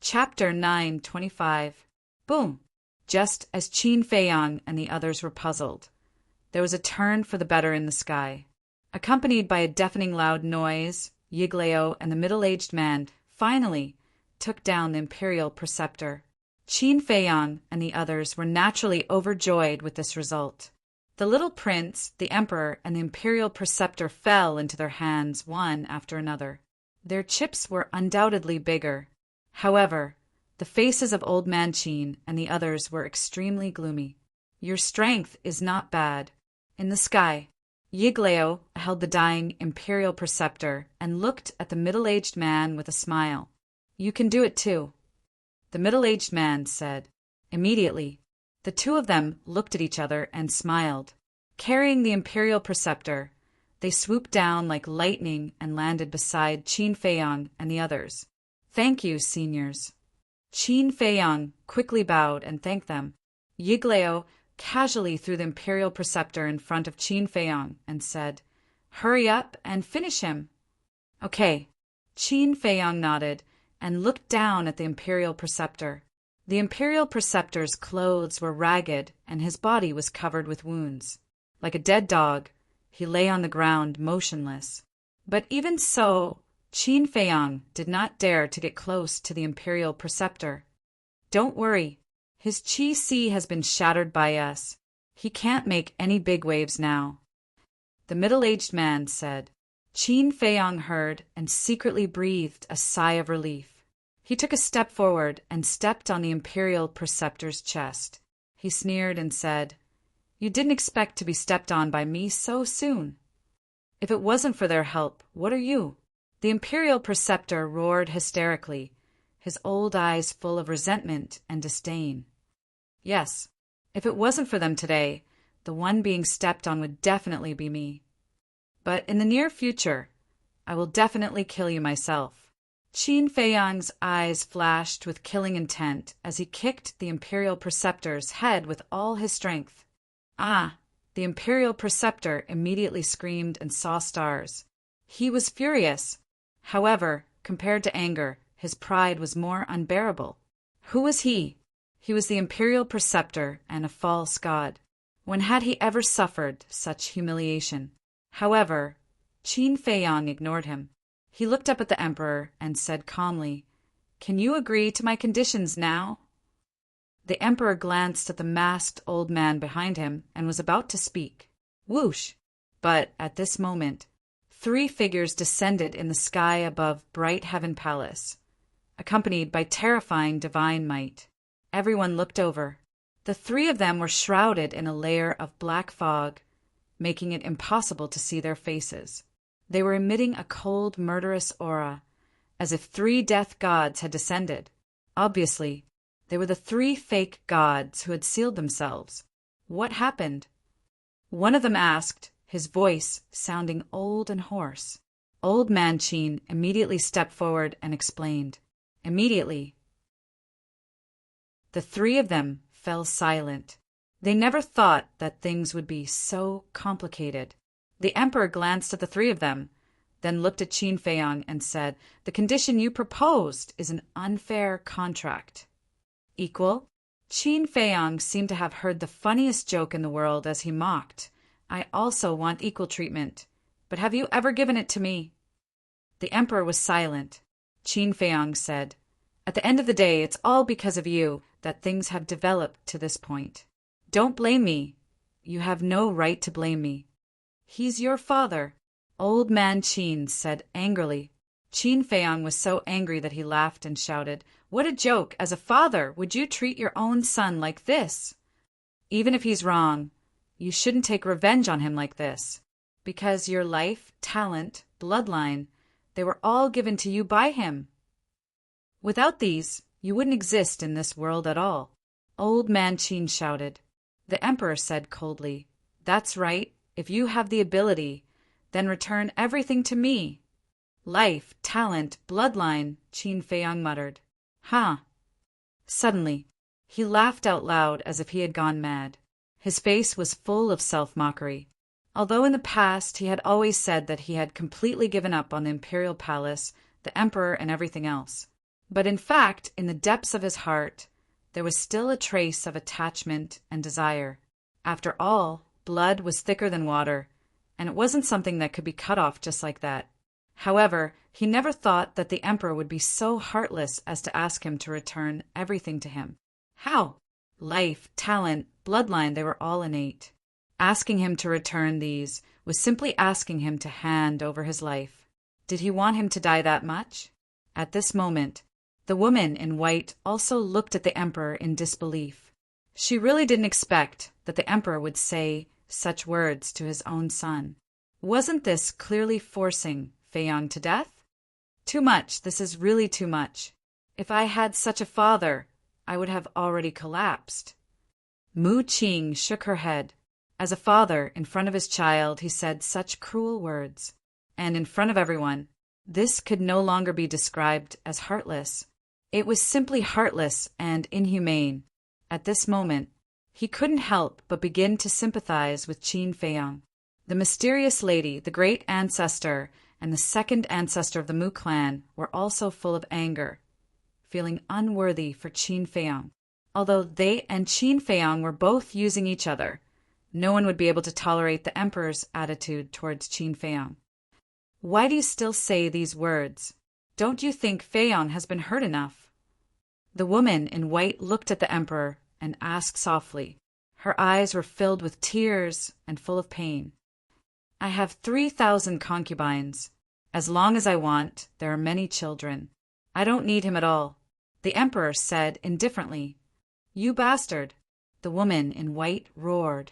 Chapter 9:25. Boom! Just as Qin Feiyang and the others were puzzled, there was a turn for the better in the sky. Accompanied by a deafening loud noise, Yiglao and the middle-aged man finally took down the Imperial Preceptor. Qin Feiyang and the others were naturally overjoyed with this result. The little prince, the emperor, and the Imperial Preceptor fell into their hands one after another. Their chips were undoubtedly bigger. However, the faces of Old Man Qin and the others were extremely gloomy. Your strength is not bad. In the sky, Yiglao held the dying Imperial Preceptor and looked at the middle-aged man with a smile. You can do it too, the middle-aged man said. Immediately, the two of them looked at each other and smiled. Carrying the Imperial Preceptor, they swooped down like lightning and landed beside Qin Feiyang and the others. Thank you, seniors. Qin Feiyang quickly bowed and thanked them. Yiglao casually threw the Imperial Preceptor in front of Qin Feiyang and said, Hurry up and finish him. Okay. Qin Feiyang nodded and looked down at the Imperial Preceptor. The Imperial Preceptor's clothes were ragged and his body was covered with wounds. Like a dead dog, he lay on the ground motionless. But even so, Qin Feiyang did not dare to get close to the Imperial Preceptor. Don't worry, his Qi has been shattered by us. He can't make any big waves now, the middle-aged man said. Qin Feiyang heard and secretly breathed a sigh of relief. He took a step forward and stepped on the Imperial Preceptor's chest. He sneered and said, You didn't expect to be stepped on by me so soon. If it wasn't for their help, what are you? The Imperial Preceptor roared hysterically, his old eyes full of resentment and disdain. Yes, if it wasn't for them today, the one being stepped on would definitely be me. But in the near future, I will definitely kill you myself. Qin Feiyang's eyes flashed with killing intent as he kicked the Imperial Preceptor's head with all his strength. Ah! The Imperial Preceptor immediately screamed and saw stars. He was furious. However, compared to anger, his pride was more unbearable. Who was he? He was the Imperial Preceptor and a false god. When had he ever suffered such humiliation? However, Qin Feiyang ignored him. He looked up at the emperor and said calmly, Can you agree to my conditions now? The emperor glanced at the masked old man behind him and was about to speak. Whoosh! But at this moment, 3 figures descended in the sky above Bright Heaven Palace, accompanied by terrifying divine might. Everyone looked over. The 3 of them were shrouded in a layer of black fog, making it impossible to see their faces. They were emitting a cold, murderous aura, as if 3 death gods had descended. Obviously, they were the 3 fake gods who had sealed themselves. What happened? One of them asked, his voice sounding old and hoarse. Old Man Qin immediately stepped forward and explained. Immediately, the 3 of them fell silent. They never thought that things would be so complicated. The emperor glanced at the 3 of them, then looked at Qin Feiyang and said, The condition you proposed is an unfair contract. Equal? Qin Feiyang seemed to have heard the funniest joke in the world as he mocked. I also want equal treatment, but have you ever given it to me? The emperor was silent. Qin Feiyang said, At the end of the day, it's all because of you that things have developed to this point. Don't blame me. You have no right to blame me. He's your father, Old Man Qin said angrily. Qin Feiyang was so angry that he laughed and shouted, What a joke! As a father, would you treat your own son like this? Even if he's wrong, you shouldn't take revenge on him like this. Because your life, talent, bloodline, they were all given to you by him. Without these, you wouldn't exist in this world at all. Old Man Qin shouted. The emperor said coldly, That's right. If you have the ability, then return everything to me. Life, talent, bloodline, Qin Feiyang muttered. Huh. Suddenly, he laughed out loud as if he had gone mad. His face was full of self-mockery. Although in the past he had always said that he had completely given up on the imperial palace, the emperor, and everything else, But in fact, in the depths of his heart, there was still a trace of attachment and desire. After all, blood was thicker than water, and it wasn't something that could be cut off just like that. However, he never thought that the emperor would be so heartless as to ask him to return everything to him. How? Life, talent, bloodline, they were all innate. Asking him to return these was simply asking him to hand over his life. Did he want him to die that much? At this moment, the woman in white also looked at the emperor in disbelief. She really didn't expect that the emperor would say such words to his own son. Wasn't this clearly forcing Feiyang to death? Too much, this is really too much. If I had such a father, I would have already collapsed. Mu Qing shook her head. As a father, in front of his child, he said such cruel words. And in front of everyone, this could no longer be described as heartless. It was simply heartless and inhumane. At this moment, he couldn't help but begin to sympathize with Qin Feiyang. The mysterious lady, the great ancestor, and the second ancestor of the Mu clan were also full of anger, feeling unworthy for Qin Feiyang. Although they and Qin Feiyang were both using each other, no one would be able to tolerate the emperor's attitude towards Qin Feiyang. Why do you still say these words? Don't you think Feiyang has been hurt enough? The woman in white looked at the emperor and asked softly. Her eyes were filled with tears and full of pain. I have 3,000 concubines. As long as I want, there are many children. I don't need him at all. The emperor said indifferently. You bastard! The woman in white roared.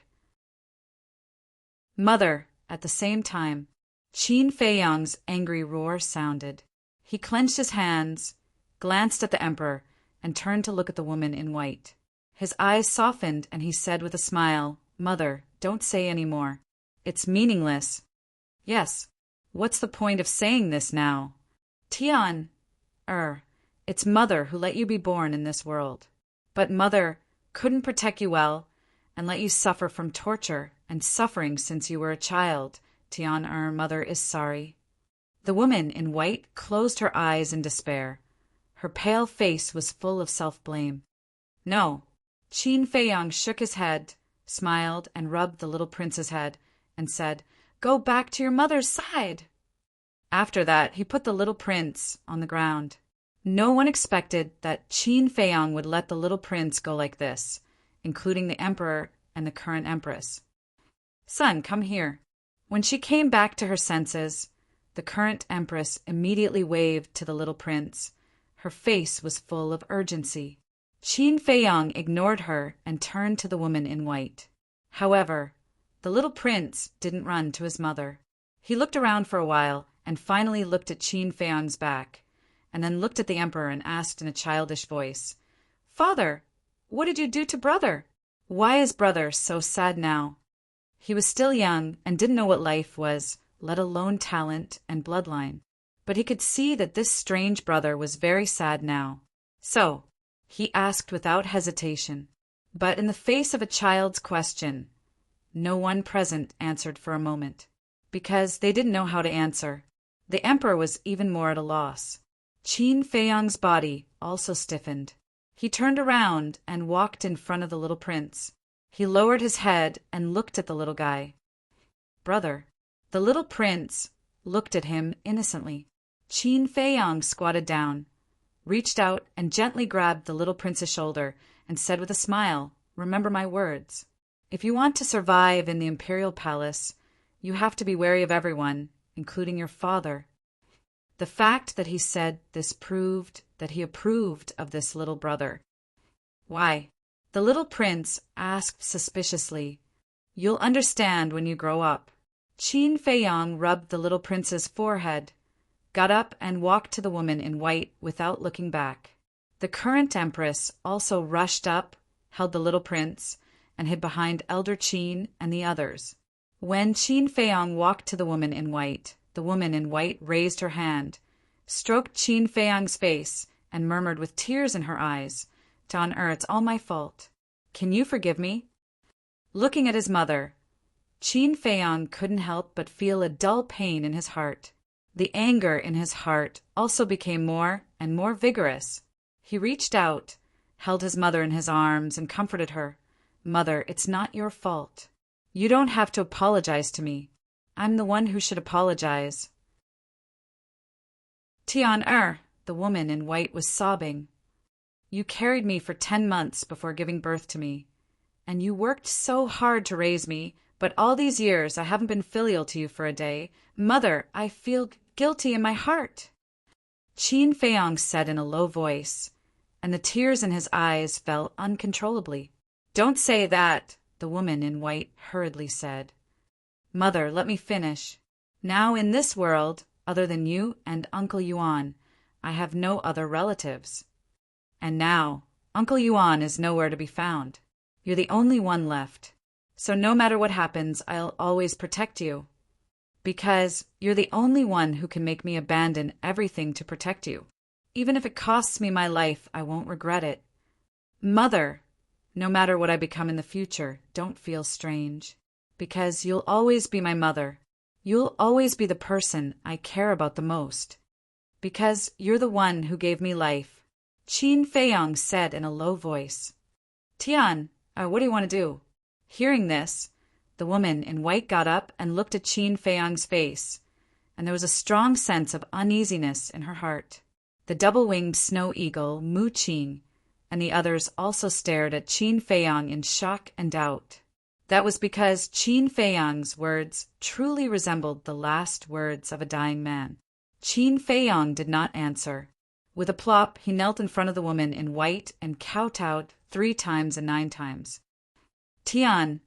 Mother! At the same time, Qin Feiyang's angry roar sounded. He clenched his hands, glanced at the emperor, and turned to look at the woman in white. His eyes softened, and he said with a smile, Mother, don't say any more. It's meaningless. Yes. What's the point of saying this now? Tian, it's Mother who let you be born in this world. But Mother couldn't protect you well and let you suffer from torture and suffering since you were a child. Tian, Mother is sorry. The woman in white closed her eyes in despair. Her pale face was full of self-blame. No. Qin Feiyang shook his head, smiled, and rubbed the little prince's head, and said, Go back to your mother's side. After that, he put the little prince on the ground. No one expected that Qin Feiyang would let the little prince go like this, including the emperor and the current empress. Son, come here. When she came back to her senses, the current empress immediately waved to the little prince. Her face was full of urgency. Qin Feiyang ignored her and turned to the woman in white. However, the little prince didn't run to his mother. He looked around for a while and finally looked at Qin Feiyang's back, and then looked at the emperor and asked in a childish voice, Father, what did you do to brother? Why is brother so sad now? He was still young and didn't know what life was, let alone talent and bloodline. But he could see that this strange brother was very sad now. So, he asked without hesitation. But in the face of a child's question, no one present answered for a moment, because they didn't know how to answer. The emperor was even more at a loss. Qin Feiyang's body also stiffened. He turned around and walked in front of the little prince. He lowered his head and looked at the little guy. Brother. The little prince looked at him innocently. Qin Feiyang squatted down, reached out and gently grabbed the little prince's shoulder and said with a smile, Remember my words. If you want to survive in the imperial palace, you have to be wary of everyone, including your father. The fact that he said this proved that he approved of this little brother. Why? The little prince asked suspiciously. You'll understand when you grow up. Qin Feiyang rubbed the little prince's forehead, got up and walked to the woman in white without looking back. The current empress also rushed up, held the little prince, and hid behind Elder Qin and the others. When Qin Feiyang walked to the woman in white raised her hand, stroked Qin Feiyang's face, and murmured with tears in her eyes, Don it's all my fault. Can you forgive me? Looking at his mother, Qin Feiyang couldn't help but feel a dull pain in his heart. The anger in his heart also became more and more vigorous. He reached out, held his mother in his arms, and comforted her. "Mother, it's not your fault. You don't have to apologize to me. I'm the one who should apologize." Tian, the woman in white, was sobbing. "You carried me for 10 months before giving birth to me, and you worked so hard to raise me, but all these years I haven't been filial to you for a day. Mother, I feel guilty in my heart." Qin Feiyong said in a low voice, and the tears in his eyes fell uncontrollably. "Don't say that," the woman in white hurriedly said. "Mother, let me finish. Now in this world, other than you and Uncle Yuan, I have no other relatives. And now, Uncle Yuan is nowhere to be found. You're the only one left. So no matter what happens, I'll always protect you. Because you're the only one who can make me abandon everything to protect you. Even if it costs me my life, I won't regret it. Mother, no matter what I become in the future, don't feel strange. Because you'll always be my mother. You'll always be the person I care about the most. Because you're the one who gave me life," Qin Feiyong said in a low voice. "Tian, what do you want to do?" Hearing this, the woman in white got up and looked at Qin Feiyong's face, and there was a strong sense of uneasiness in her heart. The double-winged snow eagle, Mu Qing, and the others also stared at Qin Feiyong in shock and doubt. That was because Qin Feiyong's words truly resembled the last words of a dying man. Qin Feiyong did not answer. With a plop, he knelt in front of the woman in white and kowtowed 3 times and 9 times. "Tian,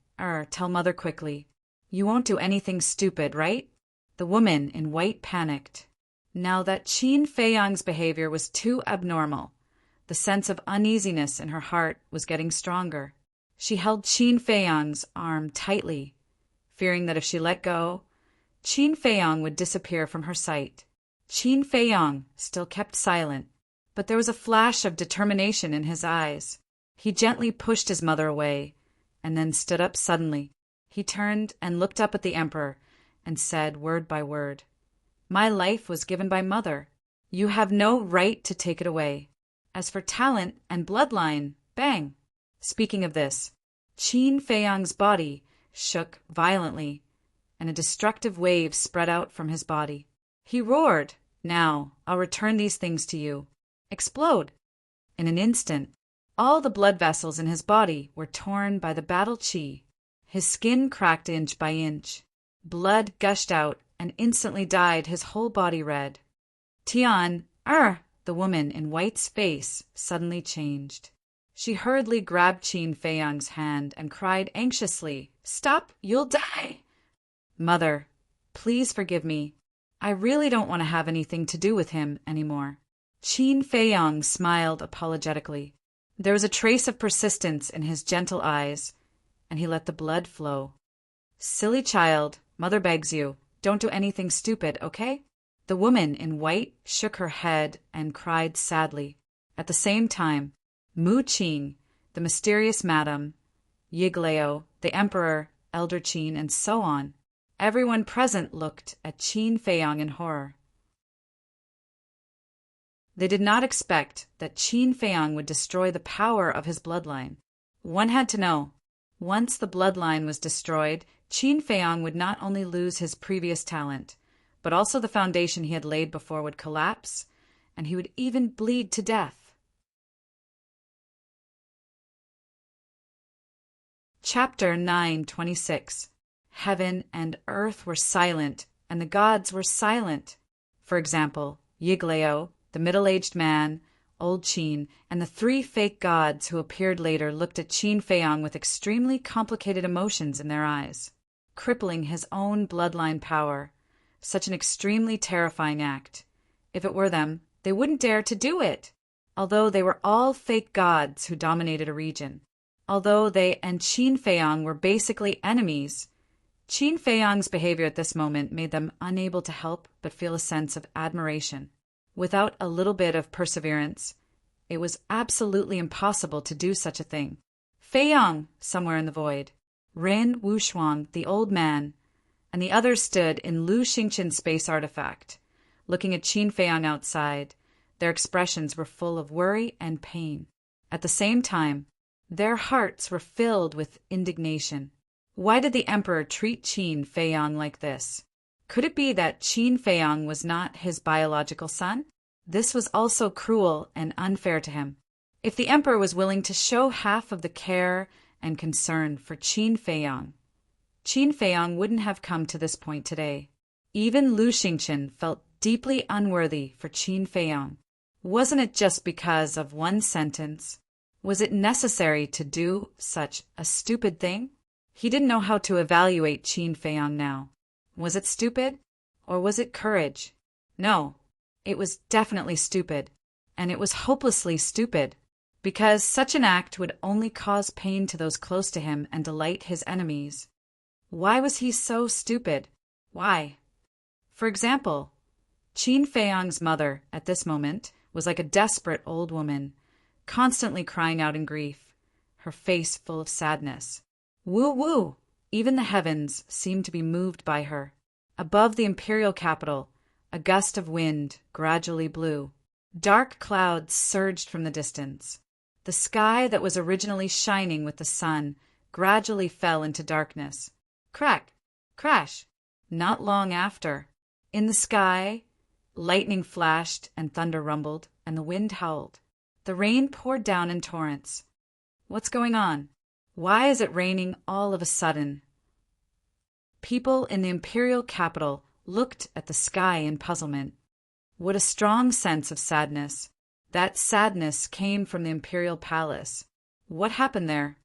tell Mother quickly. You won't do anything stupid, right?" The woman in white panicked. Now that Qin Feiyong's behavior was too abnormal, the sense of uneasiness in her heart was getting stronger. She held Qin Feiyong's arm tightly, fearing that if she let go, Qin Feiyong would disappear from her sight. Qin Feiyong still kept silent, but there was a flash of determination in his eyes. He gently pushed his mother away, and then stood up suddenly. He turned and looked up at the emperor and said word by word, "My life was given by Mother. You have no right to take it away. As for talent and bloodline, bang." Speaking of this, Qin Feiyong's body shook violently, and a destructive wave spread out from his body. He roared, "Now, I'll return these things to you. Explode!" In an instant, all the blood vessels in his body were torn by the battle qi. His skin cracked inch by inch. Blood gushed out and instantly dyed his whole body red. Tian, the woman in white's face suddenly changed. She hurriedly grabbed Qin Feiyong's hand and cried anxiously, "Stop, you'll die!" "Mother, please forgive me. I really don't want to have anything to do with him anymore." Qin Feiyong smiled apologetically. There was a trace of persistence in his gentle eyes, and he let the blood flow. "Silly child, Mother begs you, don't do anything stupid, okay?" The woman in white shook her head and cried sadly. At the same time, Mu Qing, the mysterious madam, Yigleo, the emperor, Elder Qin, and so on, everyone present looked at Qin Feiyong in horror. They did not expect that Qin Feiyong would destroy the power of his bloodline. One had to know, once the bloodline was destroyed, Qin Feiyong would not only lose his previous talent, but also the foundation he had laid before would collapse, and he would even bleed to death. Chapter 9:26. Heaven and earth were silent, and the gods were silent. For example, Yigleo, the middle-aged man, Old Qin, and the 3 fake gods who appeared later looked at Qin Feiyong with extremely complicated emotions in their eyes, crippling his own bloodline power. Such an extremely terrifying act. If it were them, they wouldn't dare to do it. Although they were all fake gods who dominated a region. Although they and Qin Feiyong were basically enemies, Qin Feiyong's behavior at this moment made them unable to help but feel a sense of admiration. Without a little bit of perseverance, it was absolutely impossible to do such a thing. Feiyong, somewhere in the void, Ren Wushuang, the old man, and the others stood in Lu Xingqian's space artifact, looking at Qin Feiyang outside. Their expressions were full of worry and pain. At the same time, their hearts were filled with indignation. Why did the emperor treat Qin Feiyang like this? Could it be that Qin Feiyang was not his biological son? This was also cruel and unfair to him. If the emperor was willing to show half of the care and concern for Qin Feiyang wouldn't have come to this point today. Even Lu Xingchen felt deeply unworthy for Qin Feiyang. Wasn't it just because of one sentence? Was it necessary to do such a stupid thing? He didn't know how to evaluate Qin Feiyang now. Was it stupid? Or was it courage? No, it was definitely stupid. And it was hopelessly stupid. Because such an act would only cause pain to those close to him and delight his enemies. Why was he so stupid? Why? For example, Qin Feiyang's mother, at this moment, was like a desperate old woman, constantly crying out in grief, her face full of sadness. Woo-woo! Even the heavens seemed to be moved by her. Above the imperial capital, a gust of wind gradually blew. Dark clouds surged from the distance. The sky that was originally shining with the sun gradually fell into darkness. Crack! Crash! Not long after, in the sky, lightning flashed and thunder rumbled, and the wind howled. The rain poured down in torrents. What's going on? Why is it raining all of a sudden? People in the imperial capital looked at the sky in puzzlement. What a strong sense of sadness. That sadness came from the imperial palace. What happened there?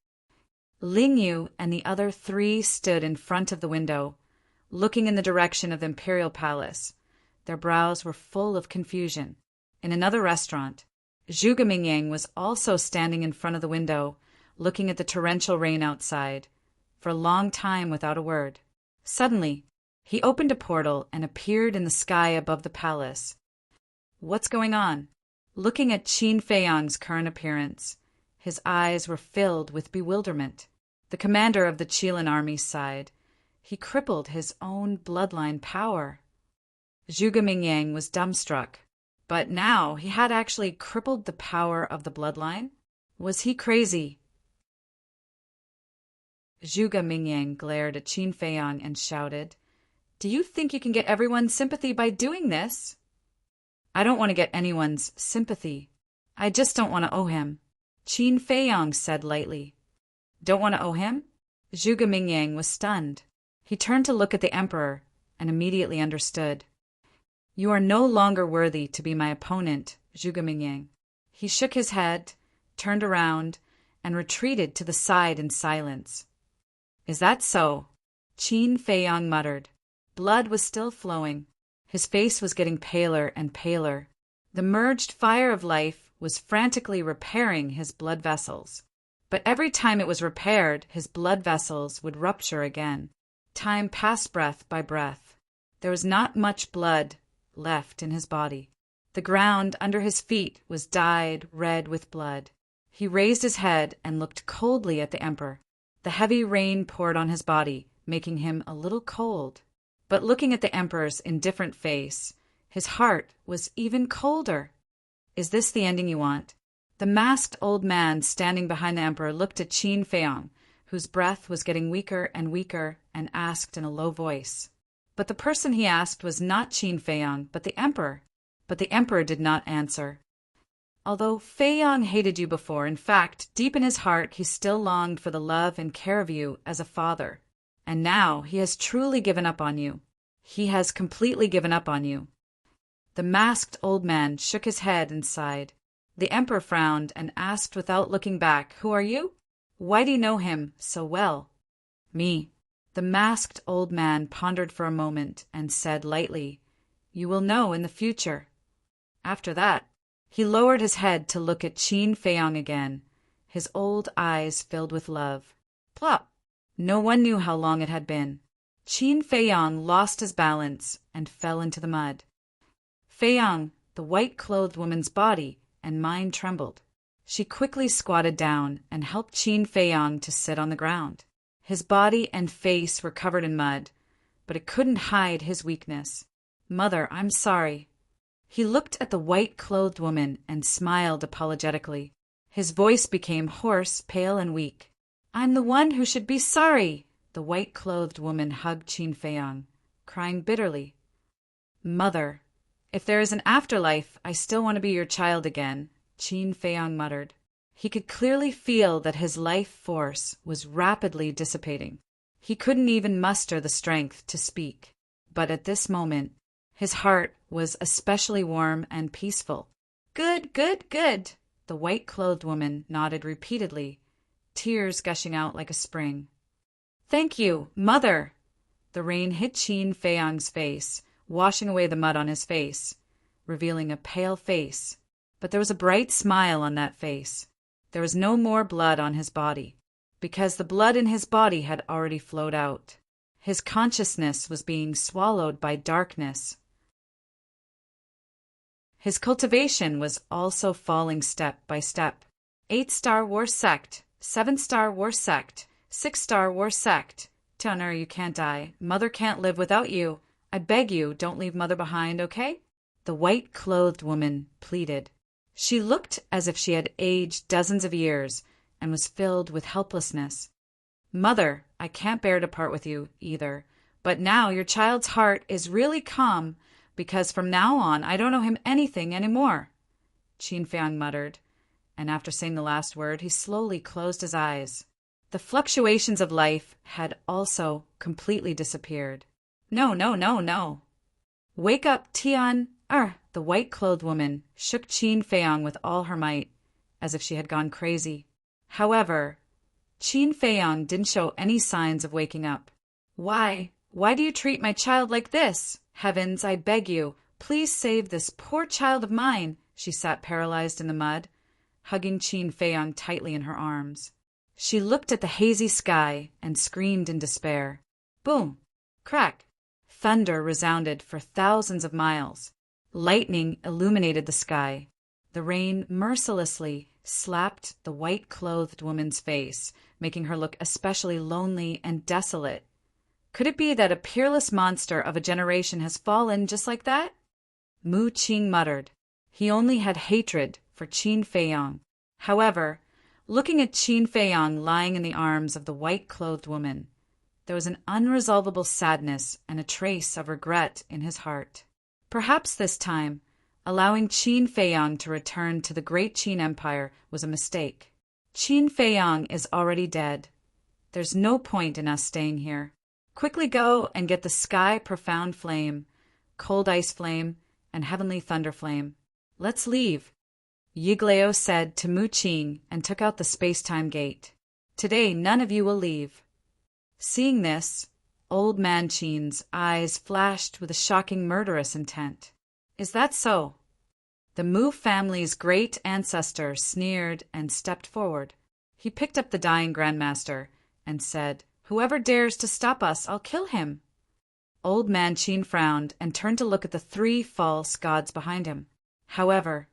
Ling Yu and the other three stood in front of the window, looking in the direction of the imperial palace. Their brows were full of confusion. In another restaurant, Zhuge Mingyang was also standing in front of the window, looking at the torrential rain outside, for a long time without a word. Suddenly, he opened a portal and appeared in the sky above the palace. What's going on? Looking at Qin Feiyang's current appearance, his eyes were filled with bewilderment. The commander of the Qilin army sighed. He crippled his own bloodline power. Zhuge Mingyang was dumbstruck. But now he had actually crippled the power of the bloodline? Was he crazy? Zhuge Mingyang glared at Qin Feiyang and shouted, "Do you think you can get everyone's sympathy by doing this?" "I don't want to get anyone's sympathy. I just don't want to owe him," Qin Feiyang said lightly. "Don't want to owe him?" Zhuge Mingyang was stunned. He turned to look at the emperor and immediately understood. "You are no longer worthy to be my opponent, Zhuge Mingyang." He shook his head, turned around, and retreated to the side in silence. "Is that so?" Qin Feiyang muttered. Blood was still flowing. His face was getting paler and paler. The merged fire of life was frantically repairing his blood vessels. But every time it was repaired, his blood vessels would rupture again. Time passed breath by breath. There was not much blood left in his body. The ground under his feet was dyed red with blood. He raised his head and looked coldly at the emperor. The heavy rain poured on his body, making him a little cold. But looking at the emperor's indifferent face, his heart was even colder. "Is this the ending you want?" The masked old man standing behind the emperor looked at Qin Feiyang, whose breath was getting weaker and weaker, and asked in a low voice. But the person he asked was not Qin Feiyang, but the emperor. But the emperor did not answer. Although Feiyang hated you before, in fact, deep in his heart he still longed for the love and care of you as a father. And now he has truly given up on you. He has completely given up on you. The masked old man shook his head and sighed. The emperor frowned and asked without looking back, "Who are you? Why do you know him so well?" "Me." The masked old man pondered for a moment and said lightly, "You will know in the future." After that, he lowered his head to look at Qin Feiyang again, his old eyes filled with love. Plop! No one knew how long it had been. Qin Feiyang lost his balance and fell into the mud. Feiyang, the white-clothed woman's body and mind trembled. She quickly squatted down and helped Qin Feiyang to sit on the ground. His body and face were covered in mud, but it couldn't hide his weakness. "Mother, I'm sorry," He looked at the white-clothed woman and smiled apologetically. His voice became hoarse, pale, and weak. "I'm the one who should be sorry!" The white-clothed woman hugged Qin Feiyang, crying bitterly. "Mother, if there is an afterlife, I still want to be your child again," Qin Feiyang muttered. He could clearly feel that his life force was rapidly dissipating. He couldn't even muster the strength to speak. But at this moment, his heart was especially warm and peaceful. "Good, good, good!" The white-clothed woman nodded repeatedly, tears gushing out like a spring. "Thank you, Mother!" The rain hit Qin Feiyang's face, washing away the mud on his face, revealing a pale face. But there was a bright smile on that face. There was no more blood on his body, because the blood in his body had already flowed out. His consciousness was being swallowed by darkness. His cultivation was also falling step by step. 8-star war sect, 7-star war sect, 6-star war sect. "Tunner, you can't die. Mother can't live without you. I beg you, don't leave Mother behind, okay?" The white-clothed woman pleaded. She looked as if she had aged dozens of years and was filled with helplessness. "Mother, I can't bear to part with you, either. But now your child's heart is really calm, because from now on I don't owe him anything any more," Qin Feiyang muttered, and after saying the last word, he slowly closed his eyes. The fluctuations of life had also completely disappeared. "No, no, no, no! Wake up, Tian!" The white-clothed woman shook Qin Feiyang with all her might, as if she had gone crazy. However, Qin Feiyang didn't show any signs of waking up. Why do you treat my child like this? Heavens, I beg you, please save this poor child of mine!" She sat paralyzed in the mud, hugging Qin Feiyang tightly in her arms. She looked at the hazy sky and screamed in despair. Boom! Crack! Thunder resounded for thousands of miles. Lightning illuminated the sky. The rain mercilessly slapped the white-clothed woman's face, making her look especially lonely and desolate. Could it be that a peerless monster of a generation has fallen just like that? Mu Qing muttered. He only had hatred for Qin Feiyang. However, looking at Qin Feiyang lying in the arms of the white-clothed woman, there was an unresolvable sadness and a trace of regret in his heart. Perhaps this time, allowing Qin Feiyang to return to the great Qin Empire was a mistake. Qin Feiyang is already dead. There's no point in us staying here. Quickly go and get the sky profound flame, cold ice flame, and heavenly thunder flame. Let's leave, Yiglao said to Mu Qing and took out the space-time gate. Today none of you will leave. Seeing this, Old Man Qin's eyes flashed with a shocking murderous intent. Is that so? The Mu family's great ancestor sneered and stepped forward. He picked up the dying Grandmaster and said, "Whoever dares to stop us, I'll kill him." Old Man Qin frowned and turned to look at the 3 false gods behind him. However,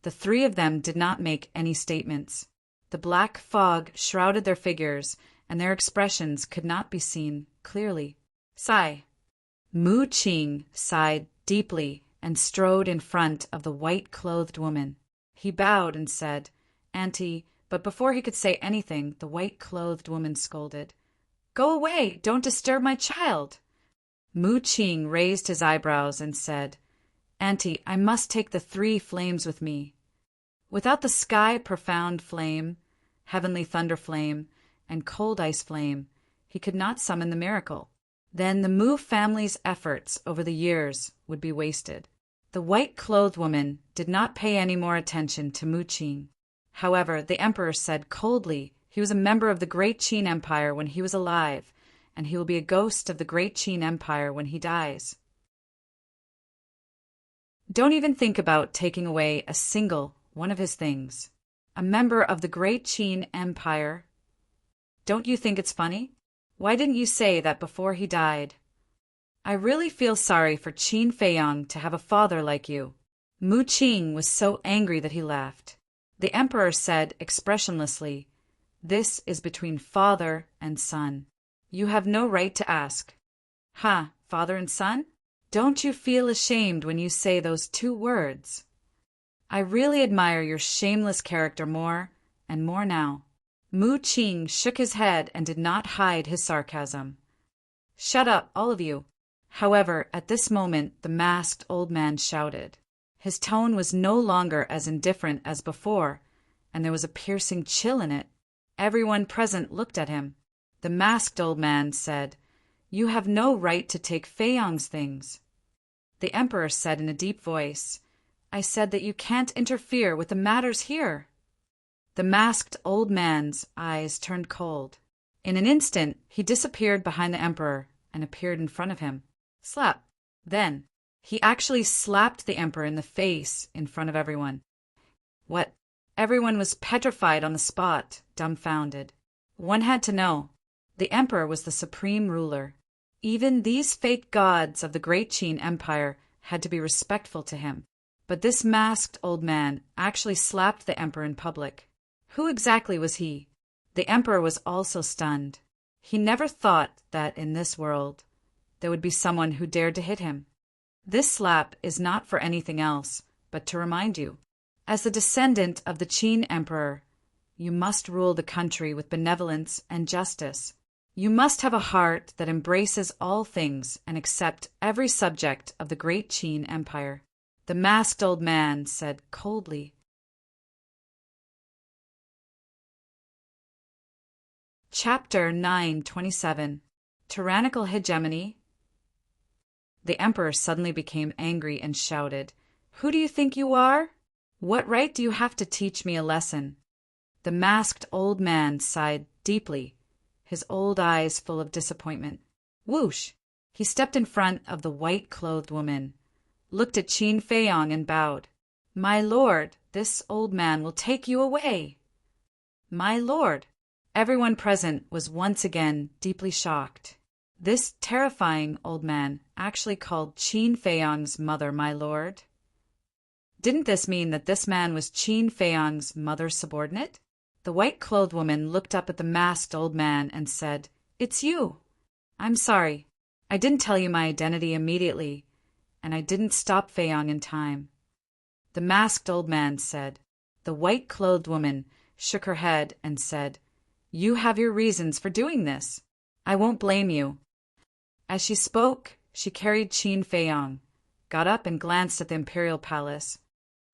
the 3 of them did not make any statements. The black fog shrouded their figures, and their expressions could not be seen clearly. Sigh. Mu Qing sighed deeply and strode in front of the white-clothed woman. He bowed and said, "Auntie," but before he could say anything, the white-clothed woman scolded. "Go away! Don't disturb my child!" Mu Qing raised his eyebrows and said, "Auntie, I must take the 3 flames with me." Without the sky profound flame, heavenly thunder flame, and cold ice flame, he could not summon the miracle. Then the Mu family's efforts over the years would be wasted. The white-clothed woman did not pay any more attention to Mu Qing. However, the emperor said coldly he was a member of the great Qin Empire when he was alive, and he will be a ghost of the great Qin Empire when he dies. Don't even think about taking away a single one of his things. A member of the great Qin Empire. Don't you think it's funny? Why didn't you say that before he died? I really feel sorry for Qin Feiyang to have a father like you. Mu Qing was so angry that he laughed. The emperor said expressionlessly, "This is between father and son. You have no right to ask." "Ha, father and son? Don't you feel ashamed when you say those 2 words? I really admire your shameless character more and more now. Mu Qing shook his head and did not hide his sarcasm. Shut up, all of you. However, at this moment the masked old man shouted. His tone was no longer as indifferent as before, and there was a piercing chill in it. Everyone present looked at him. The masked old man said, "You have no right to take Fei Yong's things." The emperor said in a deep voice, "I said that you can't interfere with the matters here." The masked old man's eyes turned cold. In an instant he disappeared behind the emperor and appeared in front of him. Slap. Then he actually slapped the emperor in the face in front of everyone. What? Everyone was petrified on the spot, dumbfounded. One had to know. The emperor was the supreme ruler. Even these fake gods of the great Qin Empire had to be respectful to him. But this masked old man actually slapped the emperor in public. Who exactly was he? The emperor was also stunned. He never thought that in this world there would be someone who dared to hit him. This slap is not for anything else, but to remind you, as the descendant of the Qin emperor, you must rule the country with benevolence and justice. You must have a heart that embraces all things and accept every subject of the great Qin Empire. The masked old man said coldly. Chapter 927. Tyrannical Hegemony. The emperor suddenly became angry and shouted, "Who do you think you are? What right do you have to teach me a lesson?" The masked old man sighed deeply, his old eyes full of disappointment. Whoosh! He stepped in front of the white-clothed woman, looked at Qin Fei Yong and bowed. "My lord, this old man will take you away." "My lord." Everyone present was once again deeply shocked. This terrifying old man actually called Qin Fei Yong's mother my lord. Didn't this mean that this man was Qin Fei Yong's mother's subordinate? The white-clothed woman looked up at the masked old man and said, "It's you. I'm sorry. I didn't tell you my identity immediately, and I didn't stop Fei Yong in time." The masked old man said. The white-clothed woman shook her head and said, "You have your reasons for doing this. I won't blame you." As she spoke, she carried Qin Fei Yong, got up and glanced at the imperial palace.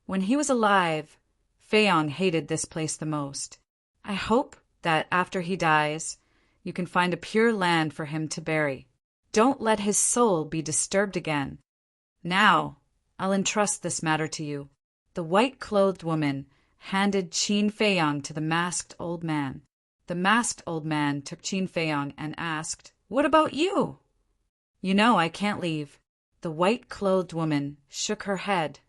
When he was alive, Fei Yong hated this place the most. I hope that after he dies, you can find a pure land for him to bury. Don't let his soul be disturbed again. Now, I'll entrust this matter to you. The white-clothed woman handed Qin Fei Yong to the masked old man. The masked old man took Qin Fei Yong and asked, "What about you?" "You know I can't leave." The white-clothed woman shook her head.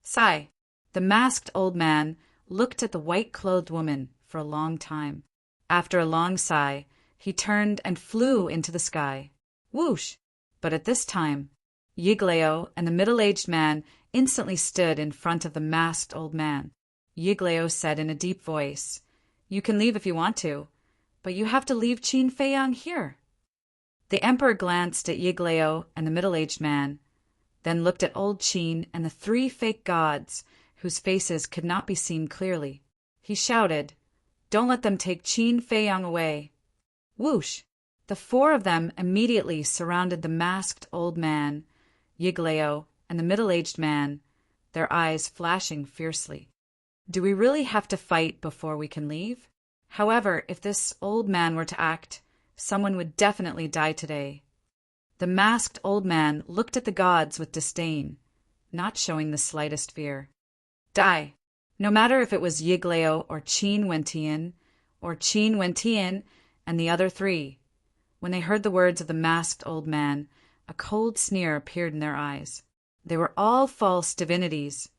Sigh. The masked old man looked at the white-clothed woman for a long time. After a long sigh, he turned and flew into the sky. Whoosh! But at this time, Yigleo and the middle-aged man instantly stood in front of the masked old man. Yigleo said in a deep voice, "You can leave if you want to, but you have to leave Qin Fei Yong here." The emperor glanced at Yigleo and the middle-aged man, then looked at old Qin and the 3 fake gods whose faces could not be seen clearly. He shouted, "Don't let them take Qin Fei Yong away." Whoosh! The 4 of them immediately surrounded the masked old man, Yigleo, and the middle-aged man, their eyes flashing fiercely. Do we really have to fight before we can leave? However, if this old man were to act, someone would definitely die today. The masked old man looked at the gods with disdain, not showing the slightest fear. Die! No matter if it was Yigleo or Qin Wentian and the other 3. When they heard the words of the masked old man, a cold sneer appeared in their eyes. They were all false divinities,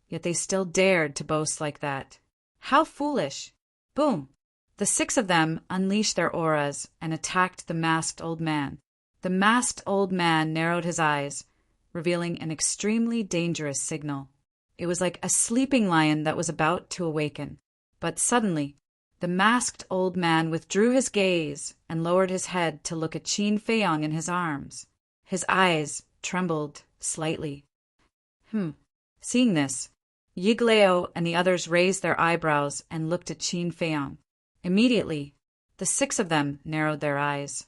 yet they still dared to boast like that. How foolish! Boom! The 6 of them unleashed their auras and attacked the masked old man. The masked old man narrowed his eyes, revealing an extremely dangerous signal. It was like a sleeping lion that was about to awaken. But suddenly, the masked old man withdrew his gaze and lowered his head to look at Qin Fei Yong in his arms. His eyes trembled slightly. Seeing this, Yigleo and the others raised their eyebrows and looked at Qin Feiyang. Immediately, the 6 of them narrowed their eyes.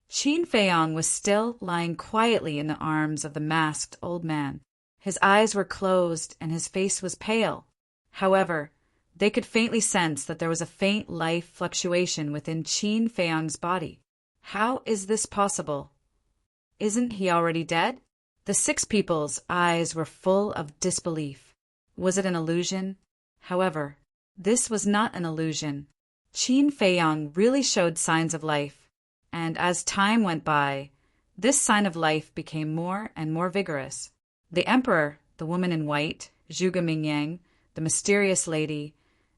Qin Feiyang was still lying quietly in the arms of the masked old man. His eyes were closed and his face was pale. However, they could faintly sense that there was a faint life fluctuation within Qin Feiyang's body. How is this possible? Isn't he already dead? The 6 people's eyes were full of disbelief. Was it an illusion? However, this was not an illusion. Qin Feiyang really showed signs of life, and as time went by, this sign of life became more and more vigorous. The emperor, the woman in white, Zhuge Mingyang, the mysterious lady,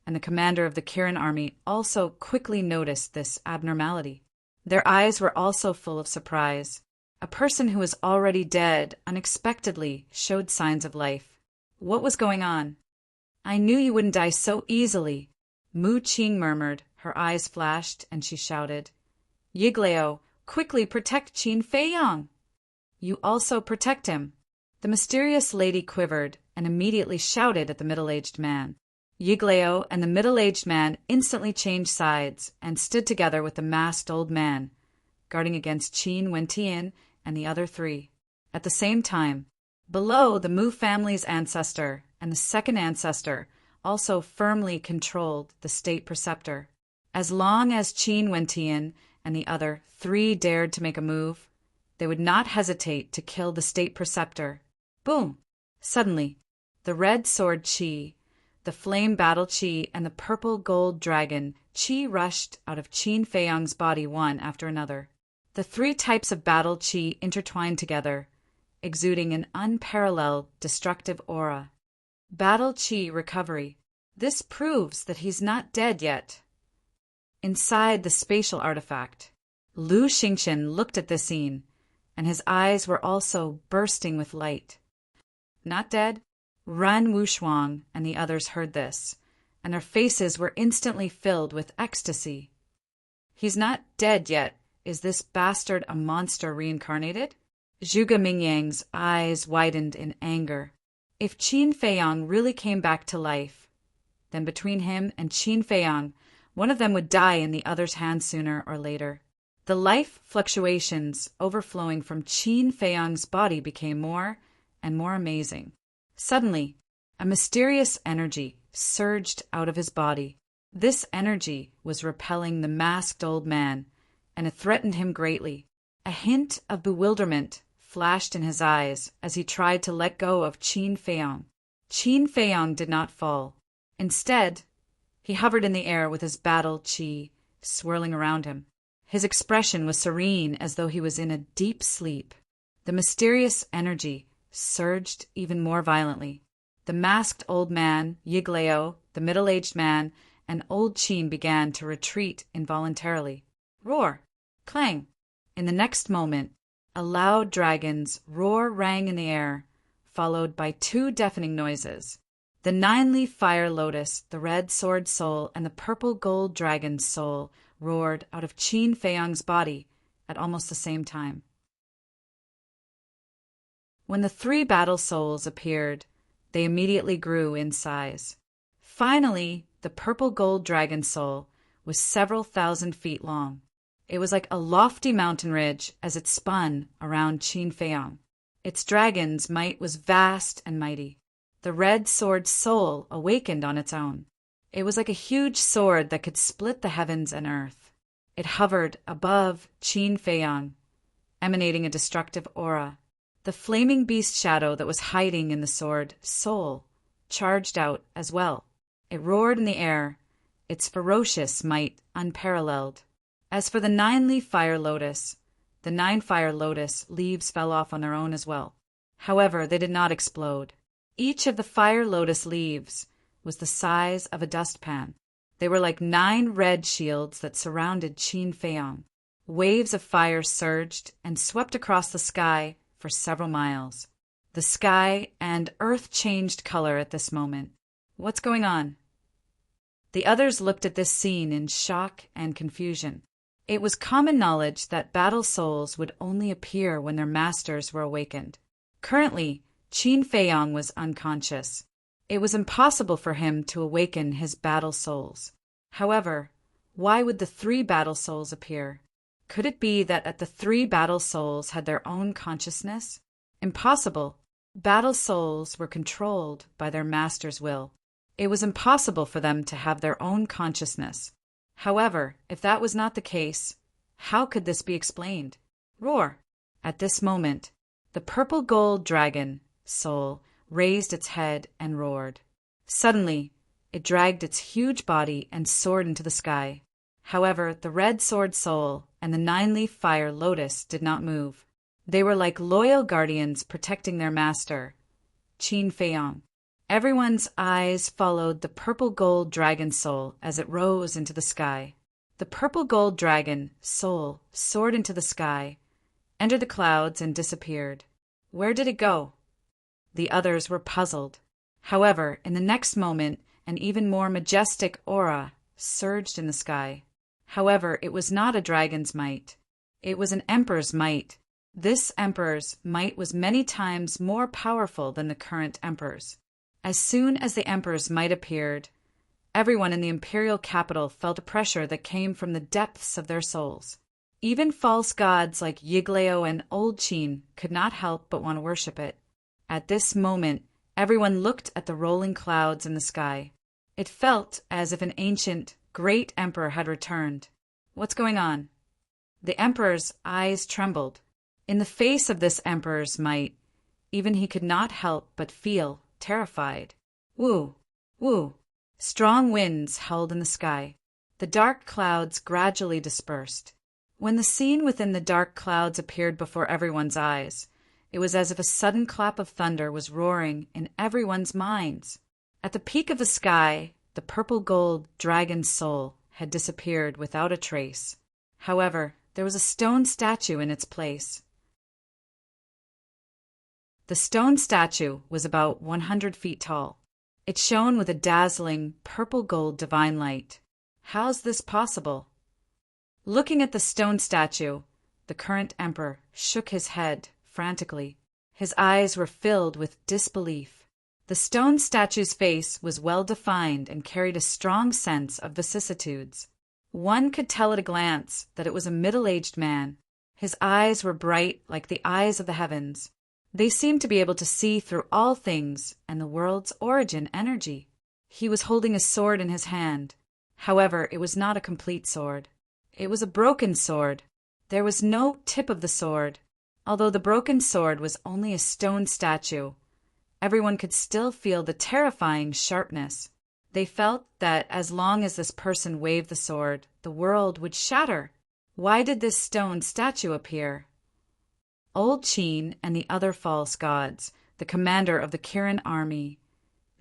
and the commander of the Kirin army also quickly noticed this abnormality. Their eyes were also full of surprise. A person who was already dead unexpectedly showed signs of life. What was going on? I knew you wouldn't die so easily, Mu Qing murmured. Her eyes flashed, and she shouted, Yigleo, quickly protect Qin Feiyang! You also protect him. The mysterious lady quivered and immediately shouted at the middle-aged man. Yigleo and the middle-aged man instantly changed sides and stood together with the masked old man, guarding against Qin Wentian and the other 3. At the same time, below, the Mu family's ancestor and the second ancestor also firmly controlled the state preceptor. As long as Qin Wentian and the other 3 dared to make a move, they would not hesitate to kill the state preceptor. Boom! Suddenly, the red sword Qi, the flame battle Qi, and the purple gold dragon Qi rushed out of Qin Feiyang's body one after another. The 3 types of battle Qi intertwined together, exuding an unparalleled destructive aura. Battle Qi recovery. This proves that he's not dead yet. Inside the spatial artifact, Lu Xingqian looked at the scene, and his eyes were also bursting with light. Not dead? Ren Wushuang and the others heard this, and their faces were instantly filled with ecstasy. He's not dead yet. Is this bastard a monster reincarnated? Zhuge Mingyang's eyes widened in anger. If Qin Feiyang really came back to life, then between him and Qin Feiyang, one of them would die in the other's hands sooner or later. The life fluctuations overflowing from Qin Feiyang's body became more and more amazing. Suddenly, a mysterious energy surged out of his body. This energy was repelling the masked old man, and it threatened him greatly. A hint of bewilderment flashed in his eyes as he tried to let go of Qin Feiyang. Qin Feiyang did not fall. Instead, he hovered in the air with his battle Qi swirling around him. His expression was serene as though he was in a deep sleep. The mysterious energy surged even more violently. The masked old man, Yigleo, the middle-aged man, and old Qin began to retreat involuntarily. Roar! Clang! In the next moment, a loud dragon's roar rang in the air, followed by 2 deafening noises. The 9-leaf fire lotus, the red sword soul, and the purple gold dragon's soul roared out of Qin Feiyang's body at almost the same time. When the 3 battle souls appeared, they immediately grew in size. Finally, the purple gold dragon soul was several thousand feet long. It was like a lofty mountain ridge as it spun around Qin Feiyang. Its dragon's might was vast and mighty. The red sword soul awakened on its own. It was like a huge sword that could split the heavens and earth. It hovered above Qin Feiyang, emanating a destructive aura. The flaming beast shadow that was hiding in the sword soul charged out as well. It roared in the air, its ferocious might unparalleled. As for the 9-leaf fire lotus, the 9 fire lotus leaves fell off on their own as well. However, they did not explode. Each of the fire lotus leaves was the size of a dustpan. They were like 9 red shields that surrounded Qin Feiyang. Waves of fire surged and swept across the sky for several miles. The sky and earth changed color at this moment. What's going on? The others looked at this scene in shock and confusion. It was common knowledge that battle souls would only appear when their masters were awakened. Currently, Qin Feiyong was unconscious. It was impossible for him to awaken his battle souls. However, why would the three battle souls appear? Could it be that the three battle souls had their own consciousness? Impossible. Battle souls were controlled by their master's will. It was impossible for them to have their own consciousness. However, if that was not the case, how could this be explained? Roar! At this moment, the purple gold dragon soul raised its head and roared. Suddenly, it dragged its huge body and soared into the sky. However, the red sword soul and the nine-leaf fire lotus did not move. They were like loyal guardians protecting their master, Qin Feiyong. Everyone's eyes followed the purple gold dragon soul as it rose into the sky. The purple gold dragon soul soared into the sky, entered the clouds, and disappeared. Where did it go? The others were puzzled. However, in the next moment, an even more majestic aura surged in the sky. However, it was not a dragon's might. It was an emperor's might. This emperor's might was many times more powerful than the current emperor's. As soon as the emperor's might appeared, everyone in the imperial capital felt a pressure that came from the depths of their souls. Even false gods like Yiglao and Old Qin could not help but want to worship it. At this moment, everyone looked at the rolling clouds in the sky. It felt as if an ancient, great emperor had returned. What's going on? The emperor's eyes trembled. In the face of this emperor's might, even he could not help but feel terrified. Woo! Woo! Strong winds howled in the sky. The dark clouds gradually dispersed. When the scene within the dark clouds appeared before everyone's eyes, it was as if a sudden clap of thunder was roaring in everyone's minds. At the peak of the sky, the purple gold dragon soul had disappeared without a trace. However, there was a stone statue in its place. The stone statue was about 100 feet tall. It shone with a dazzling purple-gold divine light. How's this possible? Looking at the stone statue, the current emperor shook his head frantically. His eyes were filled with disbelief. The stone statue's face was well-defined and carried a strong sense of vicissitudes. One could tell at a glance that it was a middle-aged man. His eyes were bright like the eyes of the heavens. They seemed to be able to see through all things and the world's origin energy. He was holding a sword in his hand. However, it was not a complete sword. It was a broken sword. There was no tip of the sword. Although the broken sword was only a stone statue, everyone could still feel the terrifying sharpness. They felt that as long as this person waved the sword, the world would shatter. Why did this stone statue appear? Old Qin and the other false gods, the commander of the Kirin army,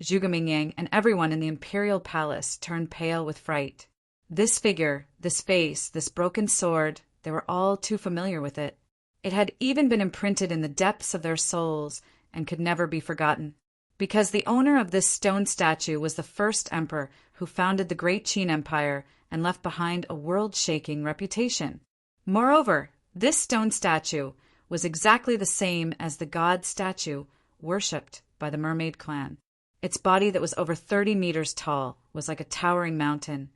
Zhuge and everyone in the imperial palace turned pale with fright. This figure, this face, this broken sword, they were all too familiar with it. It had even been imprinted in the depths of their souls and could never be forgotten. Because the owner of this stone statue was the first emperor who founded the great Qin Empire and left behind a world-shaking reputation. Moreover, this stone statue was exactly the same as the god statue worshipped by the mermaid clan. Its body that was over 30 meters tall was like a towering mountain,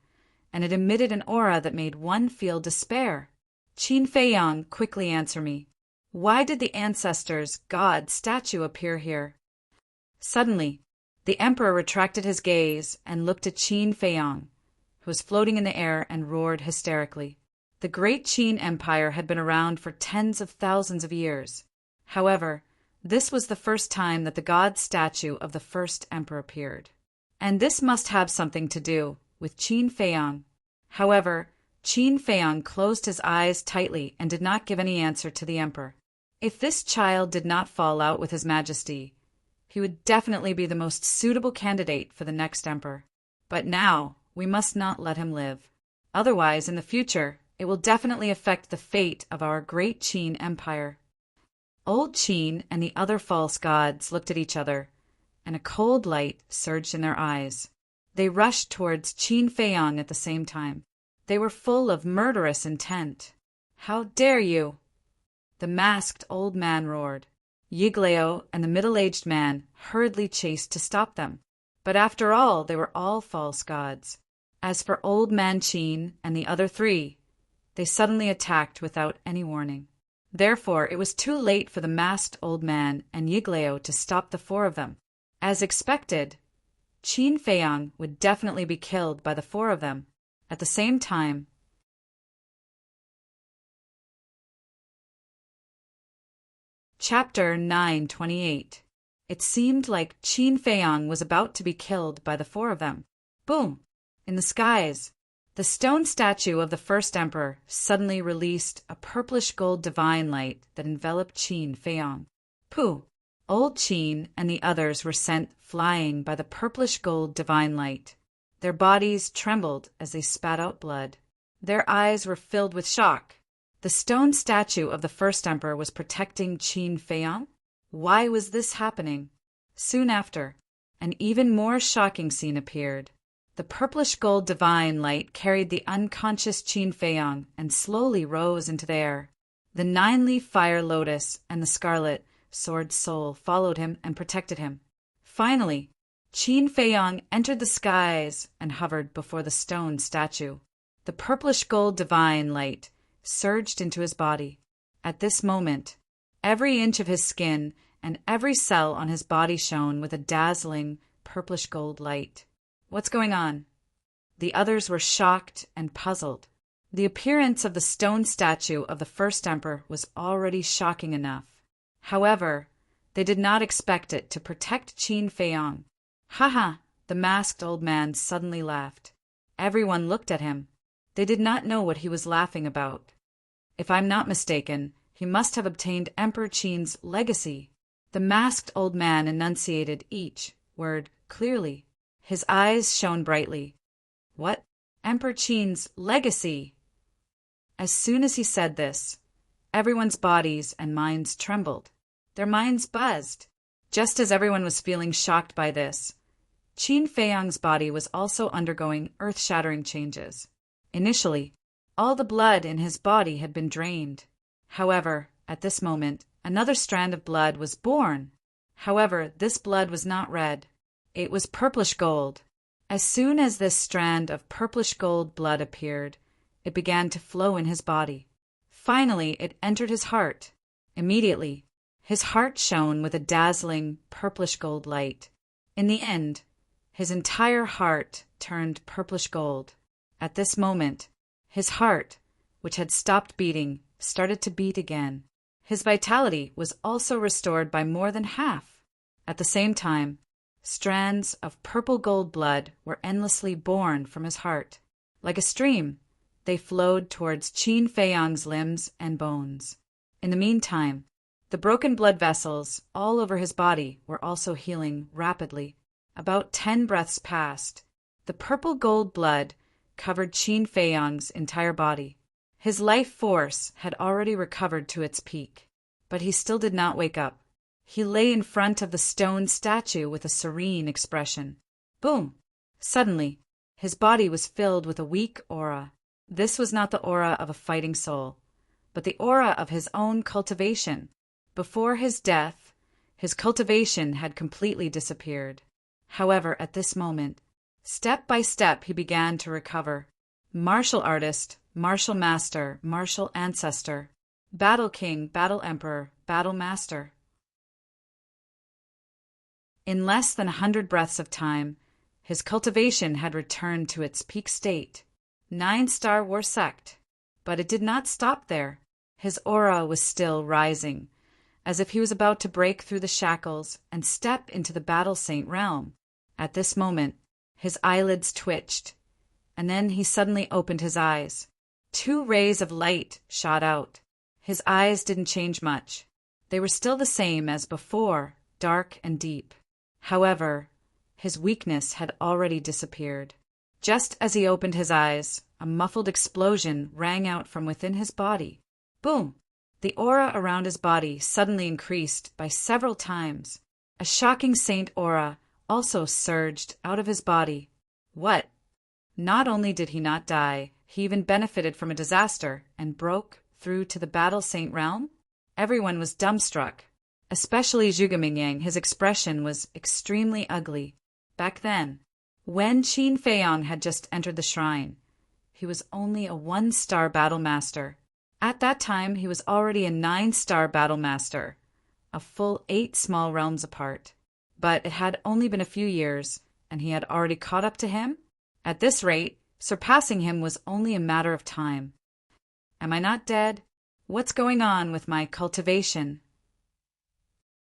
and it emitted an aura that made one feel despair. Qin Feiyong, quickly answer me. Why did the ancestors' god statue appear here? Suddenly, the emperor retracted his gaze and looked at Qin Feiyong, who was floating in the air and roared hysterically. The great Qin Empire had been around for tens of thousands of years. However, this was the first time that the god statue of the first emperor appeared. And this must have something to do with Qin Feiyong. However, Qin Feiyong closed his eyes tightly and did not give any answer to the emperor. If this child did not fall out with his majesty, he would definitely be the most suitable candidate for the next emperor. But now, we must not let him live. Otherwise, in the future, it will definitely affect the fate of our great Qin Empire. Old Qin and the other false gods looked at each other, and a cold light surged in their eyes. They rushed towards Qin Feiyong at the same time. They were full of murderous intent. "How dare you!" the masked old man roared. Yigleo and the middle-aged man hurriedly chased to stop them. But after all, they were all false gods. As for Old Man Chin and the other three, they suddenly attacked without any warning. Therefore, it was too late for the masked old man and Yigleo to stop the four of them. As expected, Qin Feiyang would definitely be killed by the four of them. At the same time, Chapter 928. It seemed like Qin Feiyang was about to be killed by the four of them. Boom! In the skies, the stone statue of the first emperor suddenly released a purplish gold divine light that enveloped Qin Feiyang. Pooh! Old Qin and the others were sent flying by the purplish gold divine light. Their bodies trembled as they spat out blood. Their eyes were filled with shock. The stone statue of the first emperor was protecting Qin Feiyang? Why was this happening? Soon after, an even more shocking scene appeared. The purplish gold divine light carried the unconscious Qin Feiyang and slowly rose into the air. The nine-leaf fire lotus and the scarlet sword soul followed him and protected him. Finally, Qin Feiyang entered the skies and hovered before the stone statue. The purplish gold divine light surged into his body. At this moment, every inch of his skin and every cell on his body shone with a dazzling purplish gold light. What's going on? The others were shocked and puzzled. The appearance of the stone statue of the first emperor was already shocking enough. However, they did not expect it to protect Qin Feiyang. "Ha!" the masked old man suddenly laughed. Everyone looked at him. They did not know what he was laughing about. If I'm not mistaken, he must have obtained Emperor Qin's legacy. The masked old man enunciated each word clearly. His eyes shone brightly. What? Emperor Qin's legacy? As soon as he said this, everyone's bodies and minds trembled. Their minds buzzed. Just as everyone was feeling shocked by this, Qin Feiyang's body was also undergoing earth-shattering changes. Initially, all the blood in his body had been drained. However, at this moment, another strand of blood was born. However, this blood was not red. It was purplish gold. As soon as this strand of purplish gold blood appeared, it began to flow in his body. Finally, it entered his heart. Immediately, his heart shone with a dazzling purplish gold light. In the end, his entire heart turned purplish gold. At this moment, his heart, which had stopped beating, started to beat again. His vitality was also restored by more than half. At the same time, strands of purple gold blood were endlessly born from his heart. Like a stream, they flowed towards Qin Feiyang's limbs and bones. In the meantime, the broken blood vessels all over his body were also healing rapidly. About 10 breaths passed. The purple gold blood covered Qin Feiyang's entire body. His life force had already recovered to its peak, but he still did not wake up. He lay in front of the stone statue with a serene expression. Boom! Suddenly, his body was filled with a weak aura. This was not the aura of a fighting soul, but the aura of his own cultivation. Before his death, his cultivation had completely disappeared. However, at this moment, step by step he began to recover. Martial artist, martial master, martial ancestor, battle king, battle emperor, battle master. In less than 100 breaths of time, his cultivation had returned to its peak state. 9-star war sect. But it did not stop there. His aura was still rising, as if he was about to break through the shackles and step into the battle saint realm. At this moment, his eyelids twitched, and then he suddenly opened his eyes. 2 rays of light shot out. His eyes didn't change much. They were still the same as before, dark and deep. However, his weakness had already disappeared. Just as he opened his eyes, a muffled explosion rang out from within his body. Boom! The aura around his body suddenly increased by several times. A shocking saint aura also surged out of his body. What? Not only did he not die, He even benefited from a disaster and broke through to the Battle Saint realm? Everyone was dumbstruck. Especially Zhuge Mingyang. His expression was extremely ugly. Back then, when Qin Feiyang had just entered the shrine, he was only a 1-star battle master. At that time, he was already a 9-star battle master, a full 8 small realms apart. But it had only been a few years, and he had already caught up to him? At this rate, surpassing him was only a matter of time. Am I not dead? What's going on with my cultivation?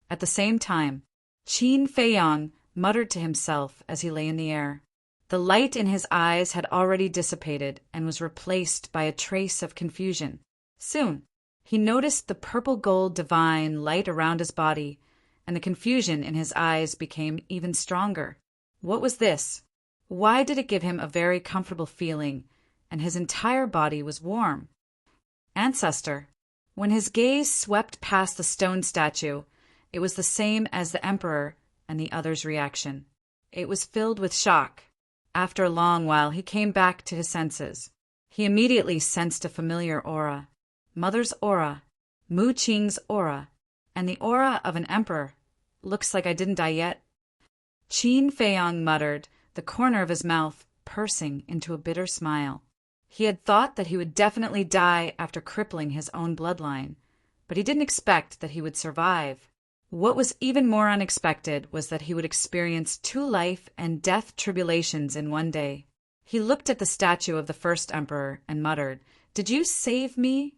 At the same time, Qin Feiyang muttered to himself as he lay in the air. The light in his eyes had already dissipated and was replaced by a trace of confusion. Soon, he noticed the purple-gold divine light around his body, and the confusion in his eyes became even stronger. What was this? Why did it give him a very comfortable feeling, and his entire body was warm? Ancestor. When his gaze swept past the stone statue, it was the same as the Emperor and the other's reaction. It was filled with shock. After a long while, he came back to his senses. He immediately sensed a familiar aura. Mother's aura, Mu Qing's aura, and the aura of an emperor. Looks like I didn't die yet. Qin Feiyang muttered, the corner of his mouth pursing into a bitter smile. He had thought that he would definitely die after crippling his own bloodline, but he didn't expect that he would survive. What was even more unexpected was that he would experience 2 life and death tribulations in one day. He looked at the statue of the first emperor and muttered, "Did you save me?"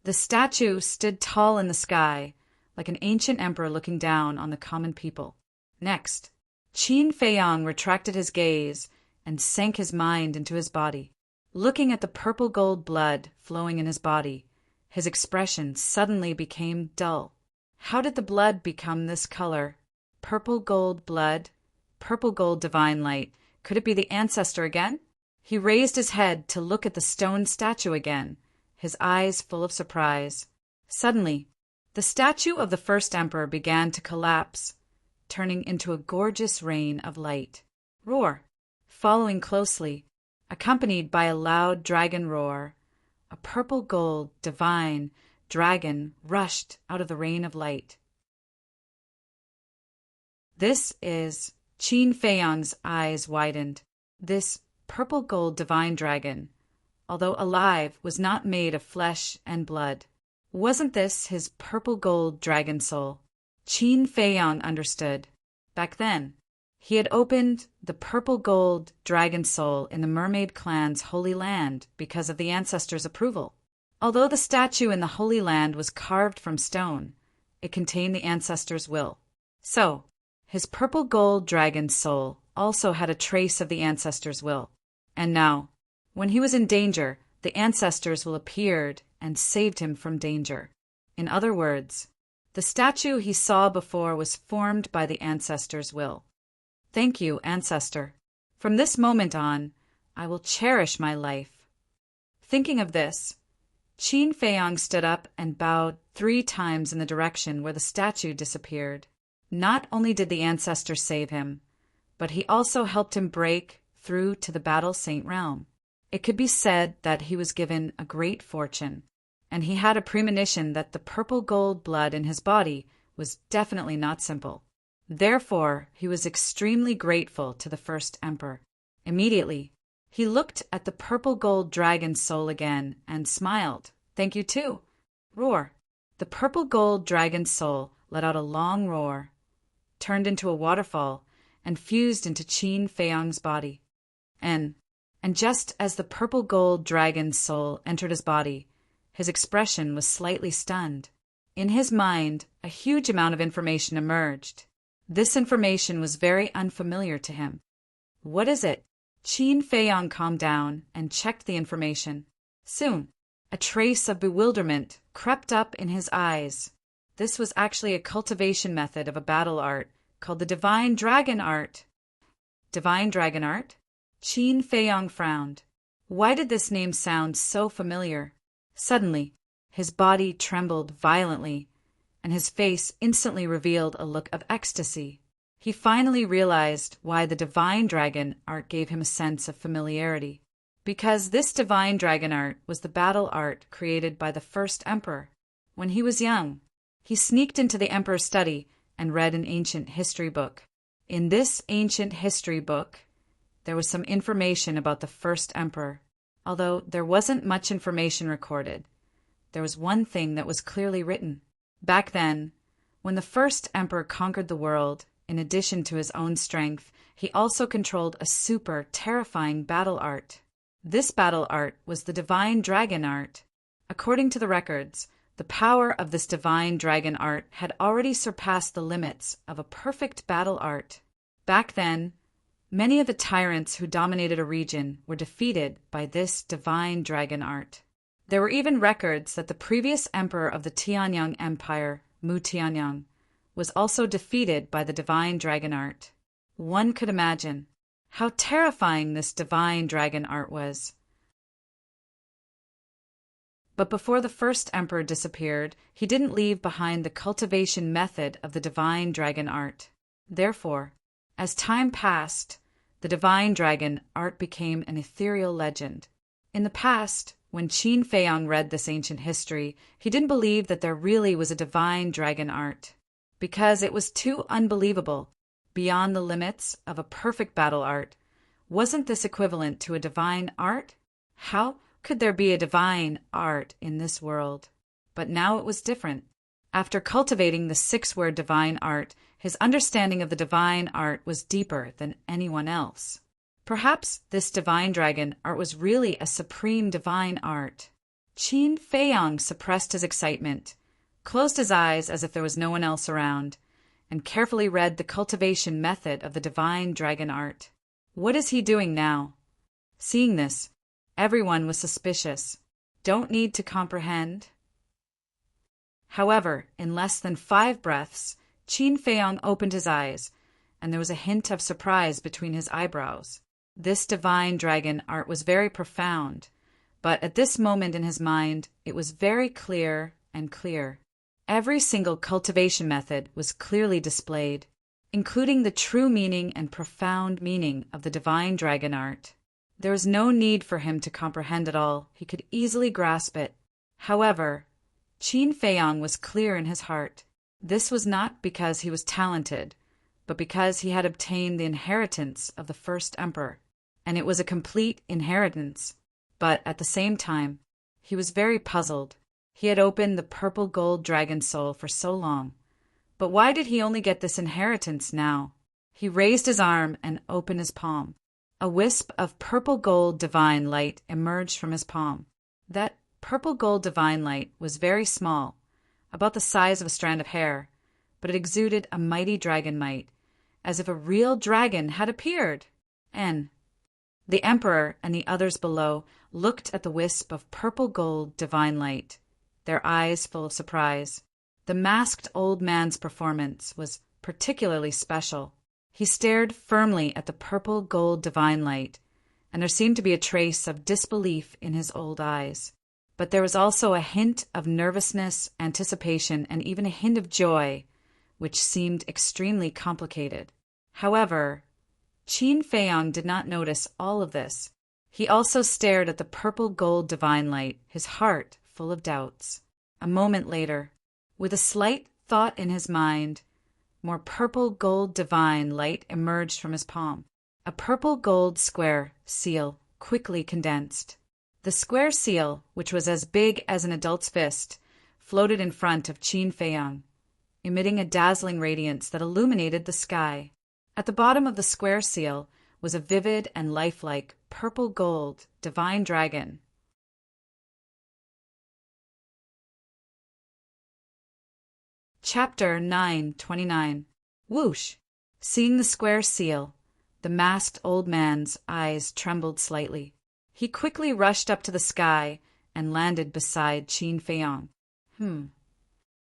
The statue stood tall in the sky, like an ancient emperor looking down on the common people. Next, Qin Feiyang retracted his gaze and sank his mind into his body. Looking at the purple-gold blood flowing in his body, his expression suddenly became dull. How did the blood become this color? Purple-gold blood, purple-gold divine light. Could it be the ancestor again? He raised his head to look at the stone statue again, his eyes full of surprise. Suddenly, the statue of the first emperor began to collapse, turning into a gorgeous rain of light. Roar! Following closely, accompanied by a loud dragon roar, a purple-gold, divine dragon rushed out of the rain of light. This is Qin Feiyang's eyes widened. This purple-gold divine dragon, although alive, was not made of flesh and blood. Wasn't this his purple-gold dragon soul? Qin Feiyang understood. Back then, he had opened the purple-gold dragon soul in the Mermaid Clan's Holy Land because of the ancestors' approval. Although the statue in the Holy Land was carved from stone, it contained the ancestors' will. So, his purple-gold dragon soul also had a trace of the ancestors' will. And now, when he was in danger, the ancestors' will appeared and saved him from danger. In other words, the statue he saw before was formed by the ancestors' will. Thank you, ancestor. From this moment on, I will cherish my life. Thinking of this, Qin Feiyang stood up and bowed 3 times in the direction where the statue disappeared. Not only did the ancestor save him, but he also helped him break through to the Battle Saint realm. It could be said that he was given a great fortune, and he had a premonition that the purple-gold blood in his body was definitely not simple. Therefore, he was extremely grateful to the first emperor. Immediately, he looked at the purple-gold dragon soul again and smiled. Thank you too. Roar. The purple-gold dragon soul let out a long roar, turned into a waterfall, and fused into Qin Feiyang's body. And just as the purple-gold dragon's soul entered his body, his expression was slightly stunned. In his mind, a huge amount of information emerged. This information was very unfamiliar to him. What is it? Qin Feiyang calmed down and checked the information. Soon, a trace of bewilderment crept up in his eyes. This was actually a cultivation method of a battle art called the Divine Dragon Art. Divine Dragon Art? Qin Feiyang frowned. Why did this name sound so familiar? Suddenly, his body trembled violently, and his face instantly revealed a look of ecstasy. He finally realized why the Divine Dragon Art gave him a sense of familiarity. Because this divine dragon art was the battle art created by the first emperor. When he was young, he sneaked into the emperor's study and read an ancient history book. In this ancient history book, there was some information about the first emperor. Although there wasn't much information recorded, there was one thing that was clearly written. Back then, when the first emperor conquered the world, in addition to his own strength, he also controlled a super terrifying battle art. This battle art was the divine dragon art. According to the records, the power of this divine dragon art had already surpassed the limits of a perfect battle art. Back then, many of the tyrants who dominated a region were defeated by this divine dragon art. There were even records that the previous emperor of the Tianyang Empire, Mu Tianyang, was also defeated by the divine dragon art. One could imagine how terrifying this divine dragon art was. But before the first emperor disappeared, he didn't leave behind the cultivation method of the divine dragon art. Therefore, as time passed, the divine dragon art became an ethereal legend. In the past, when Qin Feiyang read this ancient history, he didn't believe that there really was a divine dragon art, because it was too unbelievable, beyond the limits of a perfect battle art. Wasn't this equivalent to a divine art? How could there be a divine art in this world? But now it was different. After cultivating the 6-word divine art, his understanding of the divine art was deeper than anyone else. Perhaps this divine dragon art was really a supreme divine art. Qin Feiyang suppressed his excitement, closed his eyes as if there was no one else around, and carefully read the cultivation method of the divine dragon art. What is he doing now? Seeing this, everyone was suspicious. Don't need to comprehend. However, in less than 5 breaths, Qin Feiyang opened his eyes, and there was a hint of surprise between his eyebrows. This divine dragon art was very profound, but at this moment in his mind, it was very clear and clear. Every single cultivation method was clearly displayed, including the true meaning and profound meaning of the divine dragon art. There was no need for him to comprehend it all. He could easily grasp it. However, Qin Feiyang was clear in his heart. This was not because he was talented, but because he had obtained the inheritance of the first emperor, and it was a complete inheritance. But at the same time, he was very puzzled. He had opened the purple gold dragon soul for so long, but why did he only get this inheritance now? He raised his arm and opened his palm. A wisp of purple gold divine light emerged from his palm. That purple gold divine light was very small, about the size of a strand of hair, but it exuded a mighty dragon might, as if a real dragon had appeared. The emperor and the others below looked at the wisp of purple gold divine light, their eyes full of surprise. The masked old man's performance was particularly special. He stared firmly at the purple gold divine light, and there seemed to be a trace of disbelief in his old eyes. But there was also a hint of nervousness, anticipation, and even a hint of joy, which seemed extremely complicated. However, Qin Feiyang did not notice all of this. He also stared at the purple gold divine light, his heart full of doubts. A moment later, with a slight thought in his mind, more purple gold divine light emerged from his palm. A purple gold square seal quickly condensed. The square seal, which was as big as an adult's fist, floated in front of Qin Feiyang, emitting a dazzling radiance that illuminated the sky. At the bottom of the square seal was a vivid and lifelike purple gold divine dragon. Chapter 9:29. Whoosh! Seeing the square seal, the masked old man's eyes trembled slightly. He quickly rushed up to the sky and landed beside Qin Feiyang.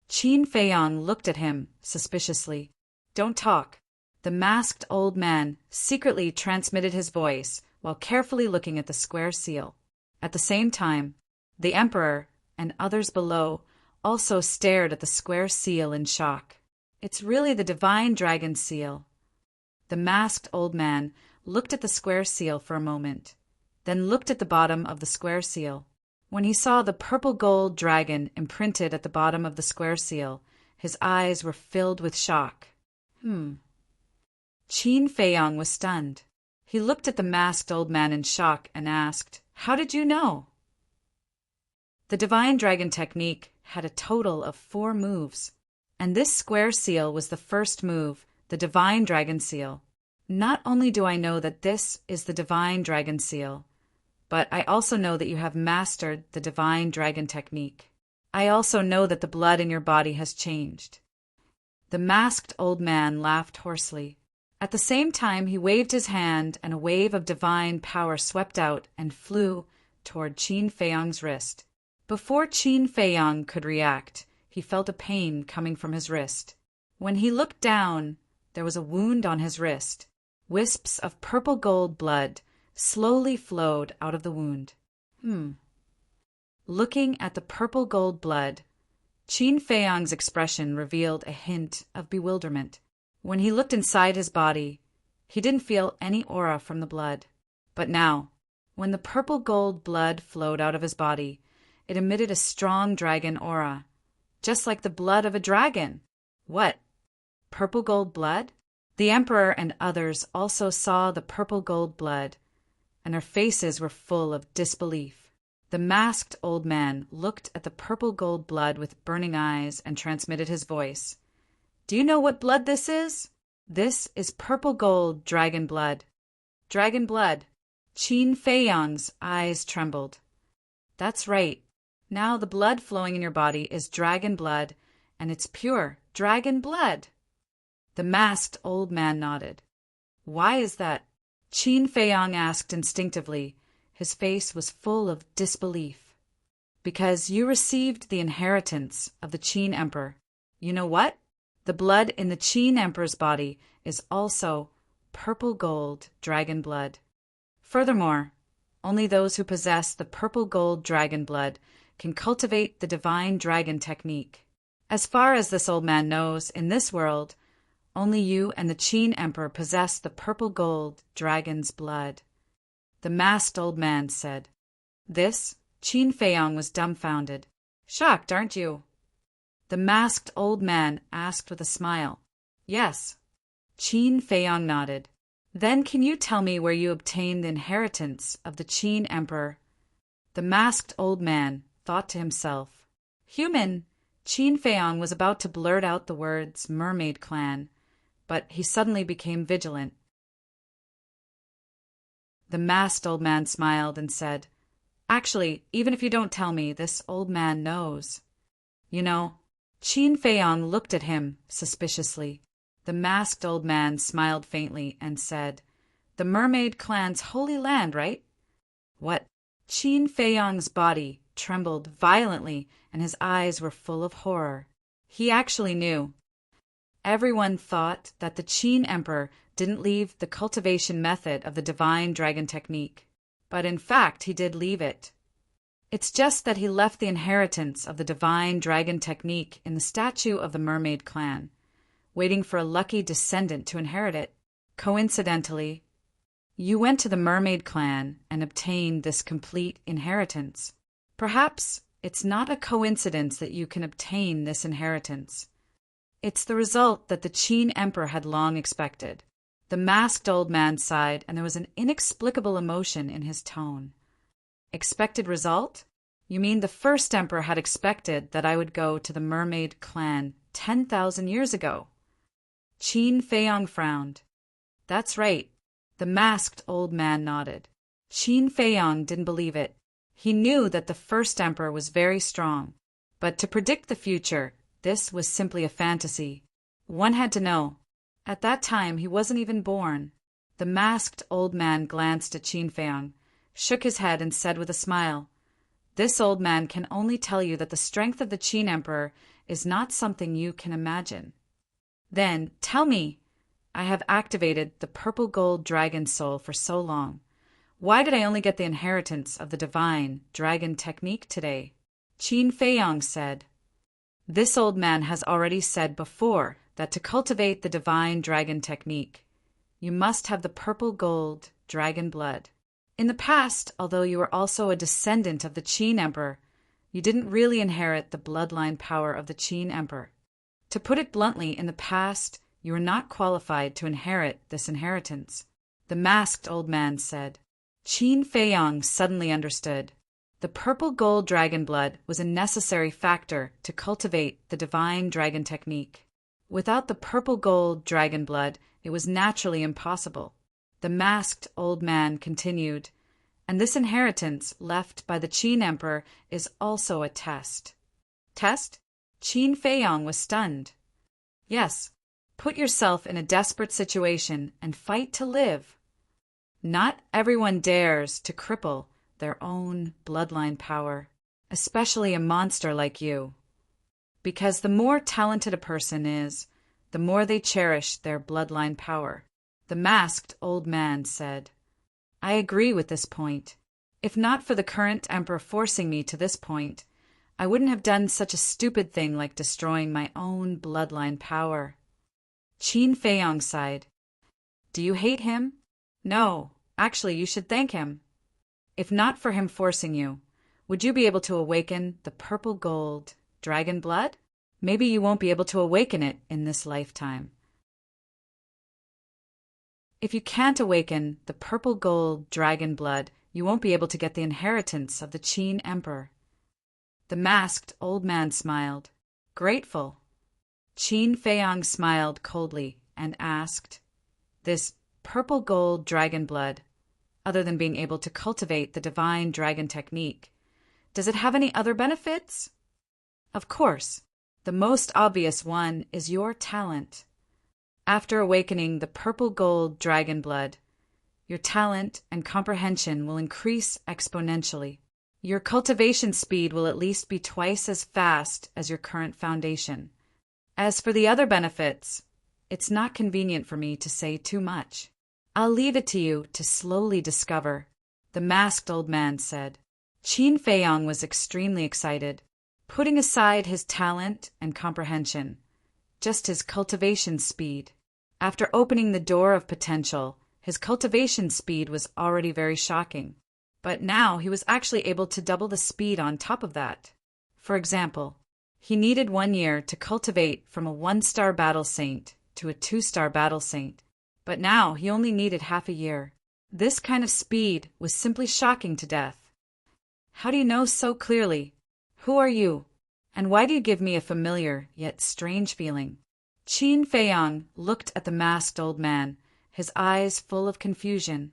Qin Feiyang looked at him suspiciously. Don't talk. The masked old man secretly transmitted his voice while carefully looking at the square seal. At the same time, the emperor and others below also stared at the square seal in shock. It's really the divine dragon seal. The masked old man looked at the square seal for a moment. then looked at the bottom of the square seal. When he saw the purple gold dragon imprinted at the bottom of the square seal, his eyes were filled with shock. Qin Feiyang was stunned. He looked at the masked old man in shock and asked, "How did you know?" The Divine Dragon technique had a total of 4 moves, and this square seal was the first move, the Divine Dragon Seal. Not only do I know that this is the Divine Dragon Seal, but I also know that you have mastered the Divine Dragon technique. I also know that the blood in your body has changed. The masked old man laughed hoarsely. At the same time, he waved his hand, and a wave of divine power swept out and flew toward Qin Feiyang's wrist. Before Qin Feiyang could react, he felt a pain coming from his wrist. When he looked down, there was a wound on his wrist. Wisps of purple gold blood slowly flowed out of the wound. Looking at the purple gold blood, Qin Feiyang's expression revealed a hint of bewilderment. When he looked inside his body, he didn't feel any aura from the blood. But now, when the purple gold blood flowed out of his body, it emitted a strong dragon aura, just like the blood of a dragon. What? Purple gold blood? The Emperor and others also saw the purple gold blood, and their faces were full of disbelief. The masked old man looked at the purple gold blood with burning eyes and transmitted his voice. "Do you know what blood this is? This is purple gold dragon blood." Dragon blood. Qin Feiyang's eyes trembled. That's right. Now the blood flowing in your body is dragon blood, and it's pure dragon blood. The masked old man nodded. Why is that? Qin Feiyang asked instinctively. His face was full of disbelief. Because you received the inheritance of the Qin Emperor. You know what? The blood in the Qin Emperor's body is also purple gold dragon blood. Furthermore, only those who possess the purple gold dragon blood can cultivate the Divine Dragon technique. As far as this old man knows, in this world, only you and the Qin Emperor possess the purple gold dragon's blood. The masked old man said. This, Qin Feiyang was dumbfounded. Shocked, aren't you? The masked old man asked with a smile. Yes. Qin Feiyang nodded. Then can you tell me where you obtained the inheritance of the Qin Emperor? The masked old man thought to himself. Human! Qin Feiyang was about to blurt out the words Mermaid Clan, but he suddenly became vigilant. The masked old man smiled and said, Actually, even if you don't tell me, this old man knows. You know, Qin Feiyang looked at him suspiciously. The masked old man smiled faintly and said, The Mermaid Clan's holy land, right? What? Qin Feiyang's body trembled violently and his eyes were full of horror. He actually knew. Everyone thought that the Qin Emperor didn't leave the cultivation method of the Divine Dragon technique, but in fact he did leave it. It's just that he left the inheritance of the Divine Dragon technique in the statue of the Mermaid Clan, waiting for a lucky descendant to inherit it. Coincidentally, you went to the Mermaid Clan and obtained this complete inheritance. Perhaps it's not a coincidence that you can obtain this inheritance. It's the result that the Qin Emperor had long expected. The masked old man sighed, and there was an inexplicable emotion in his tone. Expected result? You mean the first emperor had expected that I would go to the Mermaid Clan 10,000 years ago? Qin Feiyang frowned. That's right. The masked old man nodded. Qin Feiyang didn't believe it. He knew that the first emperor was very strong, but to predict the future, this was simply a fantasy. One had to know. At that time, he wasn't even born. The masked old man glanced at Qin Feiyang, shook his head, and said with a smile, This old man can only tell you that the strength of the Qin Emperor is not something you can imagine. Then, tell me, I have activated the purple gold dragon soul for so long. Why did I only get the inheritance of the Divine Dragon technique today? Qin Feiyang said, This old man has already said before that to cultivate the Divine Dragon technique, you must have the purple gold dragon blood. In the past, although you were also a descendant of the Qin Emperor, you didn't really inherit the bloodline power of the Qin Emperor. To put it bluntly, in the past, you were not qualified to inherit this inheritance, the masked old man said. Qin Feiyang suddenly understood. The purple gold dragon blood was a necessary factor to cultivate the divine dragon technique. Without the purple gold dragon blood, it was naturally impossible. The masked old man continued, and this inheritance left by the Qin Emperor is also a test. Test? Qin Feiyang was stunned. Yes, put yourself in a desperate situation and fight to live. Not everyone dares to cripple their own bloodline power, especially a monster like you. Because the more talented a person is, the more they cherish their bloodline power, the masked old man said. I agree with this point. If not for the current emperor forcing me to this point, I wouldn't have done such a stupid thing like destroying my own bloodline power. Qin Feiyang sighed. Do you hate him? No, actually you should thank him. If not for him forcing you, would you be able to awaken the purple gold dragon blood? Maybe you won't be able to awaken it in this lifetime. If you can't awaken the purple gold dragon blood, you won't be able to get the inheritance of the Qin Emperor. The masked old man smiled, grateful. Qin Feiyang smiled coldly and asked, this purple gold dragon blood, other than being able to cultivate the divine dragon technique, does it have any other benefits? Of course, the most obvious one is your talent. After awakening the purple gold dragon blood, your talent and comprehension will increase exponentially. Your cultivation speed will at least be twice as fast as your current foundation. As for the other benefits, it's not convenient for me to say too much. I'll leave it to you to slowly discover, the masked old man said. Qin Feiyang was extremely excited, putting aside his talent and comprehension, just his cultivation speed. After opening the door of potential, his cultivation speed was already very shocking. But now he was actually able to double the speed on top of that. For example, he needed 1 year to cultivate from a 1-star battle saint to a 2-star battle saint. But now he only needed half a year. This kind of speed was simply shocking to death. How do you know so clearly? Who are you? And why do you give me a familiar yet strange feeling? Qin Feiyang looked at the masked old man, his eyes full of confusion.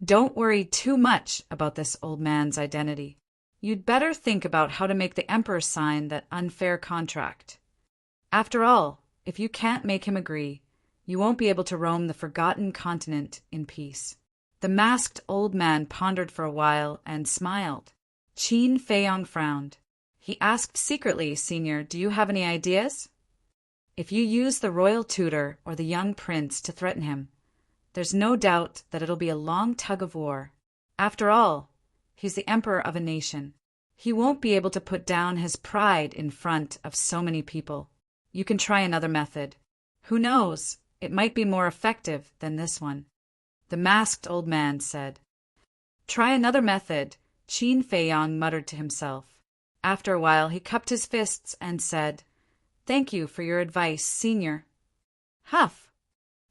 Don't worry too much about this old man's identity. You'd better think about how to make the emperor sign that unfair contract. After all, if you can't make him agree, you won't be able to roam the forgotten continent in peace. The masked old man pondered for a while and smiled. Qin Feiyang frowned. He asked secretly, Senior, do you have any ideas? If you use the royal tutor or the young prince to threaten him, there's no doubt that it'll be a long tug of war. After all, he's the emperor of a nation. He won't be able to put down his pride in front of so many people. You can try another method. Who knows? It might be more effective than this one. The masked old man said. Try another method, Qin Feiyang muttered to himself. After a while, he cupped his fists and said, Thank you for your advice, Senior. Huff.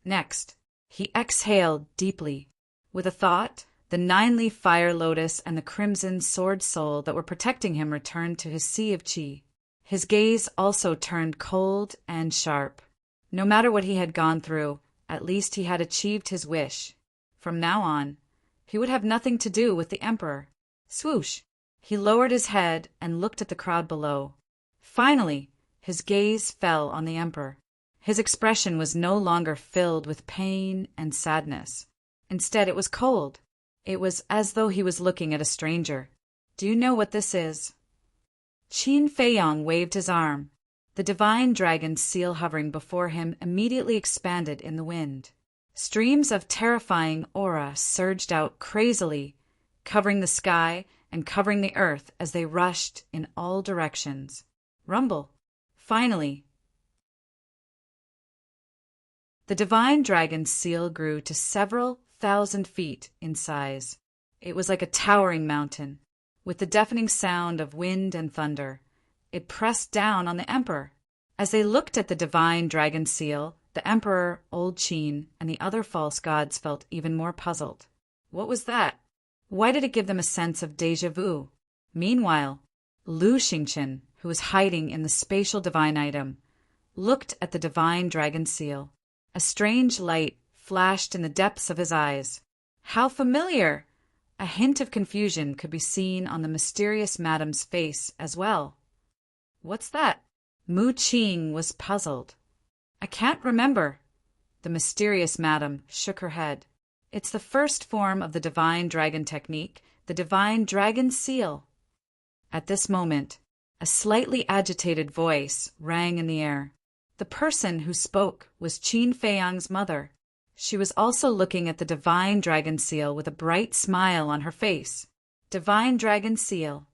Next, he exhaled deeply. With a thought, the 9-leaf fire lotus and the crimson sword soul that were protecting him returned to his sea of qi. His gaze also turned cold and sharp. No matter what he had gone through, at least he had achieved his wish. From now on, he would have nothing to do with the emperor. Swoosh! He lowered his head and looked at the crowd below. Finally, his gaze fell on the emperor. His expression was no longer filled with pain and sadness. Instead, it was cold. It was as though he was looking at a stranger. Do you know what this is? Qin Feiyang waved his arm. The divine dragon's seal hovering before him immediately expanded in the wind. Streams of terrifying aura surged out crazily, covering the sky and covering the earth as they rushed in all directions. Rumble. Finally, the divine dragon's seal grew to several thousand feet in size. It was like a towering mountain, with the deafening sound of wind and thunder. It pressed down on the emperor. As they looked at the divine dragon seal, the emperor, old Qin, and the other false gods felt even more puzzled. What was that? Why did it give them a sense of déjà vu? Meanwhile, Lu Xingchen, who was hiding in the spatial divine item, looked at the divine dragon seal. A strange light flashed in the depths of his eyes. How familiar! A hint of confusion could be seen on the mysterious madam's face as well. What's that? Mu Qing was puzzled. I can't remember. The mysterious madam shook her head. It's the first form of the divine dragon technique, the divine dragon seal. At this moment, a slightly agitated voice rang in the air. The person who spoke was Qin Feiyang's mother. She was also looking at the divine dragon seal with a bright smile on her face. Divine dragon seal.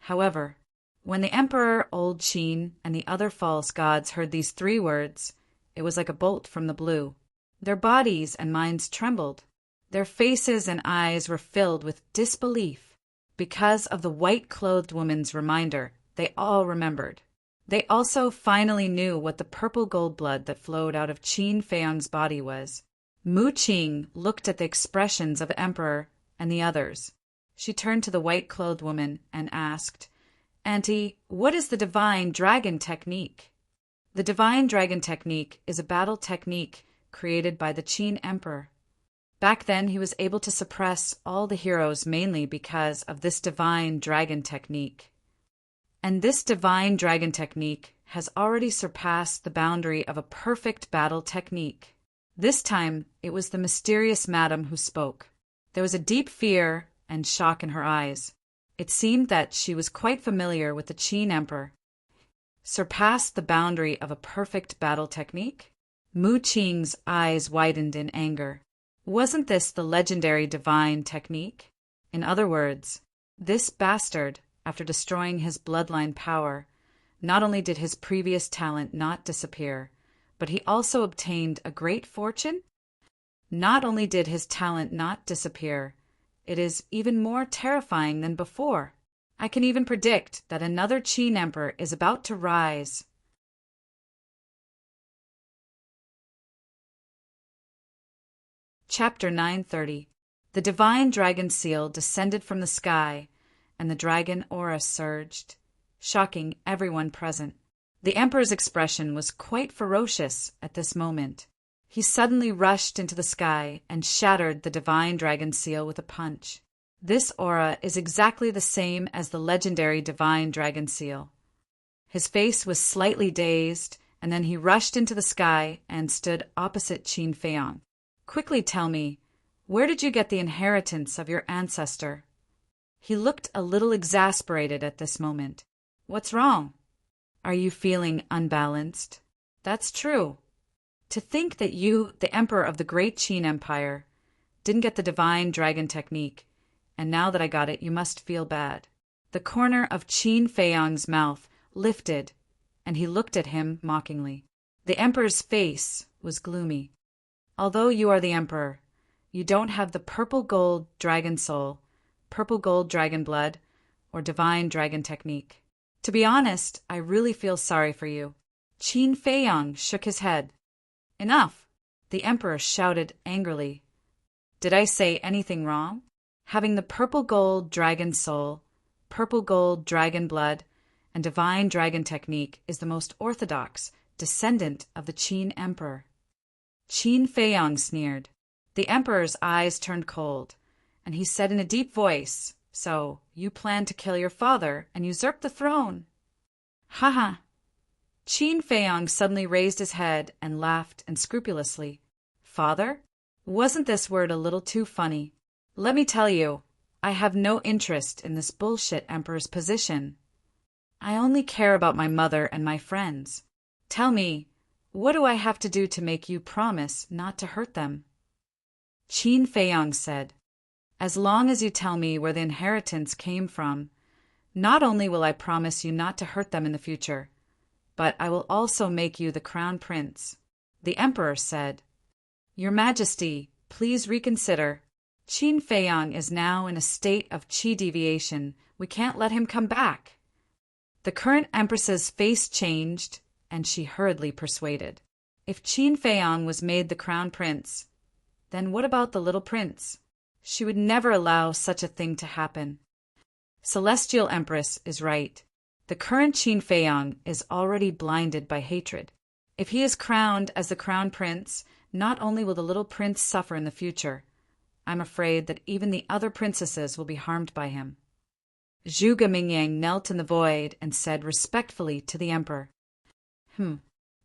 However, when the emperor, old Qin, and the other false gods heard these 3 words, it was like a bolt from the blue. Their bodies and minds trembled. Their faces and eyes were filled with disbelief. Because of the white-clothed woman's reminder, they all remembered. They also finally knew what the purple gold blood that flowed out of Qin Feiyang's body was. Mu Qing looked at the expressions of the emperor and the others. She turned to the white-clothed woman and asked, "Auntie, what is the divine dragon technique?" The divine dragon technique is a battle technique created by the Qin emperor. Back then, he was able to suppress all the heroes mainly because of this divine dragon technique. And this divine dragon technique has already surpassed the boundary of a perfect battle technique. This time, it was the mysterious madam who spoke. There was a deep fear and shock in her eyes. It seemed that she was quite familiar with the Qin emperor. Surpassed the boundary of a perfect battle technique? Mu Qing's eyes widened in anger. Wasn't this the legendary divine technique? In other words, this bastard, after destroying his bloodline power, not only did his previous talent not disappear, but he also obtained a great fortune? Not only did his talent not disappear, it is even more terrifying than before. I can even predict that another Qin emperor is about to rise. Chapter 930. The divine dragon seal descended from the sky, and the dragon aura surged, shocking everyone present. The emperor's expression was quite ferocious at this moment. He suddenly rushed into the sky and shattered the divine dragon seal with a punch. This aura is exactly the same as the legendary divine dragon seal. His face was slightly dazed, and then he rushed into the sky and stood opposite Qin Feiyang. Quickly tell me, where did you get the inheritance of your ancestor? He looked a little exasperated at this moment. What's wrong? Are you feeling unbalanced? That's true. To think that you, the emperor of the great Qin Empire, didn't get the divine dragon technique, and now that I got it, you must feel bad. The corner of Qin Feiyang's mouth lifted, and he looked at him mockingly. The emperor's face was gloomy. Although you are the emperor, you don't have the purple gold dragon soul, purple gold dragon blood, or divine dragon technique. To be honest, I really feel sorry for you. Qin Feiyang shook his head. Enough! The emperor shouted angrily. Did I say anything wrong? Having the purple gold dragon soul, purple gold dragon blood, and divine dragon technique is the most orthodox descendant of the Qin emperor. Qin Feiyang sneered. The emperor's eyes turned cold, and he said in a deep voice, "So, you plan to kill your father and usurp the throne?" "Ha ha!" Qin Feiyang suddenly raised his head and laughed unscrupulously. "Father? Wasn't this word a little too funny? Let me tell you, I have no interest in this bullshit emperor's position. I only care about my mother and my friends. Tell me, what do I have to do to make you promise not to hurt them?" Qin Feiyang said, "As long as you tell me where the inheritance came from, not only will I promise you not to hurt them in the future, but I will also make you the crown prince." The emperor said, "Your Majesty, please reconsider. Qin Feiyang is now in a state of qi deviation. We can't let him come back. The current empress's face changed, and she hurriedly persuaded. If Qin Feiyang was made the crown prince, then what about the little prince? She would never allow such a thing to happen. Celestial Empress is right. The current Qin Feiyang is already blinded by hatred. If he is crowned as the crown prince, not only will the little prince suffer in the future, I'm afraid that even the other princesses will be harmed by him. Zhuge Mingyang knelt in the void and said respectfully to the emperor. Qin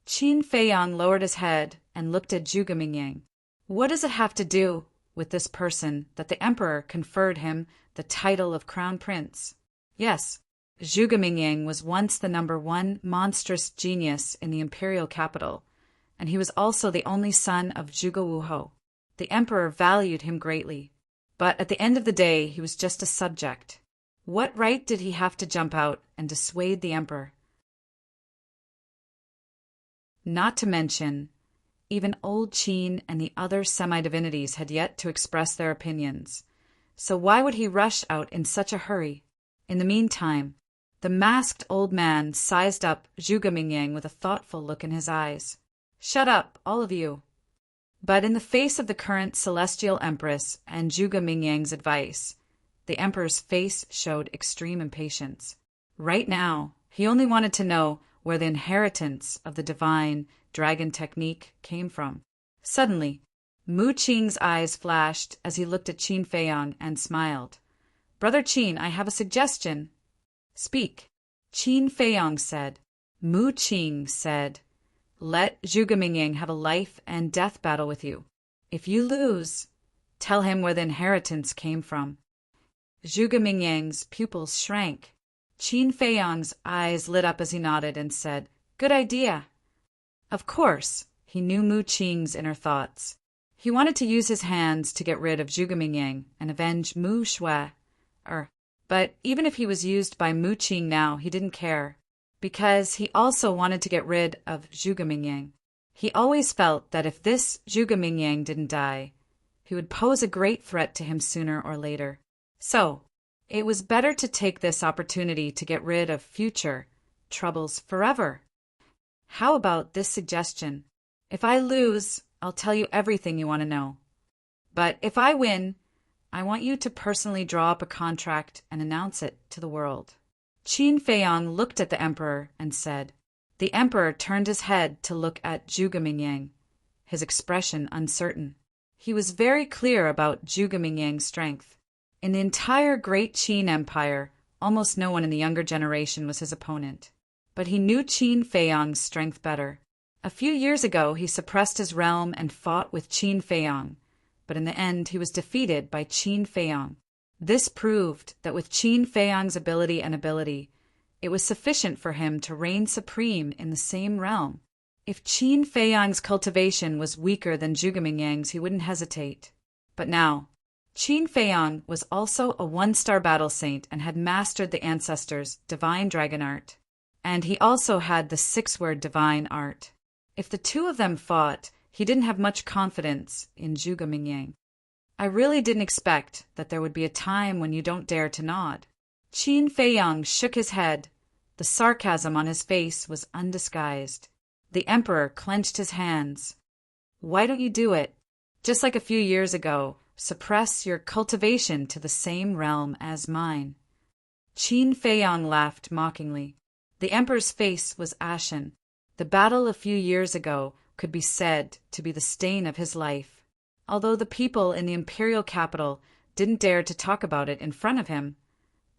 Feiyang lowered his head and looked at Zhuge Mingyang. What does it have to do with this person that the emperor conferred him the title of crown prince? Yes, Zhuge Mingyang was once the #1 monstrous genius in the imperial capital, and he was also the only son of Zhuge Wuhou. The emperor valued him greatly, but at the end of the day he was just a subject. What right did he have to jump out and dissuade the emperor? Not to mention, even old Qin and the other semi-divinities had yet to express their opinions. So why would he rush out in such a hurry? In the meantime, the masked old man sized up Zhuge Mingyang with a thoughtful look in his eyes. Shut up, all of you. But in the face of the current celestial empress and Zhuge Mingyang's advice, the emperor's face showed extreme impatience. Right now, he only wanted to know where the inheritance of the divine dragon technique came from. Suddenly, Mu Qing's eyes flashed as he looked at Qin Feiyang and smiled. Brother Qin, I have a suggestion. Speak. Qin Feiyang said. Mu Qing said, let Zhuge Mingyang have a life and death battle with you. If you lose, tell him where the inheritance came from. Zhuge Mingyang's pupils shrank. Qin Feiyang's eyes lit up as he nodded and said, good idea. Of course, he knew Mu Qing's inner thoughts. He wanted to use his hands to get rid of Zhuge Mingyang and avenge Mu Shui. But even if he was used by Mu Qing now, he didn't care, because he also wanted to get rid of Zhuge Mingyang. He always felt that if this Zhuge Mingyang didn't die, he would pose a great threat to him sooner or later. So, it was better to take this opportunity to get rid of future troubles forever. How about this suggestion? If I lose, I'll tell you everything you want to know. But if I win, I want you to personally draw up a contract and announce it to the world. Qin Feiyang looked at the emperor and said. The emperor turned his head to look at Zhuge Mingyang, his expression uncertain. He was very clear about Zhuge Mingyang's strength. In the entire great Qin Empire, almost no one in the younger generation was his opponent. But he knew Qin Feiyang's strength better. A few years ago, he suppressed his realm and fought with Qin Feiyang, but in the end he was defeated by Qin Feiyang. This proved that with Qin Feiyang's ability, it was sufficient for him to reign supreme in the same realm. If Qin Feiyang's cultivation was weaker than Zhuge Mingyang's, he wouldn't hesitate. But now, Qin Feiyang was also a one-star battle saint and had mastered the ancestors' divine dragon art. And he also had the 6-word divine art. If the two of them fought, he didn't have much confidence in Zhuge Mingyang. I really didn't expect that there would be a time when you don't dare to nod. Qin Feiyang shook his head. The sarcasm on his face was undisguised. The emperor clenched his hands. Why don't you do it? Just like a few years ago, suppress your cultivation to the same realm as mine. Qin Feiyang laughed mockingly. The emperor's face was ashen. The battle a few years ago could be said to be the stain of his life. Although the people in the imperial capital didn't dare to talk about it in front of him,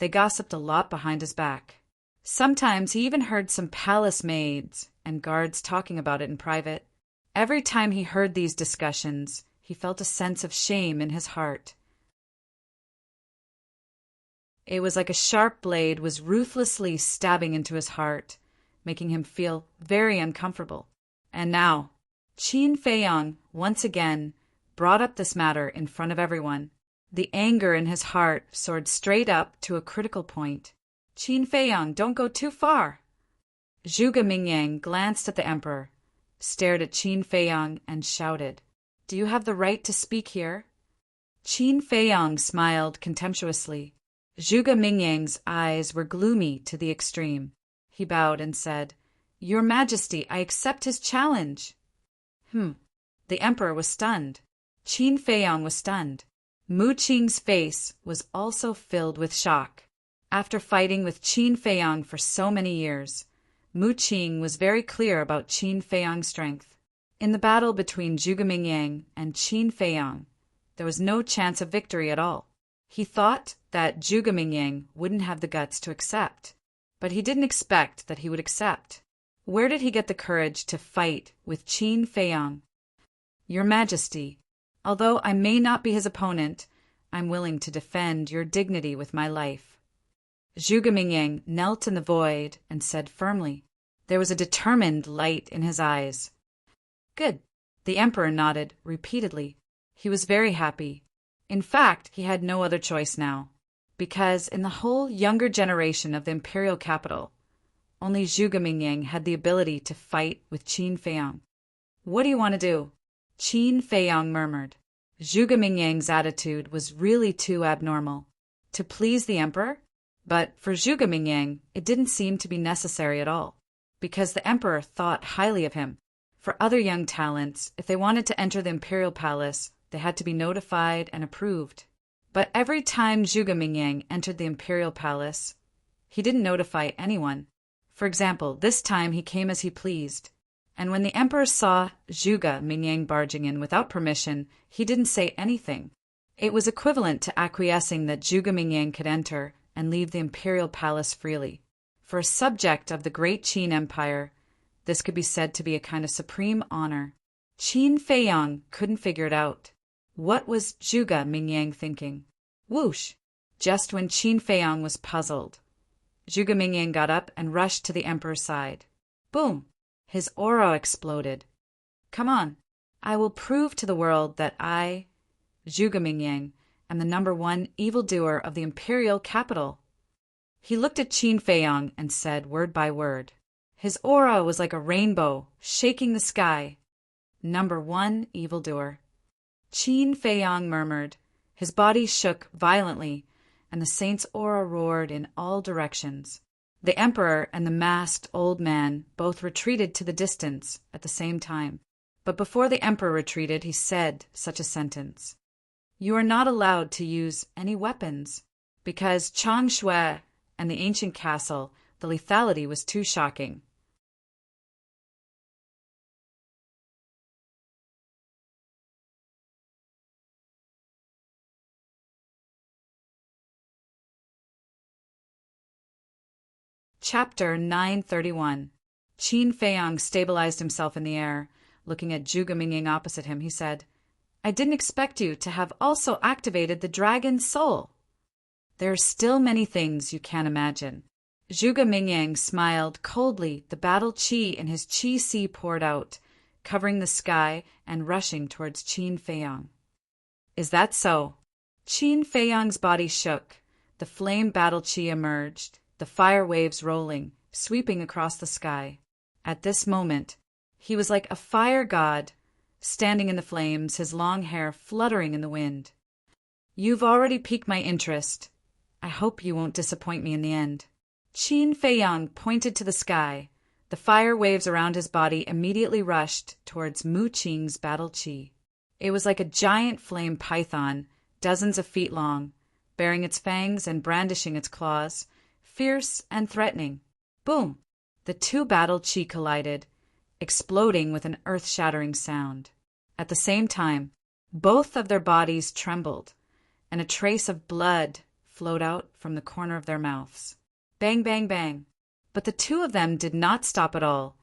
they gossiped a lot behind his back. Sometimes he even heard some palace maids and guards talking about it in private. Every time he heard these discussions, he felt a sense of shame in his heart. It was like a sharp blade was ruthlessly stabbing into his heart, making him feel very uncomfortable. And now, Qin Feiyang once again brought up this matter in front of everyone. The anger in his heart soared straight up to a critical point. Qin Feiyang, don't go too far. Zhuge Mingyang glanced at the emperor, stared at Qin Feiyang, and shouted, Do you have the right to speak here? Qin Feiyang smiled contemptuously. Zhuge Mingyang's eyes were gloomy to the extreme. He bowed and said, "Your Majesty, I accept his challenge." The emperor was stunned. Qin Feiyang was stunned. Mu Qing's face was also filled with shock. After fighting with Qin Feiyang for so many years, Mu Qing was very clear about Qin Feiyang's strength. In the battle between Zhuge Mingyang and Qin Feiyang, there was no chance of victory at all. He thought that Zhuge Mingyang wouldn't have the guts to accept, but he didn't expect that he would accept. Where did he get the courage to fight with Qin Feiyang? "Your Majesty, although I may not be his opponent, I'm willing to defend your dignity with my life." Zhuge Mingyang knelt in the void and said firmly. There was a determined light in his eyes. "Good." The emperor nodded repeatedly. He was very happy. In fact, he had no other choice now, because in the whole younger generation of the imperial capital, only Zhuge Mingyang had the ability to fight with Qin Feiyang. "What do you want to do?" Qin Feiyang murmured. Zhuge Mingyang's attitude was really too abnormal. To please the emperor? But for Zhuge Mingyang, it didn't seem to be necessary at all, because the emperor thought highly of him. For other young talents, if they wanted to enter the imperial palace, they had to be notified and approved. But every time Zhuge Mingyang entered the imperial palace, he didn't notify anyone. For example, this time he came as he pleased. And when the emperor saw Zhuge Mingyang barging in without permission, he didn't say anything. It was equivalent to acquiescing that Zhuge Mingyang could enter and leave the imperial palace freely. For a subject of the great Qin Empire, this could be said to be a kind of supreme honor. Qin Feiyang couldn't figure it out. What was Zhuge Mingyang thinking? Whoosh! Just when Qin Feiyang was puzzled, Zhuge Mingyang got up and rushed to the emperor's side. Boom! His aura exploded. "Come on, I will prove to the world that I, Zhuge Mingyang, am the #1 evildoer of the imperial capital." He looked at Qin Feiyang and said word by word. His aura was like a rainbow, shaking the sky. #1 evildoer. Qin Feiyang murmured. His body shook violently, and the saint's aura roared in all directions. The emperor and the masked old man both retreated to the distance at the same time. But before the emperor retreated, he said such a sentence. "You are not allowed to use any weapons, because Changshui and the ancient castle, the lethality was too shocking." Chapter 931. Qin Feiyang stabilized himself in the air. Looking at Zhuge Mingyang opposite him, he said, "I didn't expect you to have also activated the dragon's soul." "There are still many things you can't imagine." Zhuge Mingyang smiled coldly. The battle qi in his qi sea poured out, covering the sky and rushing towards Qin Feiyang. "Is that so?" Qin Feiyang's body shook. The flame battle qi emerged, the fire waves rolling, sweeping across the sky. At this moment, he was like a fire god, standing in the flames, his long hair fluttering in the wind. "You've already piqued my interest. I hope you won't disappoint me in the end." Qin Feiyang pointed to the sky. The fire waves around his body immediately rushed towards Mu Qing's battle qi. It was like a giant flame python, dozens of feet long, baring its fangs and brandishing its claws, fierce and threatening. Boom! The two battle qi collided, exploding with an earth-shattering sound. At the same time, both of their bodies trembled, and a trace of blood flowed out from the corner of their mouths. Bang, bang, bang. But the two of them did not stop at all,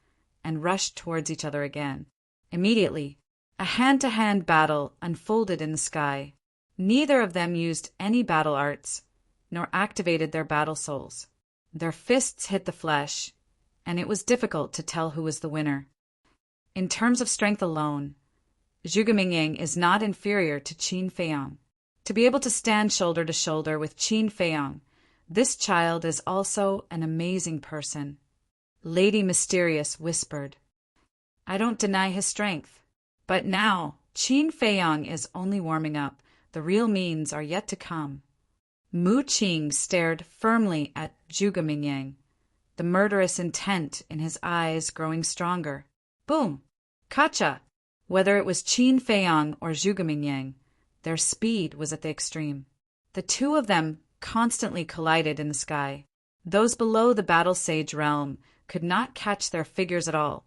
and rushed towards each other again. Immediately, a hand-to-hand battle unfolded in the sky. Neither of them used any battle arts, nor activated their battle souls. Their fists hit the flesh, and it was difficult to tell who was the winner. In terms of strength alone, Zhuge Mingyang is not inferior to Qin Feiyang. To be able to stand shoulder to shoulder with Qin Feiyang, this child is also an amazing person. Lady Mysterious whispered. "I don't deny his strength. But now, Qin Feiyang is only warming up. The real means are yet to come. Mu Qing stared firmly at Zhuge Mingyang, the murderous intent in his eyes growing stronger. Boom! Kacha! Whether it was Qin Feiyang or Zhuge Mingyang, their speed was at the extreme. The two of them constantly collided in the sky. Those below the battle sage realm could not catch their figures at all,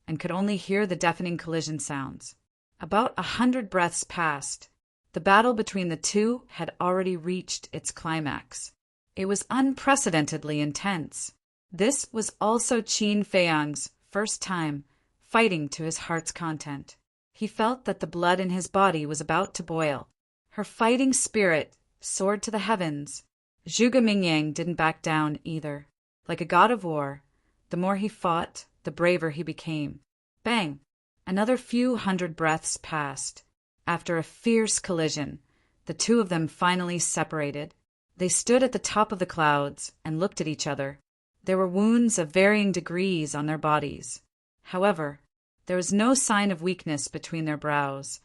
and could only hear the deafening collision sounds. About 100 breaths passed. The battle between the two had already reached its climax. It was unprecedentedly intense. This was also Qin Feiyang's first time fighting to his heart's content. He felt that the blood in his body was about to boil. Her fighting spirit soared to the heavens. Zhuge Mingyang didn't back down either. Like a god of war, the more he fought, the braver he became. Bang! Another few hundred breaths passed. After a fierce collision, the two of them finally separated. They stood at the top of the clouds and looked at each other. There were wounds of varying degrees on their bodies. However, there was no sign of weakness between their brows,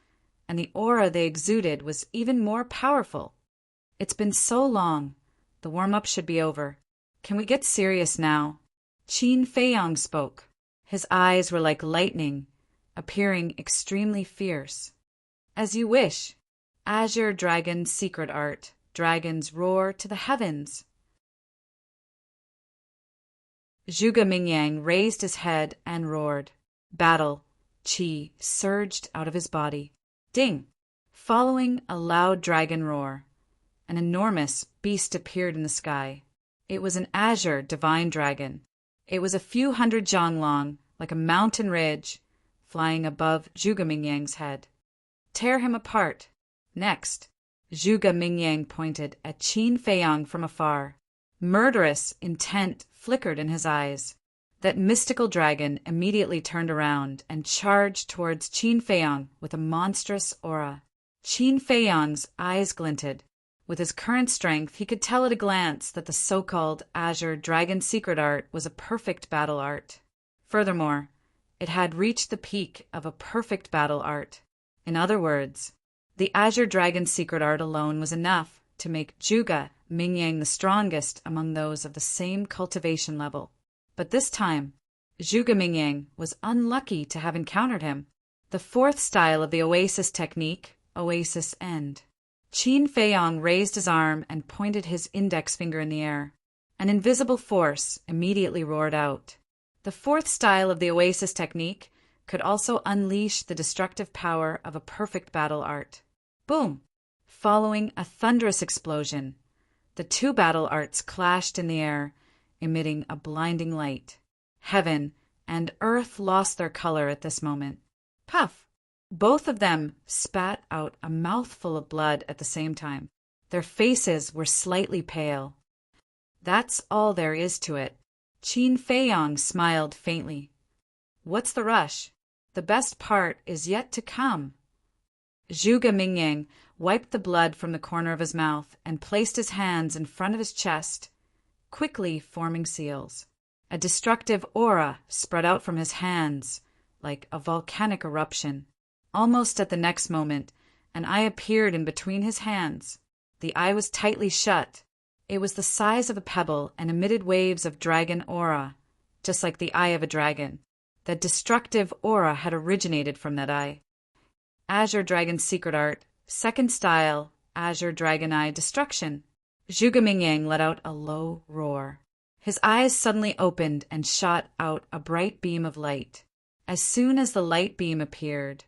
and the aura they exuded was even more powerful. It's been so long. The warm-up should be over. Can we get serious now? Qin Feiyang spoke. His eyes were like lightning, appearing extremely fierce. As you wish. Azure Dragon Secret Art. Dragons roar to the heavens. Zhuge Mingyang raised his head and roared. Battle. Qi surged out of his body. Ding! Following a loud dragon roar, an enormous beast appeared in the sky. It was an azure divine dragon. It was a few hundred zhang long, like a mountain ridge, flying above Zhuge Mingyang's head. Tear him apart. Next, Zhuge Mingyang pointed at Qin Feiyang from afar. Murderous intent flickered in his eyes. That mystical dragon immediately turned around and charged towards Qin Feiyang with a monstrous aura. Qin Feiyang's eyes glinted. With his current strength, he could tell at a glance that the so-called Azure Dragon Secret Art was a perfect battle art. Furthermore, it had reached the peak of a perfect battle art. In other words, the Azure Dragon Secret Art alone was enough to make Zhuge Mingyang the strongest among those of the same cultivation level. But this time, Zhuge Mingyang was unlucky to have encountered him. The fourth style of the Oasis technique, Oasis End. Qin Feiyang raised his arm and pointed his index finger in the air. An invisible force immediately roared out. The fourth style of the Oasis technique could also unleash the destructive power of a perfect battle art. Boom! Following a thunderous explosion, the two battle arts clashed in the air, emitting a blinding light. Heaven and earth lost their color at this moment. Puff! Both of them spat out a mouthful of blood at the same time. Their faces were slightly pale. That's all there is to it. Qin Feiyang smiled faintly. What's the rush? The best part is yet to come. Zhuge Mingyang wiped the blood from the corner of his mouth and placed his hands in front of his chest, quickly forming seals. A destructive aura spread out from his hands, like a volcanic eruption. Almost at the next moment, an eye appeared in between his hands. The eye was tightly shut. It was the size of a pebble and emitted waves of dragon aura, just like the eye of a dragon. The destructive aura had originated from that eye. Azure Dragon Secret Art, second style, Azure Dragon Eye Destruction. Zhuge Mingyang let out a low roar. His eyes suddenly opened and shot out a bright beam of light. As soon as the light beam appeared,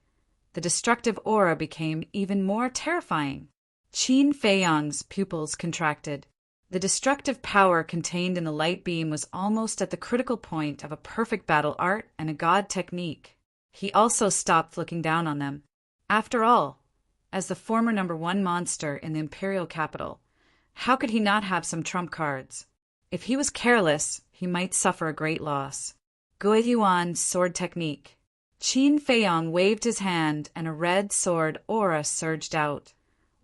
the destructive aura became even more terrifying. Qin Feiyang's pupils contracted. The destructive power contained in the light beam was almost at the critical point of a perfect battle art and a god technique. He also stopped looking down on them. After all, as the former #1 monster in the imperial capital, how could he not have some trump cards? If he was careless, he might suffer a great loss. Guiyuan sword technique. Qin Feiyang waved his hand and a red sword aura surged out,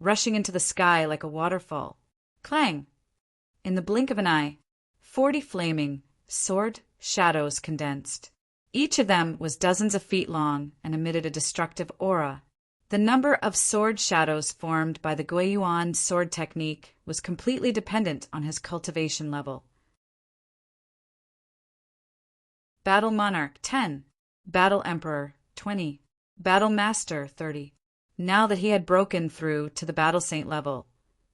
rushing into the sky like a waterfall. Clang! In the blink of an eye, 40 flaming sword shadows condensed. Each of them was dozens of feet long and emitted a destructive aura. The number of sword shadows formed by the Guiyuan sword technique was completely dependent on his cultivation level. Battle Monarch 10, Battle Emperor 20, Battle Master 30. Now that he had broken through to the Battle Saint level,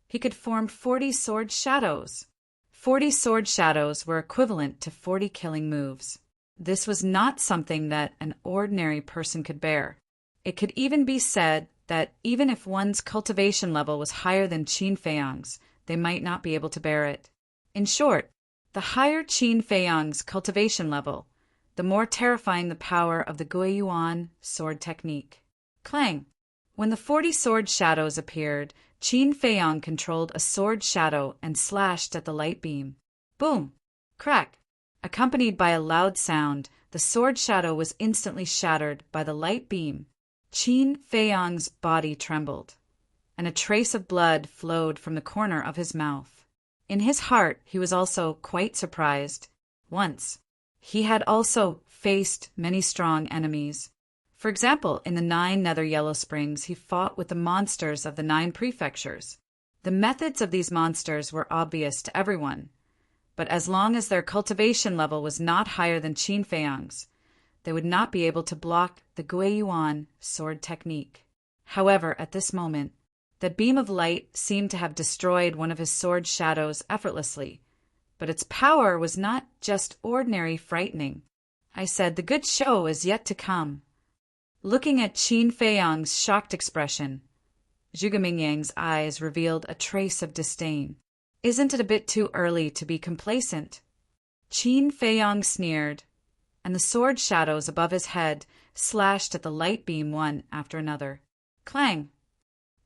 he could form 40 sword shadows. 40 sword shadows were equivalent to 40 killing moves. This was not something that an ordinary person could bear. It could even be said that even if one's cultivation level was higher than Qin Feiyang's, they might not be able to bear it. In short, the higher Qin Feiyang's cultivation level, the more terrifying the power of the Guiyuan sword technique. Clang! When the 40 sword shadows appeared, Qin Feiyang controlled a sword shadow and slashed at the light beam. Boom! Crack! Accompanied by a loud sound, the sword shadow was instantly shattered by the light beam. Qin Feiyang's body trembled, and a trace of blood flowed from the corner of his mouth. In his heart, he was also quite surprised. Once, he had also faced many strong enemies. For example, in the 9 Nether Yellow Springs, he fought with the monsters of the 9 prefectures. The methods of these monsters were obvious to everyone, but as long as their cultivation level was not higher than Qin Feiyang's, they would not be able to block the Guiyuan sword technique. However, at this moment, the beam of light seemed to have destroyed one of his sword shadows effortlessly, but its power was not just ordinary frightening. I said, the good show is yet to come. Looking at Qin Feiyang's shocked expression, Zhuge Mingyang's eyes revealed a trace of disdain. Isn't it a bit too early to be complacent? Qin Feiyang sneered, and the sword shadows above his head slashed at the light beam one after another. Clang!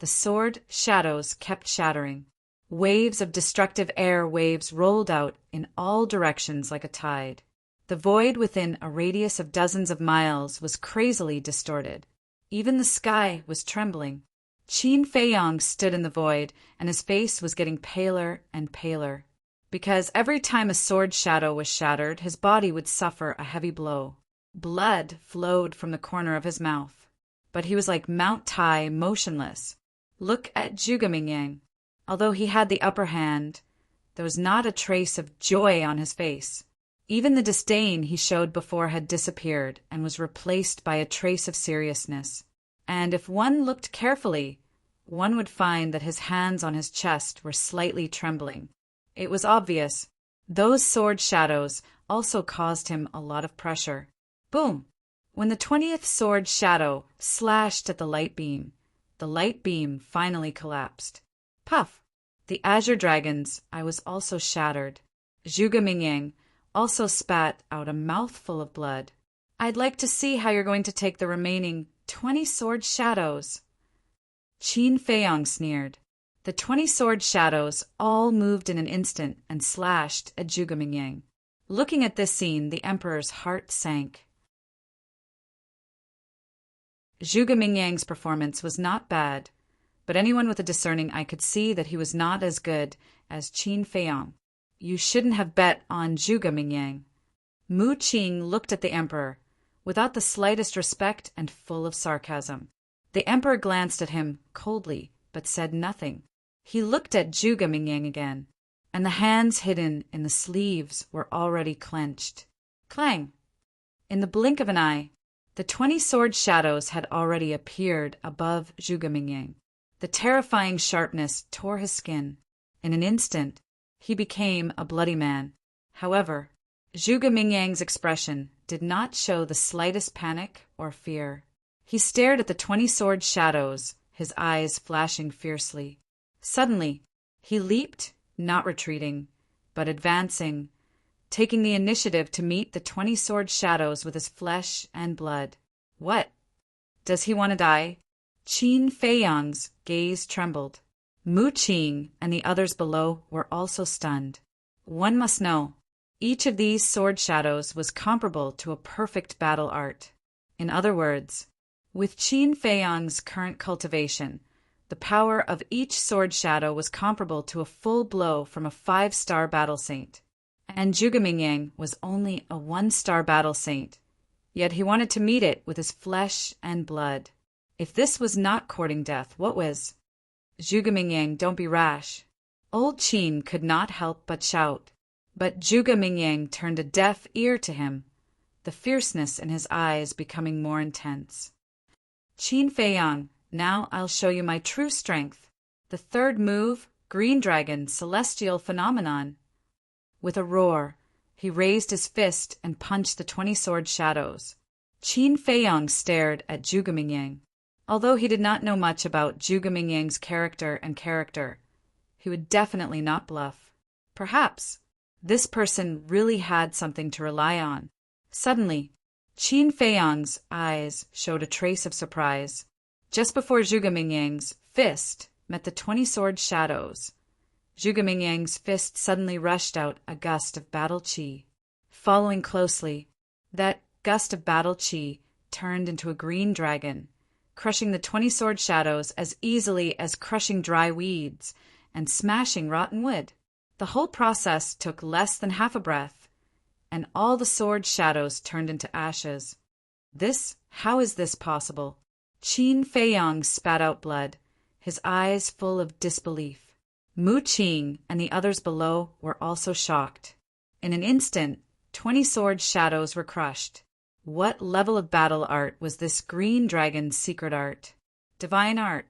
The sword shadows kept shattering. Waves of destructive air waves rolled out in all directions like a tide. The void within a radius of dozens of miles was crazily distorted. Even the sky was trembling. Qin Feiyang stood in the void, and his face was getting paler and paler, because every time a sword shadow was shattered, his body would suffer a heavy blow. Blood flowed from the corner of his mouth, but he was like Mount Tai, motionless. Look at Zhuge Mingyang. Although he had the upper hand, there was not a trace of joy on his face. Even the disdain he showed before had disappeared and was replaced by a trace of seriousness. And if one looked carefully, one would find that his hands on his chest were slightly trembling. It was obvious. Those sword shadows also caused him a lot of pressure. Boom! When the 20th sword shadow slashed at the light beam finally collapsed. Puff! The azure dragon's eye was also shattered. Zhuge Mingyang also spat out a mouthful of blood. I'd like to see how you're going to take the remaining 20 sword shadows. Qin Feiyang sneered. The 20 sword shadows all moved in an instant and slashed at Zhuge Mingyang. Looking at this scene, the emperor's heart sank. Zhuge Mingyang's performance was not bad, but anyone with a discerning eye could see that he was not as good as Qin Feiyang. You shouldn't have bet on Zhuge Mingyang. Mu Qing looked at the emperor, without the slightest respect and full of sarcasm. The emperor glanced at him coldly, but said nothing. He looked at Zhuge Mingyang again, and the hands hidden in the sleeves were already clenched. Clang! In the blink of an eye, the 20 sword shadows had already appeared above Zhuge Mingyang. The terrifying sharpness tore his skin. In an instant, he became a bloody man. However, Zhuge Mingyang's expression did not show the slightest panic or fear. He stared at the 20 sword shadows, his eyes flashing fiercely. Suddenly, he leaped, not retreating, but advancing, taking the initiative to meet the 20 sword shadows with his flesh and blood. What? Does he want to die? Qin Feiyang's gaze trembled. Mu Qing and the others below were also stunned. One must know, each of these sword shadows was comparable to a perfect battle art. In other words, with Qin Feiyang's current cultivation, the power of each sword shadow was comparable to a full blow from a 5-star battle saint. And Zhuge Mingyang was only a 1-star battle saint, yet he wanted to meet it with his flesh and blood. If this was not courting death, what was? Zhuge Mingyang, don't be rash. Old Qin could not help but shout. But Zhuge Mingyang turned a deaf ear to him, the fierceness in his eyes becoming more intense. Qin Feiyang, now I'll show you my true strength. The third move, Green Dragon, Celestial Phenomenon. With a roar, he raised his fist and punched the 20-sword shadows. Qin Feiyang stared at Zhuge Mingyang. Although he did not know much about Zhuge Mingyang's character, he would definitely not bluff. Perhaps this person really had something to rely on. Suddenly, Qin Feiyang's eyes showed a trace of surprise. Just before Zhuge Mingyang's fist met the 20-sword shadows, Zhuge Mingyang's fist suddenly rushed out a gust of battle qi. Following closely, that gust of battle qi turned into a green dragon, crushing the 20-sword shadows as easily as crushing dry weeds and smashing rotten wood. The whole process took less than half a breath, and all the sword shadows turned into ashes. How is this possible? Qin Feiyang spat out blood, his eyes full of disbelief. Mu Qing and the others below were also shocked. In an instant, 20 sword shadows were crushed. What level of battle art was this green dragon's secret art? Divine art.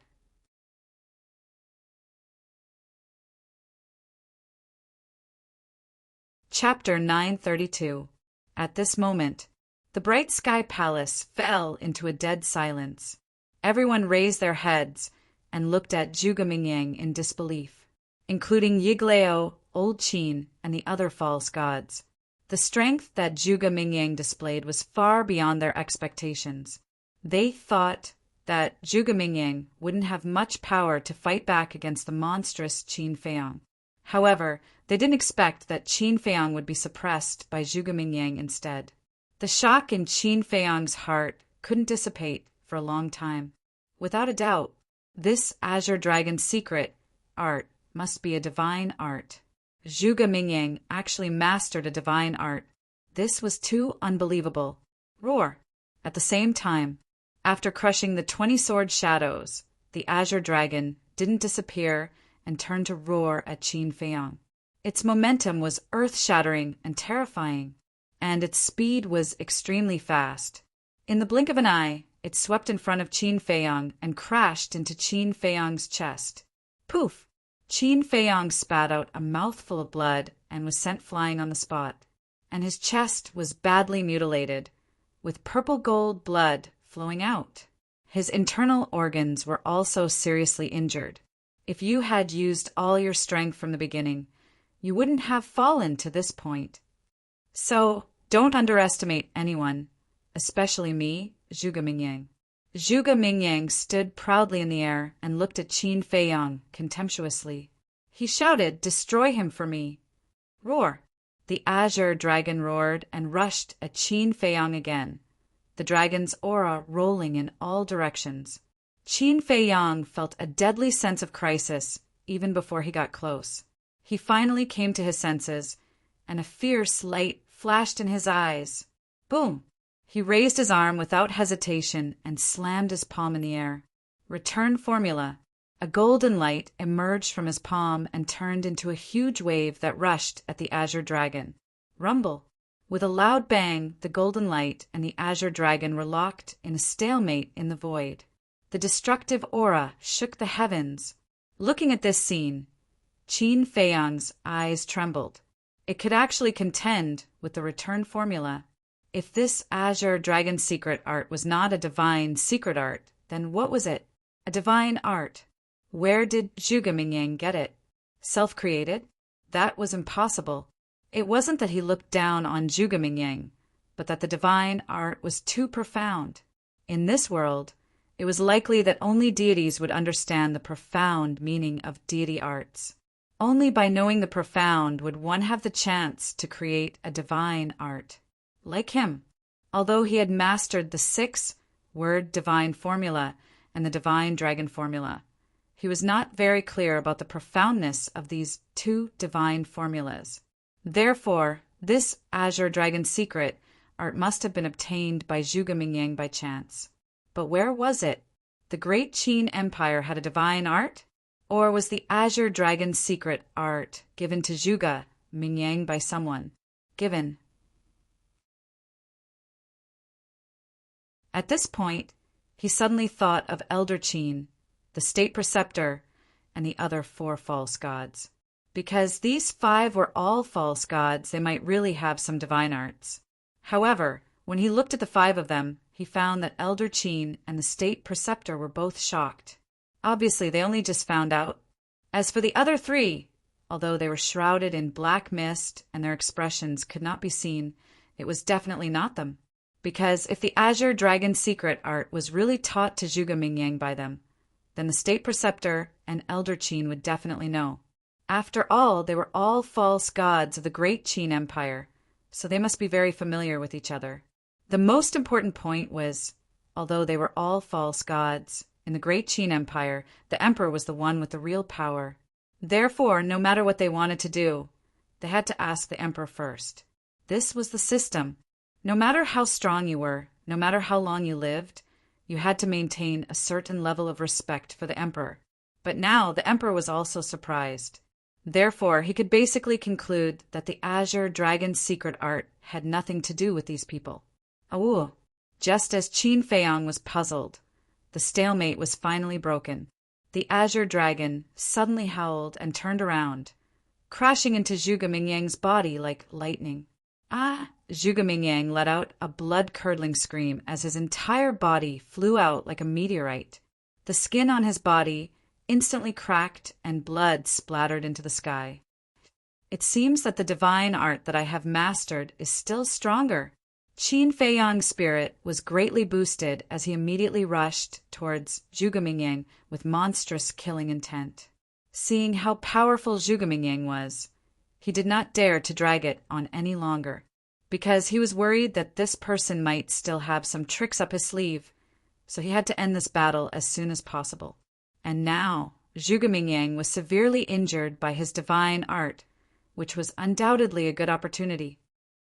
Chapter 932. At this moment, the bright sky palace fell into a dead silence. Everyone raised their heads and looked at Zhuge Mingyang in disbelief, including Yiglao, Old Qin, and the other false gods. The strength that Zhuge Mingyang displayed was far beyond their expectations. They thought that Zhuge Mingyang wouldn't have much power to fight back against the monstrous Qin Feiyang. However, they didn't expect that Qin Feiyang would be suppressed by Zhuge Mingyang instead. The shock in Qin Feiyang's heart couldn't dissipate for a long time. Without a doubt, this Azure Dragon's secret art must be a divine art. Zhuge Mingyang actually mastered a divine art. This was too unbelievable. Roar! At the same time, after crushing the 20 sword shadows, the Azure Dragon didn't disappear and turned to roar at Qin Feiyang. Its momentum was earth-shattering and terrifying, and its speed was extremely fast. In the blink of an eye, it swept in front of Qin Feiyang and crashed into Qin Feiyang's chest. Poof! Qin Feiyang spat out a mouthful of blood and was sent flying on the spot, and his chest was badly mutilated, with purple gold blood flowing out. His internal organs were also seriously injured. If you had used all your strength from the beginning, you wouldn't have fallen to this point. So, don't underestimate anyone, especially me, Zhuge Mingyang. Zhuge Mingyang stood proudly in the air and looked at Qin Feiyang contemptuously. He shouted, "Destroy him for me!" Roar! The Azure Dragon roared and rushed at Qin Feiyang again, the dragon's aura rolling in all directions. Qin Feiyang felt a deadly sense of crisis even before he got close. He finally came to his senses, and a fierce light flashed in his eyes. Boom! He raised his arm without hesitation and slammed his palm in the air. Return formula. A golden light emerged from his palm and turned into a huge wave that rushed at the Azure Dragon. Rumble. With a loud bang, the golden light and the Azure Dragon were locked in a stalemate in the void. The destructive aura shook the heavens. Looking at this scene, Qin Feiyang's eyes trembled. It could actually contend with the return formula. If this Azure Dragon secret art was not a divine secret art, then what was it? A divine art. Where did Zhuge Mingyang get it? Self-created? That was impossible. It wasn't that he looked down on Zhuge Mingyang, but that the divine art was too profound. In this world, it was likely that only deities would understand the profound meaning of deity arts. Only by knowing the profound would one have the chance to create a divine art. Like him, although he had mastered the 6-word divine formula and the divine dragon formula, he was not very clear about the profoundness of these 2 divine formulas. Therefore, this Azure Dragon secret art must have been obtained by Zhuge Mingyang by chance. But where was it? The great Qin Empire had a divine art? Or was the Azure Dragon's secret art given to Zhuge Mingyang by someone? Given. At this point, he suddenly thought of Elder Qin, the state preceptor, and the other 4 false gods. Because these 5 were all false gods, they might really have some divine arts. However, when he looked at the 5 of them, he found that Elder Qin and the state preceptor were both shocked. Obviously, they only just found out. As for the other 3, although they were shrouded in black mist and their expressions could not be seen, it was definitely not them. Because if the Azure Dragon's secret art was really taught to Zhuge Mingyang by them, then the state preceptor and Elder Qin would definitely know. After all, they were all false gods of the great Qin Empire, so they must be very familiar with each other. The most important point was, although they were all false gods, in the great Qin Empire, the emperor was the one with the real power. Therefore, no matter what they wanted to do, they had to ask the emperor first. This was the system. No matter how strong you were, no matter how long you lived, you had to maintain a certain level of respect for the emperor. But now the emperor was also surprised. Therefore, he could basically conclude that the Azure Dragon's secret art had nothing to do with these people. Oh, just as Qin Feiyang was puzzled, the stalemate was finally broken. The Azure Dragon suddenly howled and turned around, crashing into Zhuge Mingyang's body like lightning. Ah! Zhuge Mingyang let out a blood-curdling scream as his entire body flew out like a meteorite. The skin on his body instantly cracked and blood splattered into the sky. It seems that the divine art that I have mastered is still stronger. Qin Feiyang's spirit was greatly boosted as he immediately rushed towards Zhuge Mingyang with monstrous killing intent. Seeing how powerful Zhuge Mingyang was, he did not dare to drag it on any longer, because he was worried that this person might still have some tricks up his sleeve, so he had to end this battle as soon as possible. And now, Zhuge Mingyang was severely injured by his divine art, which was undoubtedly a good opportunity.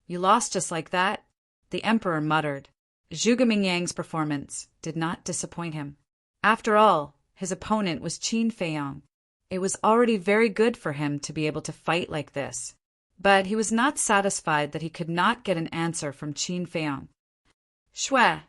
You lost just like that? The emperor muttered. Zhuge Mingyang's performance did not disappoint him. After all, his opponent was Qin Feiyang. It was already very good for him to be able to fight like this. But he was not satisfied that he could not get an answer from Qin Feiyang. Shui,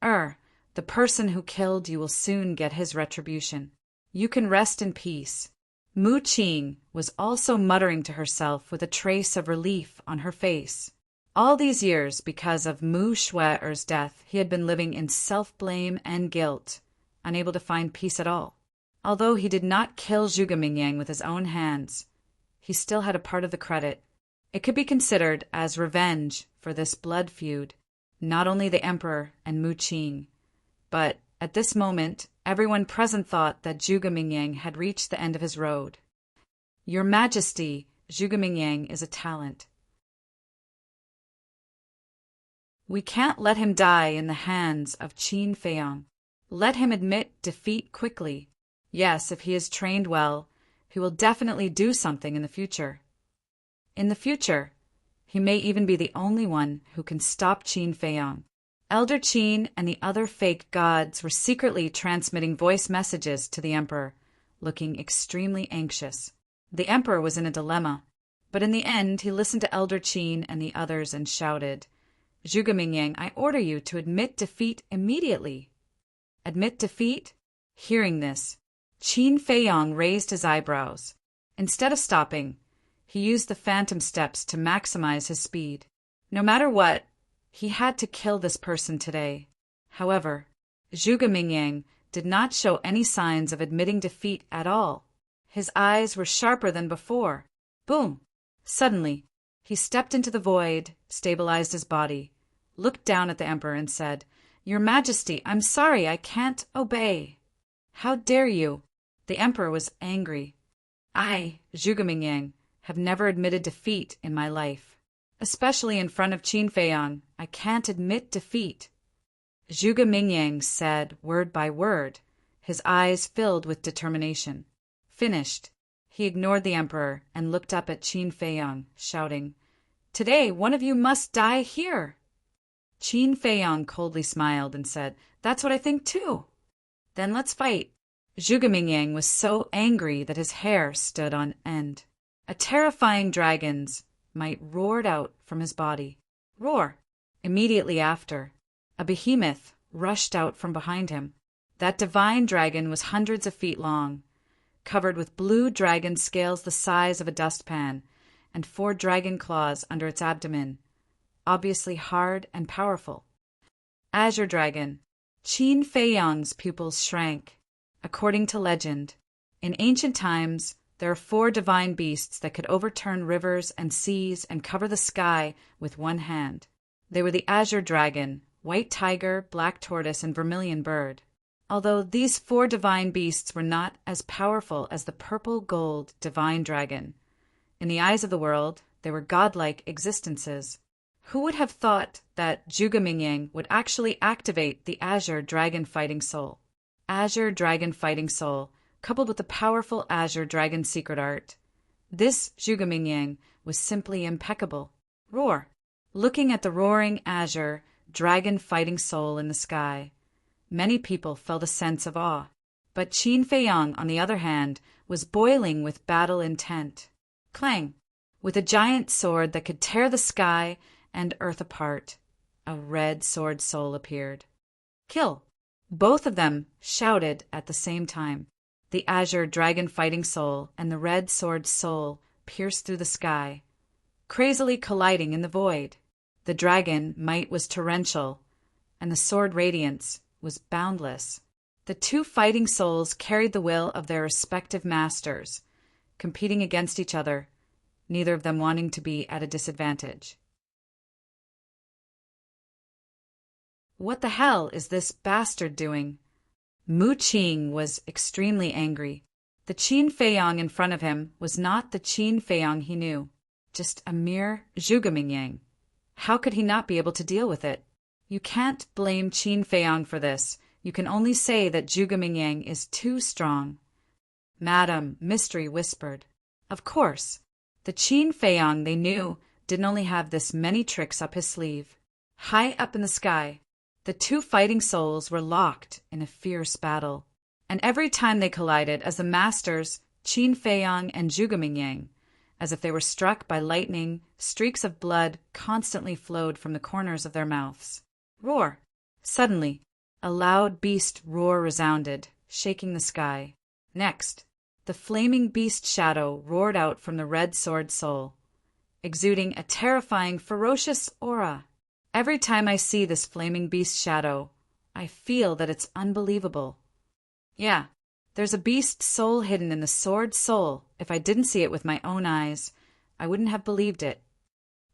the person who killed you will soon get his retribution. You can rest in peace. Mu Qing was also muttering to herself with a trace of relief on her face. All these years, because of Mu Shui's death, he had been living in self-blame and guilt, unable to find peace at all. Although he did not kill Zhuge Mingyang with his own hands, he still had a part of the credit. It could be considered as revenge for this blood feud, not only the emperor and Mu Qing, but at this moment, everyone present thought that Zhuge Mingyang had reached the end of his road. Your Majesty, Zhuge Mingyang is a talent. We can't let him die in the hands of Qin Feiyang. Let him admit defeat quickly. Yes, if he is trained well, he will definitely do something in the future. In the future, he may even be the only one who can stop Qin Feiyang. Elder Qin and the other fake gods were secretly transmitting voice messages to the emperor, looking extremely anxious. The emperor was in a dilemma, but in the end he listened to Elder Qin and the others and shouted, Zhuge Mingyang, I order you to admit defeat immediately. Admit defeat? Hearing this, Qin Feiyang raised his eyebrows. Instead of stopping, he used the phantom steps to maximize his speed. No matter what, he had to kill this person today. However, Zhuge Mingyang did not show any signs of admitting defeat at all. His eyes were sharper than before. Boom! Suddenly, he stepped into the void, stabilized his body, looked down at the emperor and said, Your Majesty, I'm sorry, I can't obey. How dare you? The emperor was angry. I, Zhuge Mingyang, have never admitted defeat in my life. Especially in front of Qin Feiyang, I can't admit defeat. Zhuge Mingyang said word by word, his eyes filled with determination. Finished, he ignored the emperor and looked up at Qin Feiyang, shouting, Today one of you must die here. Qin Feiyang coldly smiled and said, That's what I think too. Then let's fight. Zhuge was so angry that his hair stood on end. A terrifying dragon's might roared out from his body. Roar! Immediately after, a behemoth rushed out from behind him. That divine dragon was hundreds of feet long, covered with blue dragon scales the size of a dustpan, and 4 dragon claws under its abdomen, obviously hard and powerful. Azure Dragon. Qin Feiyang's pupils shrank. According to legend, in ancient times, there are 4 divine beasts that could overturn rivers and seas and cover the sky with one hand. They were the Azure Dragon, White Tiger, Black Tortoise, and Vermilion Bird. Although these 4 divine beasts were not as powerful as the purple-gold divine dragon, in the eyes of the world, they were godlike existences. Who would have thought that Zhuge would actually activate the Azure Dragon Fighting Soul? Azure Dragon Fighting Soul, coupled with the powerful Azure Dragon secret art. This Zhuge was simply impeccable. Roar! Looking at the roaring Azure Dragon Fighting Soul in the sky, many people felt a sense of awe. But Qin Feiyang, on the other hand, was boiling with battle intent. Clang! With a giant sword that could tear the sky and earth apart, a red sword soul appeared. Kill! Both of them shouted at the same time. The Azure Dragon Fighting Soul and the red sword soul pierced through the sky, crazily colliding in the void. The dragon might was torrential, and the sword radiance was boundless. The 2 fighting souls carried the will of their respective masters, competing against each other, neither of them wanting to be at a disadvantage. What the hell is this bastard doing? Mu Qing was extremely angry. The Qin Feiyang in front of him was not the Qin Feiyang he knew, just a mere Zhuge. How could he not be able to deal with it? You can't blame Qin Feiyang for this. You can only say that Zhuge is too strong. Madam Mystery whispered. Of course, the Qin Feiyang they knew didn't only have this many tricks up his sleeve. High up in the sky, the 2 fighting souls were locked in a fierce battle. And every time they collided as the masters, Qin Feiyang and Zhuge, as if they were struck by lightning, streaks of blood constantly flowed from the corners of their mouths. Roar! Suddenly, a loud beast roar resounded, shaking the sky. Next, the flaming beast shadow roared out from the red sword soul, exuding a terrifying, ferocious aura. Every time I see this flaming beast shadow, I feel that it's unbelievable. Yeah, there's a beast soul hidden in the sword soul. If I didn't see it with my own eyes, I wouldn't have believed it.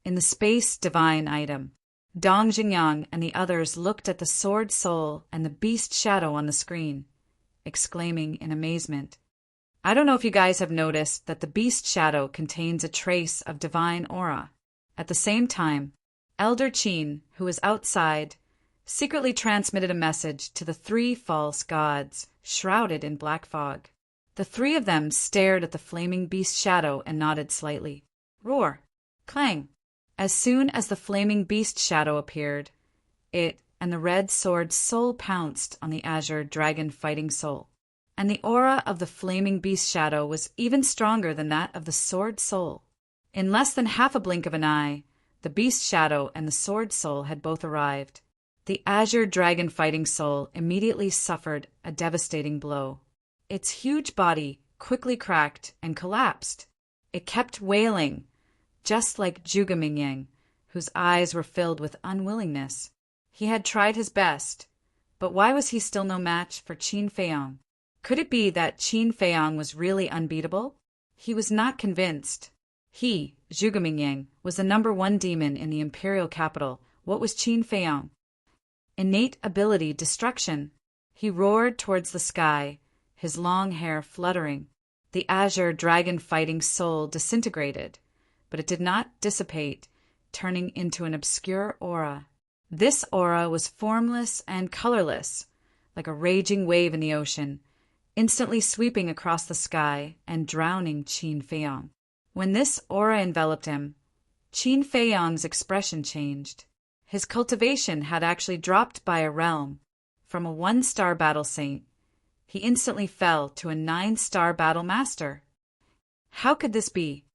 In the space divine item, Dong Jingyang and the others looked at the sword soul and the beast shadow on the screen, exclaiming in amazement. I don't know if you guys have noticed that the beast shadow contains a trace of divine aura. At the same time, Elder Qin, who was outside, secretly transmitted a message to the 3 false gods, shrouded in black fog. The 3 of them stared at the flaming beast shadow and nodded slightly. Roar! Clang! As soon as the flaming beast shadow appeared, it and the red sword soul pounced on the Azure Dragon Fighting Soul. And the aura of the flaming beast shadow was even stronger than that of the sword soul. In less than half a blink of an eye, the beast shadow and the sword soul had both arrived. The Azure Dragon Fighting Soul immediately suffered a devastating blow. Its huge body quickly cracked and collapsed. It kept wailing, just like Zhuge, whose eyes were filled with unwillingness. He had tried his best, but why was he still no match for Qin Feiyang? Could it be that Qin Feiyang was really unbeatable? He was not convinced. He, Zhuge, was the #1 demon in the imperial capital. What was Qin Feiyang? Innate ability destruction. He roared towards the sky, his long hair fluttering. The Azure Dragon Fighting Soul disintegrated, but it did not dissipate, turning into an obscure aura. This aura was formless and colorless, like a raging wave in the ocean, instantly sweeping across the sky and drowning Qin Feiyang. When this aura enveloped him, Qin Feiyang's expression changed. His cultivation had actually dropped by a realm, from a 1-star battle saint. he instantly fell to a 9-star battle master. How could this be?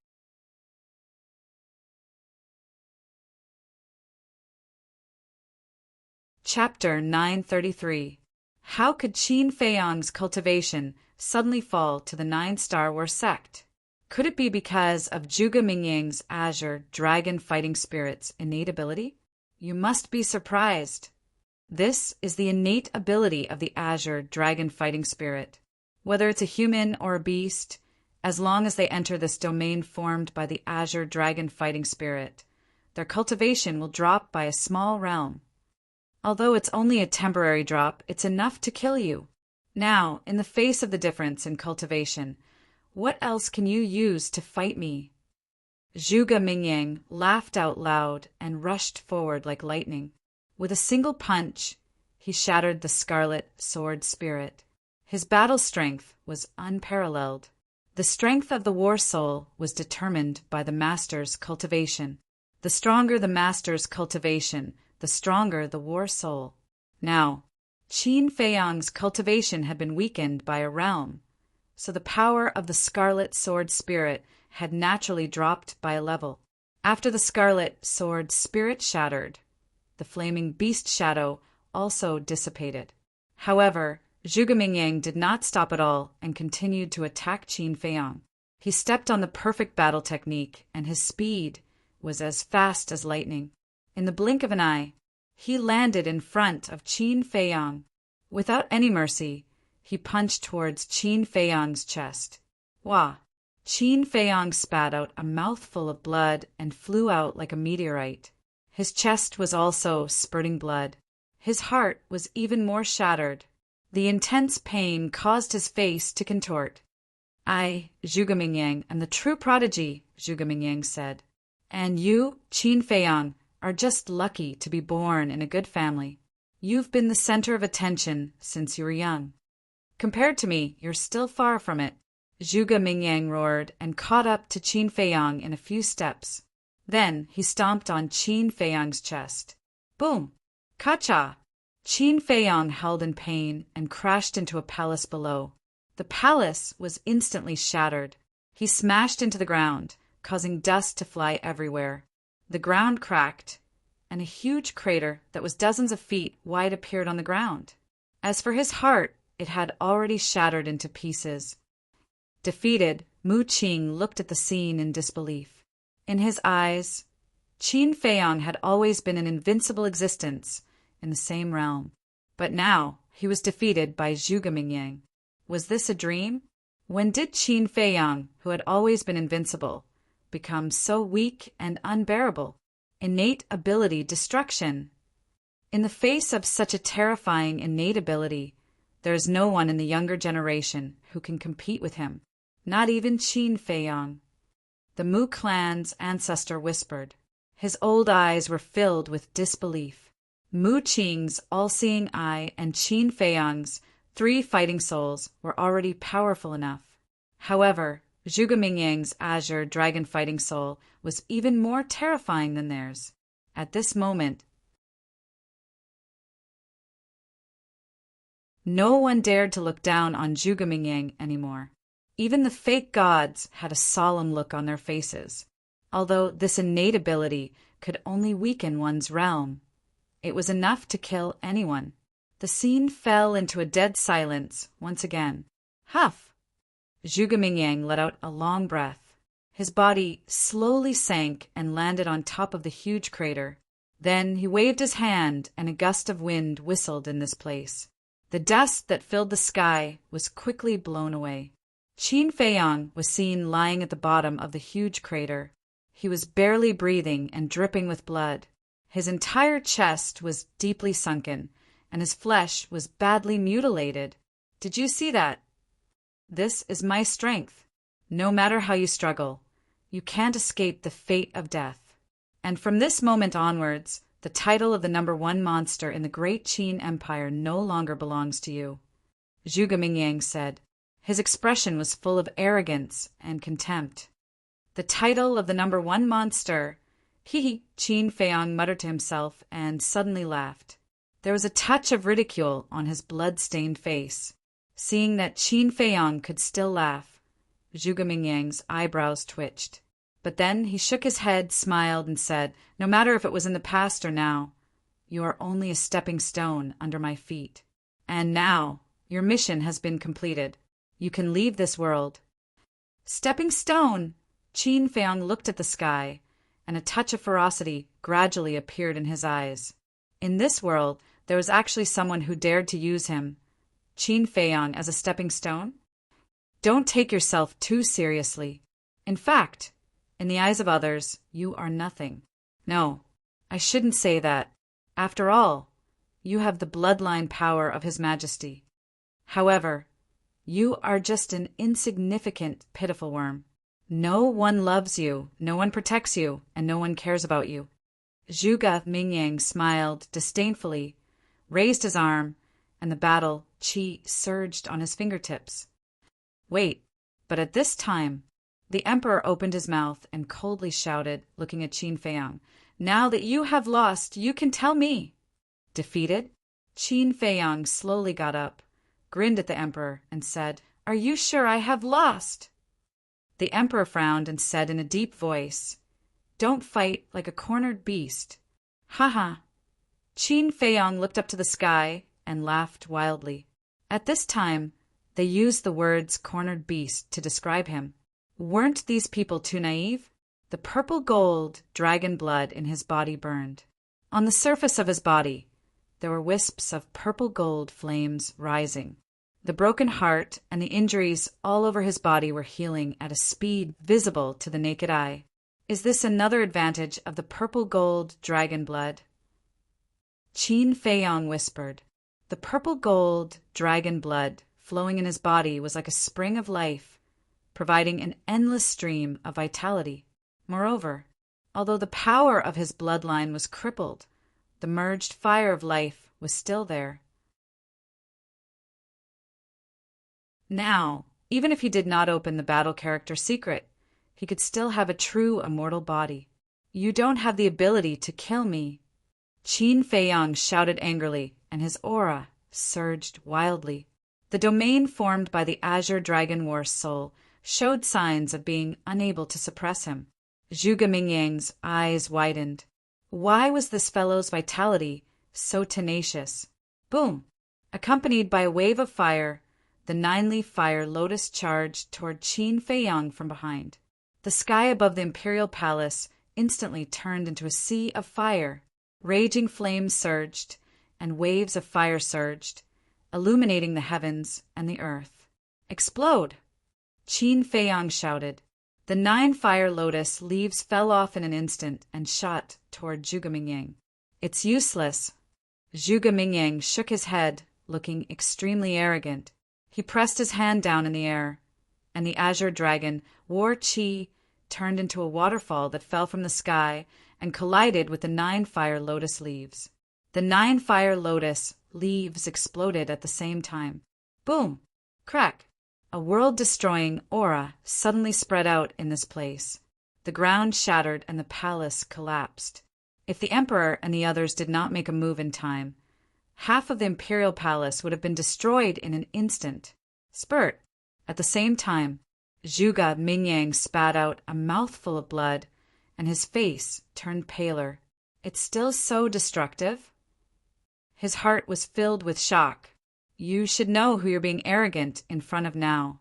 Chapter 933. How could Qin Feiyang's cultivation suddenly fall to the 9-star war sect? Could it be because of Zhuge Mingyang's azure dragon fighting spirit's innate ability? You must be surprised. This is the innate ability of the azure dragon fighting spirit. Whether it's a human or a beast, as long as they enter this domain formed by the azure dragon fighting spirit, their cultivation will drop by a small realm. Although it's only a temporary drop, it's enough to kill you. Now, in the face of the difference in cultivation, what else can you use to fight me? Zhuge Mingyang laughed out loud and rushed forward like lightning. With a single punch, he shattered the scarlet sword spirit. His battle strength was unparalleled. The strength of the war soul was determined by the master's cultivation. The stronger the master's cultivation, the stronger the war soul. Now, Qin Feiyang's cultivation had been weakened by a realm, so the power of the scarlet sword spirit had naturally dropped by a level. After the scarlet sword spirit shattered, the flaming beast shadow also dissipated. However, Zhuge Mingyang did not stop at all and continued to attack Qin Feiyang. He stepped on the perfect battle technique, and his speed was as fast as lightning. In the blink of an eye, he landed in front of Qin Feiyang. Without any mercy, he punched towards Qin Feiyang's chest. Wah! Qin Feiyang spat out a mouthful of blood and flew out like a meteorite. His chest was also spurting blood. His heart was even more shattered. The intense pain caused his face to contort. I, Zhuge Mingyang, am the true prodigy, Zhuge Mingyang said. And you, Qin Feiyang, are just lucky to be born in a good family. You've been the center of attention since you were young. Compared to me, you're still far from it. Zhuge Mingyang roared and caught up to Qin Feiyang in a few steps. Then he stomped on Qin Feiyang's chest. Boom! Ka-cha! Qin Feiyang held in pain and crashed into a palace below. The palace was instantly shattered. He smashed into the ground, causing dust to fly everywhere. The ground cracked, and a huge crater that was dozens of feet wide appeared on the ground. As for his heart, it had already shattered into pieces. Defeated, Mu Qing looked at the scene in disbelief. In his eyes, Qin Feiyang had always been an invincible existence in the same realm. But now he was defeated by Zhuge Mingyang. Was this a dream? When did Qin Feiyang, who had always been invincible, become so weak and unbearable? Innate ability destruction. In the face of such a terrifying innate ability, there is no one in the younger generation who can compete with him, not even Qin Feiyang. The Mu clan's ancestor whispered. His old eyes were filled with disbelief. Mu Qing's all-seeing eye and Qin Feiyang's 3 fighting souls were already powerful enough. However, Zhuge Mingyang's azure dragon fighting soul was even more terrifying than theirs. At this moment, no one dared to look down on Zhuge Mingyang anymore. Even the fake gods had a solemn look on their faces. Although this innate ability could only weaken one's realm, it was enough to kill anyone. The scene fell into a dead silence once again. Huff! Zhuge Mingyang let out a long breath. His body slowly sank and landed on top of the huge crater. Then he waved his hand and a gust of wind whistled in this place. The dust that filled the sky was quickly blown away. Qin Feiyang was seen lying at the bottom of the huge crater. He was barely breathing and dripping with blood. His entire chest was deeply sunken, and his flesh was badly mutilated. Did you see that? This is my strength. No matter how you struggle, you can't escape the fate of death. And from this moment onwards, the title of the #1 monster in the great Qin Empire no longer belongs to you, Zhuge Mingyang said. His expression was full of arrogance and contempt. The title of the #1 monster. Hee, Qin Feiyang muttered to himself and suddenly laughed. There was a touch of ridicule on his blood-stained face. Seeing that Qin Feiyang could still laugh, Zhuge Mingyang's eyebrows twitched. But then he shook his head, smiled, and said, "No matter if it was in the past or now, you are only a stepping stone under my feet. And now, your mission has been completed. You can leave this world." Stepping stone! Qin Feiyang looked at the sky, and a touch of ferocity gradually appeared in his eyes. In this world, there was actually someone who dared to use him, Qin Feiyang, as a stepping stone? Don't take yourself too seriously. In fact, in the eyes of others, you are nothing. No, I shouldn't say that. After all, you have the bloodline power of His Majesty. However, you are just an insignificant, pitiful worm. No one loves you, no one protects you, and no one cares about you. Zhuge Mingyang smiled disdainfully, raised his arm, and the battle qi surged on his fingertips. Wait, but at this time, the emperor opened his mouth and coldly shouted, looking at Qin Feiyang, "Now that you have lost, you can tell me." Defeated? Qin Feiyang slowly got up, grinned at the emperor, and said, "Are you sure I have lost?" The emperor frowned and said in a deep voice, "Don't fight like a cornered beast." "Ha." Qin Feiyang looked up to the sky and laughed wildly. At this time, they used the words cornered beast to describe him. Weren't these people too naive? The purple gold dragon blood in his body burned. On the surface of his body, there were wisps of purple gold flames rising. The broken heart and the injuries all over his body were healing at a speed visible to the naked eye. Is this another advantage of the purple gold dragon blood? Qin Feiyang whispered. The purple gold dragon blood flowing in his body was like a spring of life, providing an endless stream of vitality. Moreover, although the power of his bloodline was crippled, the merged fire of life was still there. Now, even if he did not open the battle character secret, he could still have a true immortal body. "You don't have the ability to kill me." Qin Feiyang shouted angrily, and his aura surged wildly. The domain formed by the Azure Dragon War soul showed signs of being unable to suppress him. Zhuge Mingyang's eyes widened. Why was this fellow's vitality so tenacious? Boom! Accompanied by a wave of fire, the nine-leaf fire lotus charged toward Qin Feiyang from behind. The sky above the imperial palace instantly turned into a sea of fire. Raging flames surged, and waves of fire surged, illuminating the heavens and the earth. "Explode!" Qin Feiyang shouted. The 9 fire lotus leaves fell off in an instant and shot toward Zhuge Mingyang. "It's useless." Zhuge Mingyang shook his head, looking extremely arrogant. He pressed his hand down in the air, and the azure dragon, War Qi, turned into a waterfall that fell from the sky and collided with the 9 fire lotus leaves. The 9 fire lotus leaves exploded at the same time. Boom! Crack! A world-destroying aura suddenly spread out in this place. The ground shattered and the palace collapsed. If the emperor and the others did not make a move in time, half of the imperial palace would have been destroyed in an instant. Spurt! At the same time, Zhuge Mingyang spat out a mouthful of blood, and his face turned paler. "It's still so destructive?" His heart was filled with shock. "You should know who you're being arrogant in front of now."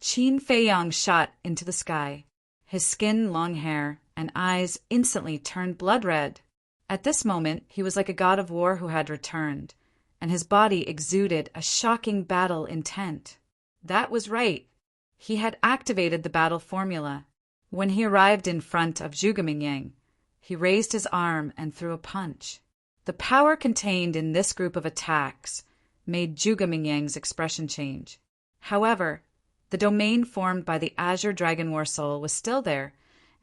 Qin Feiyang shot into the sky. His skin, long hair, and eyes instantly turned blood red. At this moment, he was like a god of war who had returned, and his body exuded a shocking battle intent. That was right. He had activated the battle formula. When he arrived in front of Zhuge Mingyang, he raised his arm and threw a punch. The power contained in this group of attacks made Zhuge Mingyang's expression change. However, the domain formed by the Azure Dragon War Soul was still there,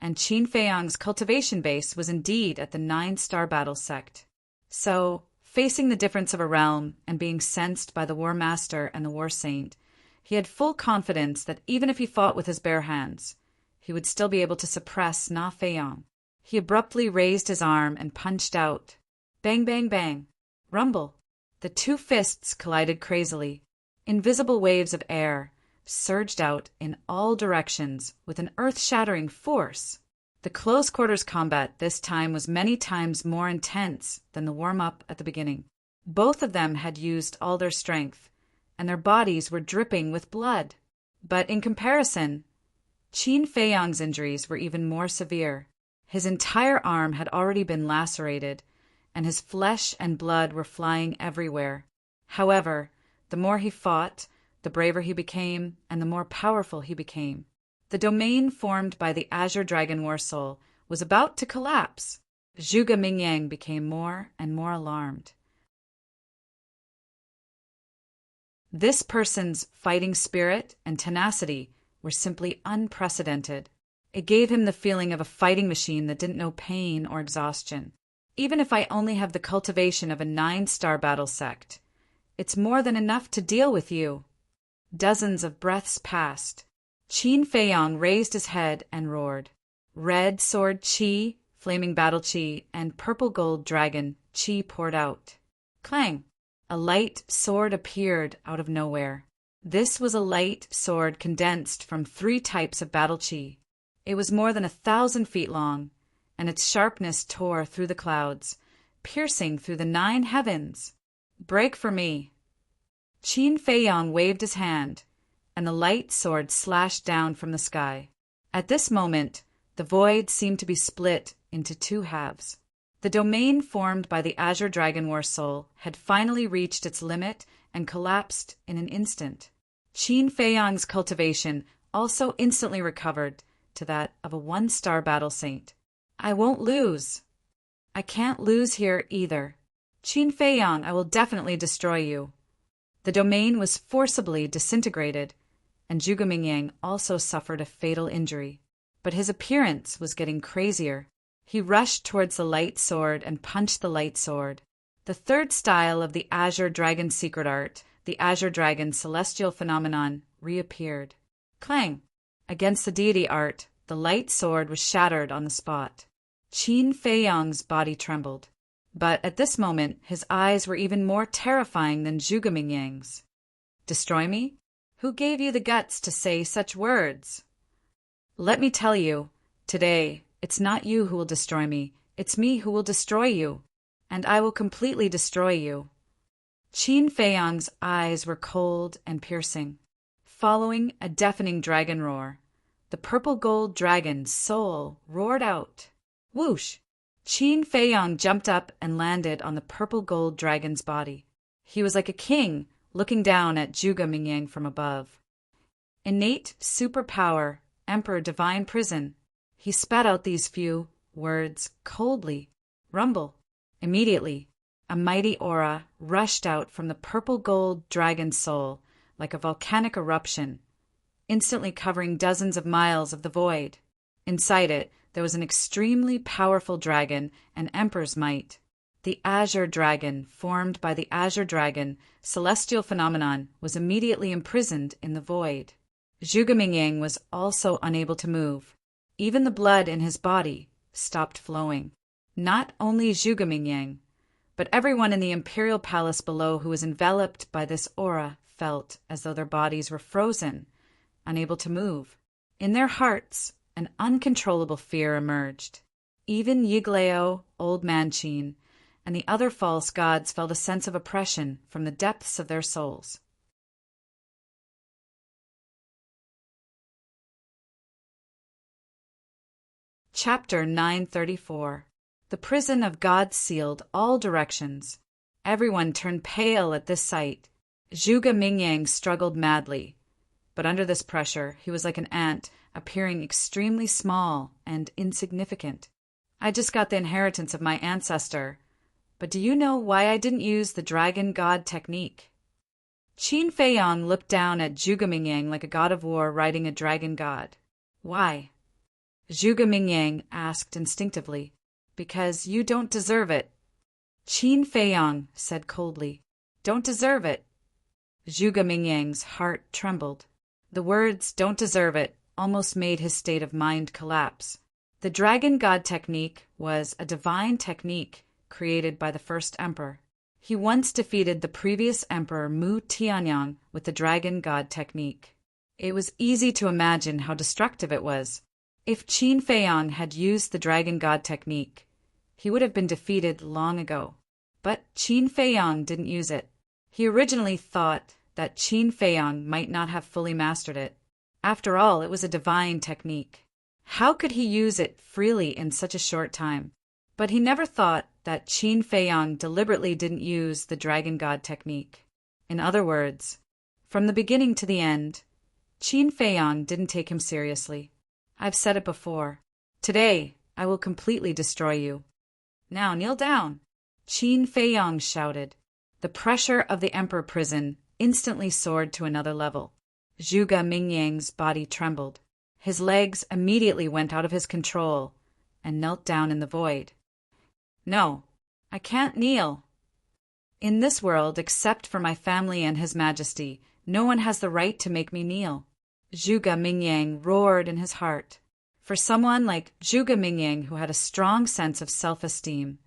and Qin Feiyang's cultivation base was indeed at the 9-star battle sect. So, facing the difference of a realm and being sensed by the War Master and the War Saint, he had full confidence that even if he fought with his bare hands, he would still be able to suppress Na Feiyang. He abruptly raised his arm and punched out. Bang, bang, bang. Rumble. The 2 fists collided crazily. Invisible waves of air surged out in all directions with an earth-shattering force. The close-quarters combat this time was many times more intense than the warm-up at the beginning. Both of them had used all their strength, and their bodies were dripping with blood. But in comparison, Qin Feiyang's injuries were even more severe. His entire arm had already been lacerated, and his flesh and blood were flying everywhere. However, the more he fought, the braver he became, and the more powerful he became. The domain formed by the Azure Dragon War Soul was about to collapse. Zhuge Mingyang became more and more alarmed. This person's fighting spirit and tenacity were simply unprecedented. It gave him the feeling of a fighting machine that didn't know pain or exhaustion. Even if I only have the cultivation of a 9-star battle sect, it's more than enough to deal with you. Dozens of breaths passed. Qin Feiyang raised his head and roared. Red sword Qi, flaming battle Qi, and purple gold dragon Qi poured out. Clang! A light sword appeared out of nowhere. This was a light sword condensed from 3 types of battle Qi. It was more than 1,000 feet long, and its sharpness tore through the clouds, piercing through the 9 heavens. Break for me. Qin Feiyang waved his hand, and the light sword slashed down from the sky. At this moment, the void seemed to be split into 2 halves. The domain formed by the Azure Dragon War Soul had finally reached its limit and collapsed in an instant. Qin Feiyang's cultivation also instantly recovered to that of a 1-star battle saint. I won't lose. I can't lose here either. Qin Feiyang, I will definitely destroy you. The domain was forcibly disintegrated, and Zhuge Mingyang also suffered a fatal injury. But his appearance was getting crazier. He rushed towards the light sword and punched the light sword. The 3rd style of the Azure Dragon secret art, the Azure Dragon celestial phenomenon, reappeared. Clang! Against the deity art, the light sword was shattered on the spot. Qin Feiyang's body trembled. But at this moment, his eyes were even more terrifying than Zhuge Mingyang's. Destroy me? Who gave you the guts to say such words? Let me tell you, today, it's not you who will destroy me, it's me who will destroy you, and I will completely destroy you. Qin Feiyang's eyes were cold and piercing. Following a deafening dragon roar, the purple gold dragon's soul roared out. Whoosh! Qin Feiyang jumped up and landed on the purple gold dragon's body. He was like a king looking down at Zhuge Mingyang from above. Innate superpower, Emperor Divine Prison. He spat out these few words coldly. Rumble. Immediately, a mighty aura rushed out from the purple gold dragon's soul like a volcanic eruption, instantly covering dozens of miles of the void. Inside it, there was an extremely powerful dragon and Emperor's might. The Azure Dragon, formed by the Azure Dragon celestial phenomenon, was immediately imprisoned in the void. Zhuge Mingyang was also unable to move. Even the blood in his body stopped flowing. Not only Zhuge Mingyang, but everyone in the imperial palace below who was enveloped by this aura felt as though their bodies were frozen, unable to move. In their hearts, an uncontrollable fear emerged. Even Yiglao, Old Man Qin, and the other false gods felt a sense of oppression from the depths of their souls. Chapter 934. The prison of God sealed all directions. Everyone turned pale at this sight. Zhuge Mingyang struggled madly, but under this pressure he was like an ant, appearing extremely small and insignificant. I just got the inheritance of my ancestor, but do you know why I didn't use the dragon god technique? Qin Feiyang looked down at Zhuge Mingyang like a god of war riding a dragon god. Why? Zhuge Mingyang asked instinctively. Because you don't deserve it. Qin Feiyang said coldly. Don't deserve it. Zhuge Mingyang's heart trembled. The words "don't deserve it" almost made his state of mind collapse. The dragon god technique was a divine technique created by the first emperor. He once defeated the previous emperor Mu Tianyang with the Dragon God technique. It was easy to imagine how destructive it was. If Qin Feiyang had used the Dragon God technique, he would have been defeated long ago. But Qin Feiyang didn't use it. He originally thought that Qin Feiyang might not have fully mastered it. After all, it was a divine technique. How could he use it freely in such a short time? But he never thought that Qin Feiyang deliberately didn't use the Dragon God technique. In other words, from the beginning to the end, Qin Feiyang didn't take him seriously. I've said it before. Today, I will completely destroy you. Now kneel down, Qin Feiyang shouted. The pressure of the emperor prison instantly soared to another level. Zhuge Mingyang's body trembled. His legs immediately went out of his control and knelt down in the void. No, I can't kneel. In this world, except for my family and His Majesty, no one has the right to make me kneel. Zhuge Mingyang roared in his heart. For someone like Zhuge Mingyang, who had a strong sense of self-esteem,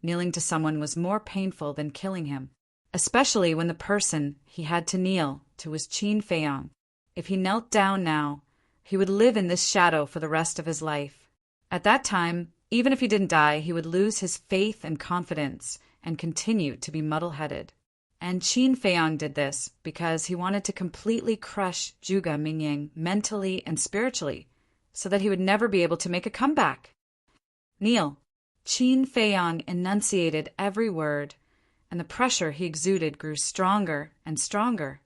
kneeling to someone was more painful than killing him, especially when the person he had to kneel to was Qin Feiyang. If he knelt down now, he would live in this shadow for the rest of his life. At that time, even if he didn't die, he would lose his faith and confidence and continue to be muddle-headed. And Qin Feiyang did this because he wanted to completely crush Zhuge Mingyang mentally and spiritually, so that he would never be able to make a comeback. Kneel. Qin Feiyang enunciated every word, and the pressure he exuded grew stronger and stronger.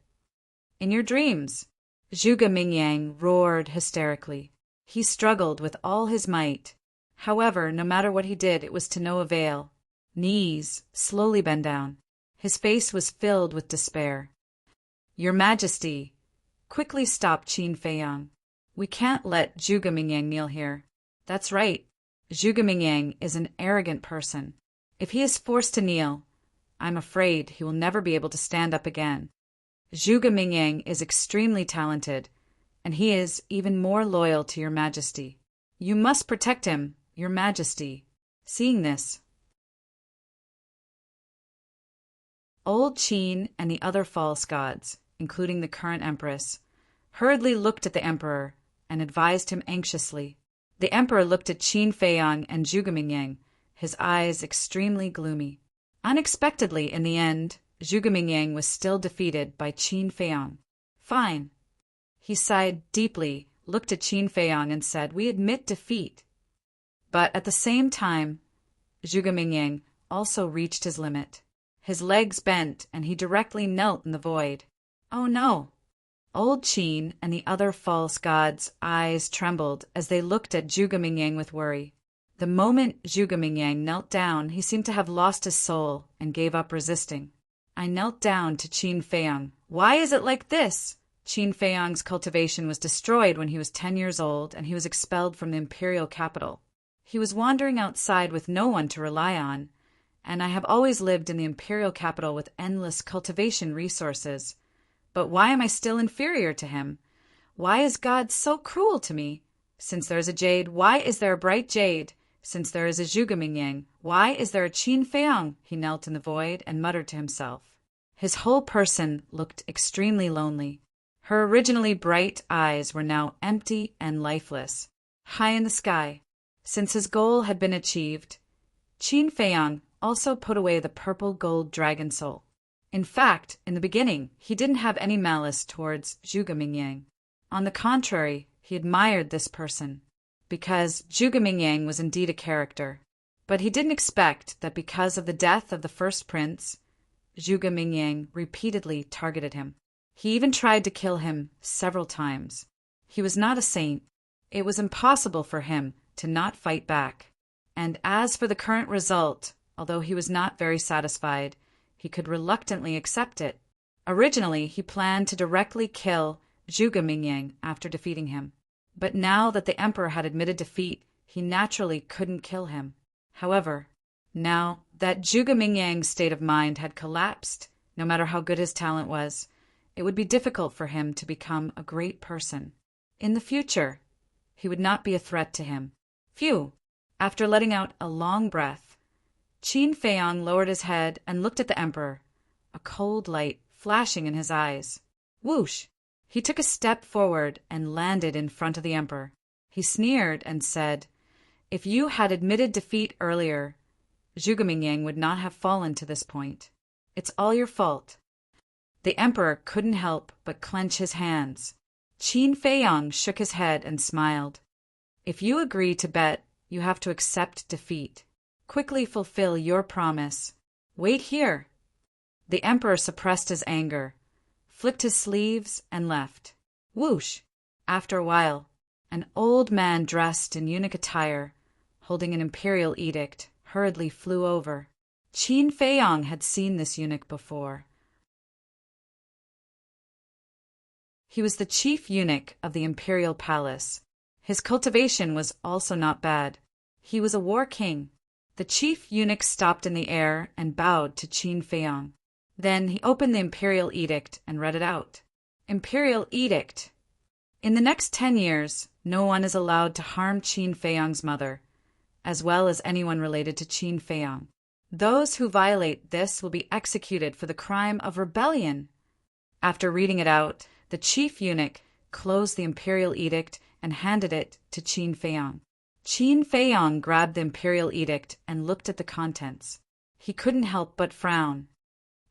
In your dreams, Zhuge Mingyang roared hysterically. He struggled with all his might. However, no matter what he did, it was to no avail. Knees slowly bent down. His face was filled with despair. Your Majesty, quickly stopped Qin Feiyang. We can't let Zhuge Mingyang kneel here. That's right. Zhuge Mingyang is an arrogant person. If he is forced to kneel, I'm afraid he will never be able to stand up again. Zhuge Mingyang is extremely talented, and he is even more loyal to your Majesty. You must protect him, your Majesty. Seeing this, Old Qin and the other false gods, including the current empress, hurriedly looked at the emperor and advised him anxiously. The emperor looked at Qin Feiyang and Zhuge Mingyang, his eyes extremely gloomy. Unexpectedly, in the end, Zhuge Mingyang was still defeated by Qin Feiyang. Fine. He sighed deeply, looked at Qin Feiyang and said, We admit defeat. But at the same time, Zhuge Mingyang also reached his limit. His legs bent, and he directly knelt in the void. Oh no! Old Qin and the other false gods' eyes trembled as they looked at Zhuge Mingyang with worry. The moment Zhuge Mingyang knelt down, he seemed to have lost his soul and gave up resisting. I knelt down to Qin Feiyang. Why is it like this? Qin Feiyang's cultivation was destroyed when he was 10 years old, and he was expelled from the imperial capital. He was wandering outside with no one to rely on, and I have always lived in the imperial capital with endless cultivation resources. But why am I still inferior to him? Why is God so cruel to me? Since there is a jade, why is there a bright jade? Since there is a Zhuge Mingyang, why is there a Qin Feiyang? He knelt in the void and muttered to himself. His whole person looked extremely lonely. Her originally bright eyes were now empty and lifeless, high in the sky. Since his goal had been achieved, Qin Feiyang also put away the purple gold dragon soul. In fact, in the beginning, he didn't have any malice towards Zhuge Mingyang. On the contrary, he admired this person, because Zhuge Mingyang was indeed a character. But he didn't expect that because of the death of the first prince, Zhuge Mingyang repeatedly targeted him. He even tried to kill him several times. He was not a saint. It was impossible for him to not fight back. And as for the current result, although he was not very satisfied, he could reluctantly accept it. Originally, he planned to directly kill Zhuge Mingyang after defeating him. But now that the emperor had admitted defeat, he naturally couldn't kill him. However, now that Zhuge Mingyang's state of mind had collapsed, no matter how good his talent was, it would be difficult for him to become a great person. In the future, he would not be a threat to him. Phew! After letting out a long breath, Qin Feiyang lowered his head and looked at the emperor, a cold light flashing in his eyes. Whoosh! He took a step forward and landed in front of the emperor. He sneered and said, "If you had admitted defeat earlier, Zhuge would not have fallen to this point. It's all your fault." The emperor couldn't help but clench his hands. Qin Feiyang shook his head and smiled. "If you agree to bet, you have to accept defeat. Quickly fulfill your promise. Wait here." The emperor suppressed his anger, flicked his sleeves, and left. Whoosh! After a while, an old man dressed in eunuch attire, holding an imperial edict, hurriedly flew over. Qin Feiyang had seen this eunuch before. He was the chief eunuch of the imperial palace. His cultivation was also not bad. He was a war king. The chief eunuch stopped in the air and bowed to Qin Feiyang. Then he opened the imperial edict and read it out. Imperial edict. In the next 10 years, no one is allowed to harm Qin Feiyang's mother, as well as anyone related to Qin Feiyang. Those who violate this will be executed for the crime of rebellion. After reading it out, the chief eunuch closed the imperial edict and handed it to Qin Feiyang. Qin Feiyang grabbed the imperial edict and looked at the contents. He couldn't help but frown.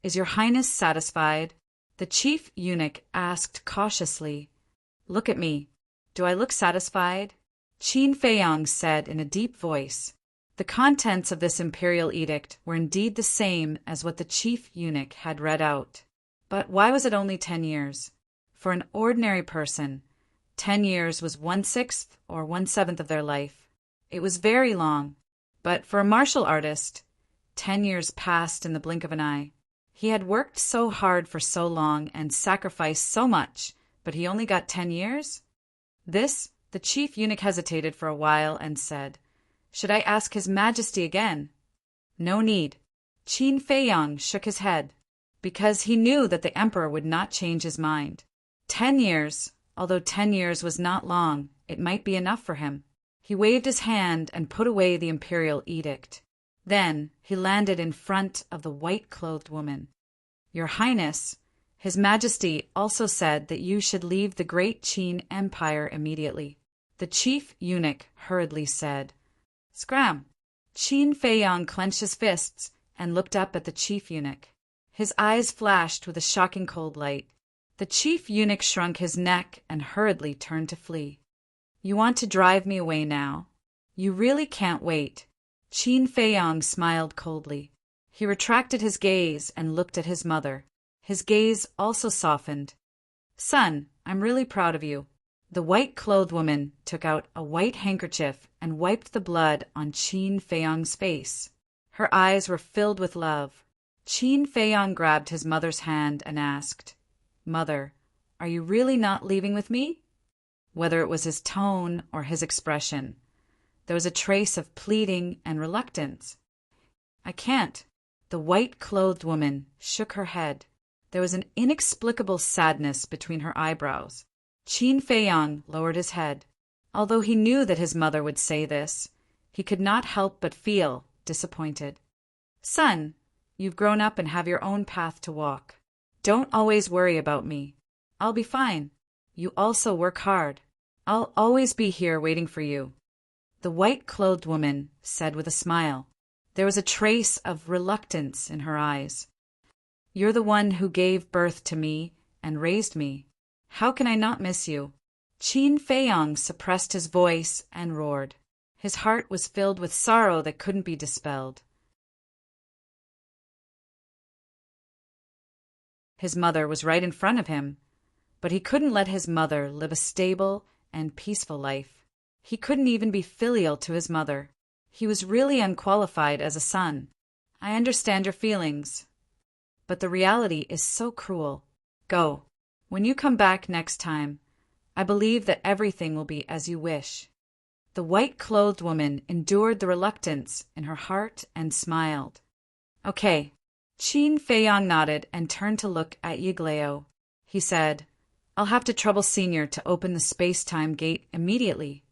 "Is your highness satisfied?" The chief eunuch asked cautiously. "Look at me. Do I look satisfied?" Qin Feiyang said in a deep voice. The contents of this imperial edict were indeed the same as what the chief eunuch had read out. But why was it only 10 years? For an ordinary person, 10 years was 1/6 or 1/7 of their life. It was very long. But for a martial artist, 10 years passed in the blink of an eye. He had worked so hard for so long and sacrificed so much, but he only got 10 years? The chief eunuch hesitated for a while and said, "Should I ask His Majesty again?" "No need." Qin Feiyang shook his head, because he knew that the emperor would not change his mind. 10 years, although 10 years was not long, it might be enough for him. He waved his hand and put away the imperial edict. Then he landed in front of the white-clothed woman. "Your Highness, His Majesty also said that you should leave the great Qin Empire immediately." The chief eunuch hurriedly said, "Scram!" Qin Feiyang clenched his fists and looked up at the chief eunuch. His eyes flashed with a shocking cold light. The chief eunuch shrunk his neck and hurriedly turned to flee. "You want to drive me away now? You really can't wait." Qin Feiyang smiled coldly. He retracted his gaze and looked at his mother. His gaze also softened. "Son, I'm really proud of you." The white-clothed woman took out a white handkerchief and wiped the blood on Qin Feiyang's face. Her eyes were filled with love. Qin Feiyang grabbed his mother's hand and asked, "Mother, are you really not leaving with me?" Whether it was his tone or his expression, there was a trace of pleading and reluctance. "I can't." The white-clothed woman shook her head. There was an inexplicable sadness between her eyebrows. Qin Feiyang lowered his head. Although he knew that his mother would say this, he could not help but feel disappointed. "Son, you've grown up and have your own path to walk. Don't always worry about me. I'll be fine. You also work hard. I'll always be here waiting for you." The white-clothed woman said with a smile. There was a trace of reluctance in her eyes. "You're the one who gave birth to me and raised me. How can I not miss you?" Qin Feiyang suppressed his voice and roared. His heart was filled with sorrow that couldn't be dispelled. His mother was right in front of him, but he couldn't let his mother live a stable and peaceful life. He couldn't even be filial to his mother. He was really unqualified as a son. "I understand your feelings, but the reality is so cruel. Go. When you come back next time, I believe that everything will be as you wish." The white-clothed woman endured the reluctance in her heart and smiled. "Okay." Qin Feiyang nodded and turned to look at Yigleo. He said, "I'll have to trouble Senior to open the space-time gate immediately."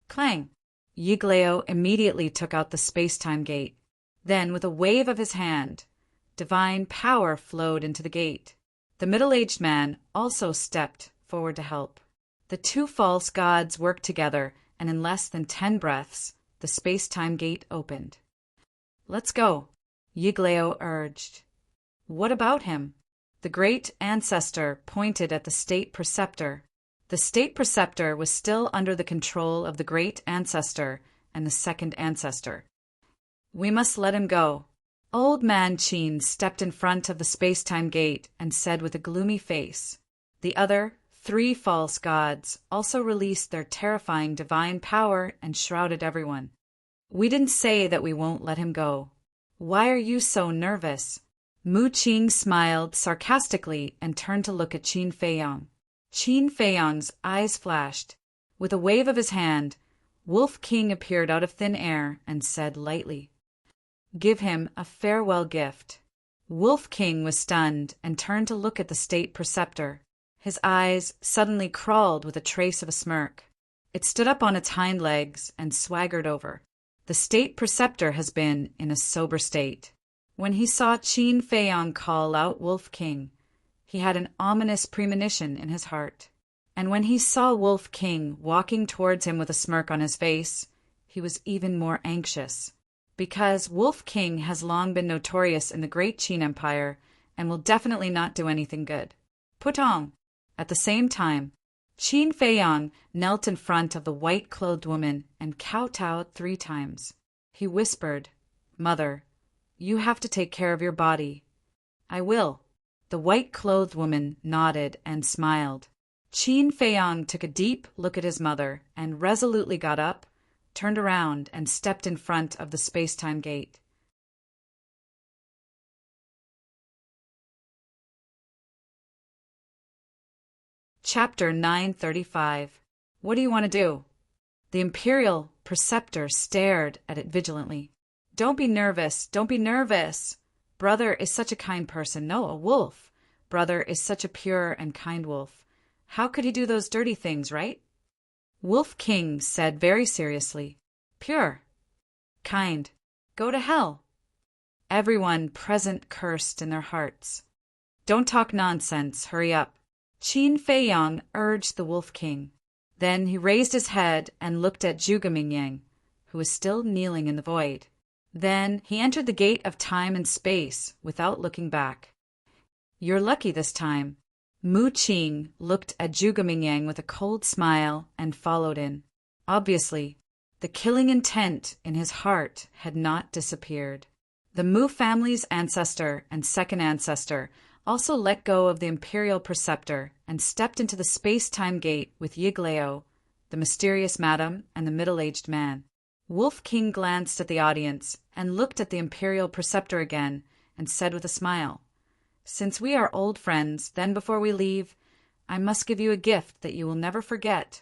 Clang! Yigleo immediately took out the space-time gate. Then, with a wave of his hand, divine power flowed into the gate. The middle-aged man also stepped forward to help. The two false gods worked together, and in less than 10 breaths, the space-time gate opened. "Let's go," Yigleo urged. "What about him?" The great ancestor pointed at the state preceptor. The state preceptor was still under the control of the great ancestor and the second ancestor. "We must let him go." Old man Chin stepped in front of the space-time gate and said with a gloomy face. The other 3 false gods also released their terrifying divine power and shrouded everyone. "We didn't say that we won't let him go. Why are you so nervous?" Mu Qing smiled sarcastically and turned to look at Qin Feiyang. Qin Feiyang's eyes flashed. With a wave of his hand, Wolf King appeared out of thin air and said lightly, "Give him a farewell gift." Wolf King was stunned and turned to look at the state preceptor. His eyes suddenly crawled with a trace of a smirk. It stood up on its hind legs and swaggered over. The state preceptor has been in a sober state. When he saw Qin Feiyang call out Wolf King, he had an ominous premonition in his heart. And when he saw Wolf King walking towards him with a smirk on his face, he was even more anxious. Because Wolf King has long been notorious in the great Qin Empire and will definitely not do anything good. Putong! At the same time, Qin Feiyang knelt in front of the white-clothed woman and kowtowed 3 times. He whispered, "Mother, you have to take care of your body." "I will." The white-clothed woman nodded and smiled. Qin Feiyang took a deep look at his mother and resolutely got up, turned around, and stepped in front of the space-time gate. Chapter 935. What do you want to do? The Imperial Preceptor stared at it vigilantly. "Don't be nervous, don't be nervous. Brother is such a kind person. No, a wolf. Brother is such a pure and kind wolf. How could he do those dirty things, right?" Wolf King said very seriously, "Pure. Kind. Go to hell." Everyone present cursed in their hearts. "Don't talk nonsense. Hurry up." Qin Feiyang urged the Wolf King. Then he raised his head and looked at Zhuge Mingyang, who was still kneeling in the void. Then he entered the gate of time and space without looking back. "You're lucky this time." Mu Qing looked at Zhuge Mingyang with a cold smile and followed in. Obviously, the killing intent in his heart had not disappeared. The Mu family's ancestor and second ancestor also let go of the Imperial Preceptor and stepped into the space-time gate with Yigleo, the mysterious madam, and the middle-aged man. Wolf King glanced at the audience and looked at the Imperial Preceptor again and said with a smile, "Since we are old friends, then before we leave, I must give you a gift that you will never forget."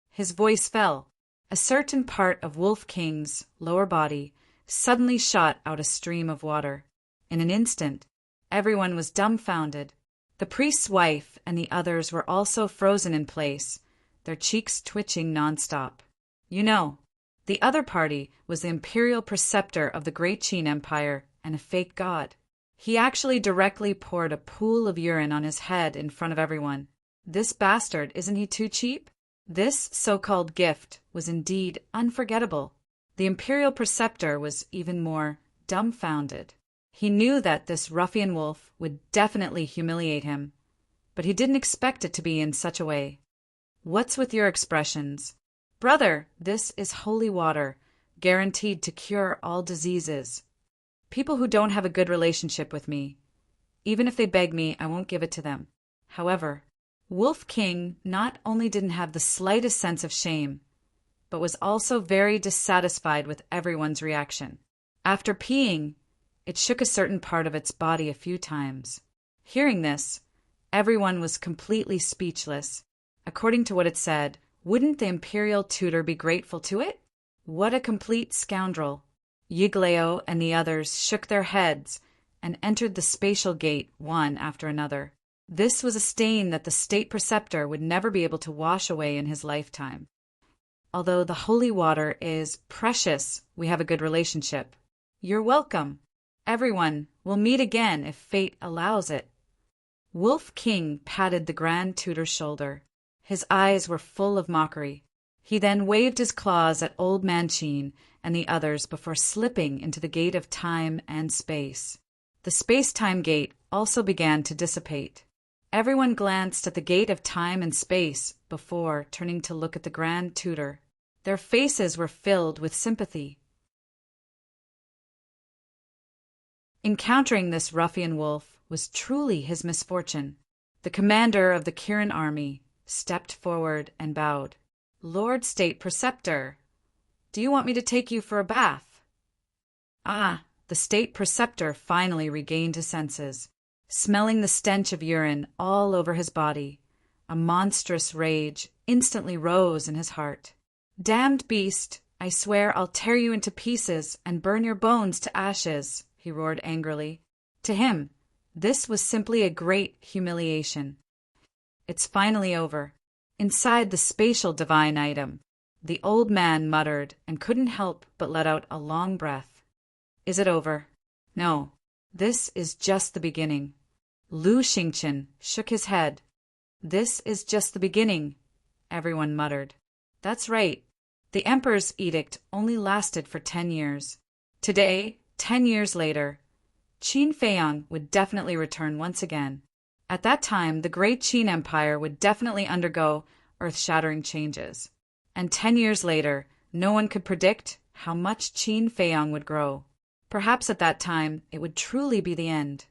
His voice fell. A certain part of Wolf King's lower body suddenly shot out a stream of water. In an instant, everyone was dumbfounded. The priest's wife and the others were also frozen in place, their cheeks twitching nonstop. You know, the other party was the Imperial Preceptor of the Great Qin Empire and a fake god. He actually directly poured a pool of urine on his head in front of everyone. This bastard, isn't he too cheap? This so-called gift was indeed unforgettable. The Imperial Preceptor was even more dumbfounded. He knew that this ruffian wolf would definitely humiliate him, but he didn't expect it to be in such a way. "What's with your expressions?" "Brother, this is holy water, guaranteed to cure all diseases. People who don't have a good relationship with me, even if they beg me, I won't give it to them." However, Wolf King not only didn't have the slightest sense of shame, but was also very dissatisfied with everyone's reaction. After peeing, it shook a certain part of its body a few times. Hearing this, everyone was completely speechless. According to what it said, wouldn't the Imperial Tutor be grateful to it? What a complete scoundrel. Yigleo and the others shook their heads and entered the spatial gate one after another. This was a stain that the State Preceptor would never be able to wash away in his lifetime. "Although the holy water is precious, we have a good relationship," You're welcome. Everyone, we'll meet again if fate allows it. Wolf King patted the Grand Tutor's shoulder. His eyes were full of mockery. He then waved his claws at Old Man Cheen and the others before slipping into the gate of time and space. The space-time gate also began to dissipate. Everyone glanced at the gate of time and space before turning to look at the Grand Tutor. Their faces were filled with sympathy. Encountering this ruffian wolf was truly his misfortune. The commander of the Kirin army stepped forward and bowed. Lord State Preceptor, do you want me to take you for a bath? Ah, the State Preceptor finally regained his senses. Smelling the stench of urine all over his body, a monstrous rage instantly rose in his heart. Damned beast, I swear I'll tear you into pieces and burn your bones to ashes, he roared angrily. To him, this was simply a great humiliation. It's finally over. Inside the spatial divine item, the old man muttered and couldn't help but let out a long breath. Is it over? No, this is just the beginning. Lu Xingqian shook his head. This is just the beginning, everyone muttered. That's right. The Emperor's edict only lasted for 10 years. Today, 10 years later, Qin Feiyang would definitely return once again. At that time, the great Qin Empire would definitely undergo earth-shattering changes. And 10 years later, no one could predict how much Qin Feiyang would grow. Perhaps at that time, it would truly be the end.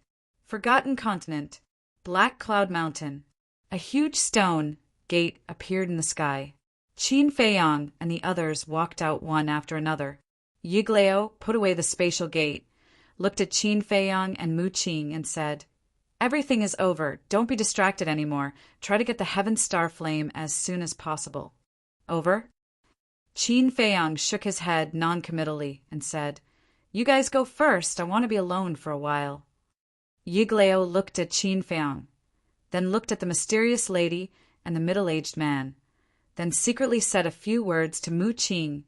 Forgotten Continent, Black Cloud Mountain. A huge stone gate appeared in the sky. Qin Feiyang and the others walked out one after another. Yiglao put away the spatial gate, looked at Qin Feiyang and Mu Qing and said, Everything is over. Don't be distracted anymore. Try to get the Heaven Star Flame as soon as possible. Over? Qin Feiyang shook his head noncommittally and said, You guys go first. I want to be alone for a while. Yiglao looked at Qin Feiyang, then looked at the mysterious lady and the middle-aged man, then secretly said a few words to Mu Qing,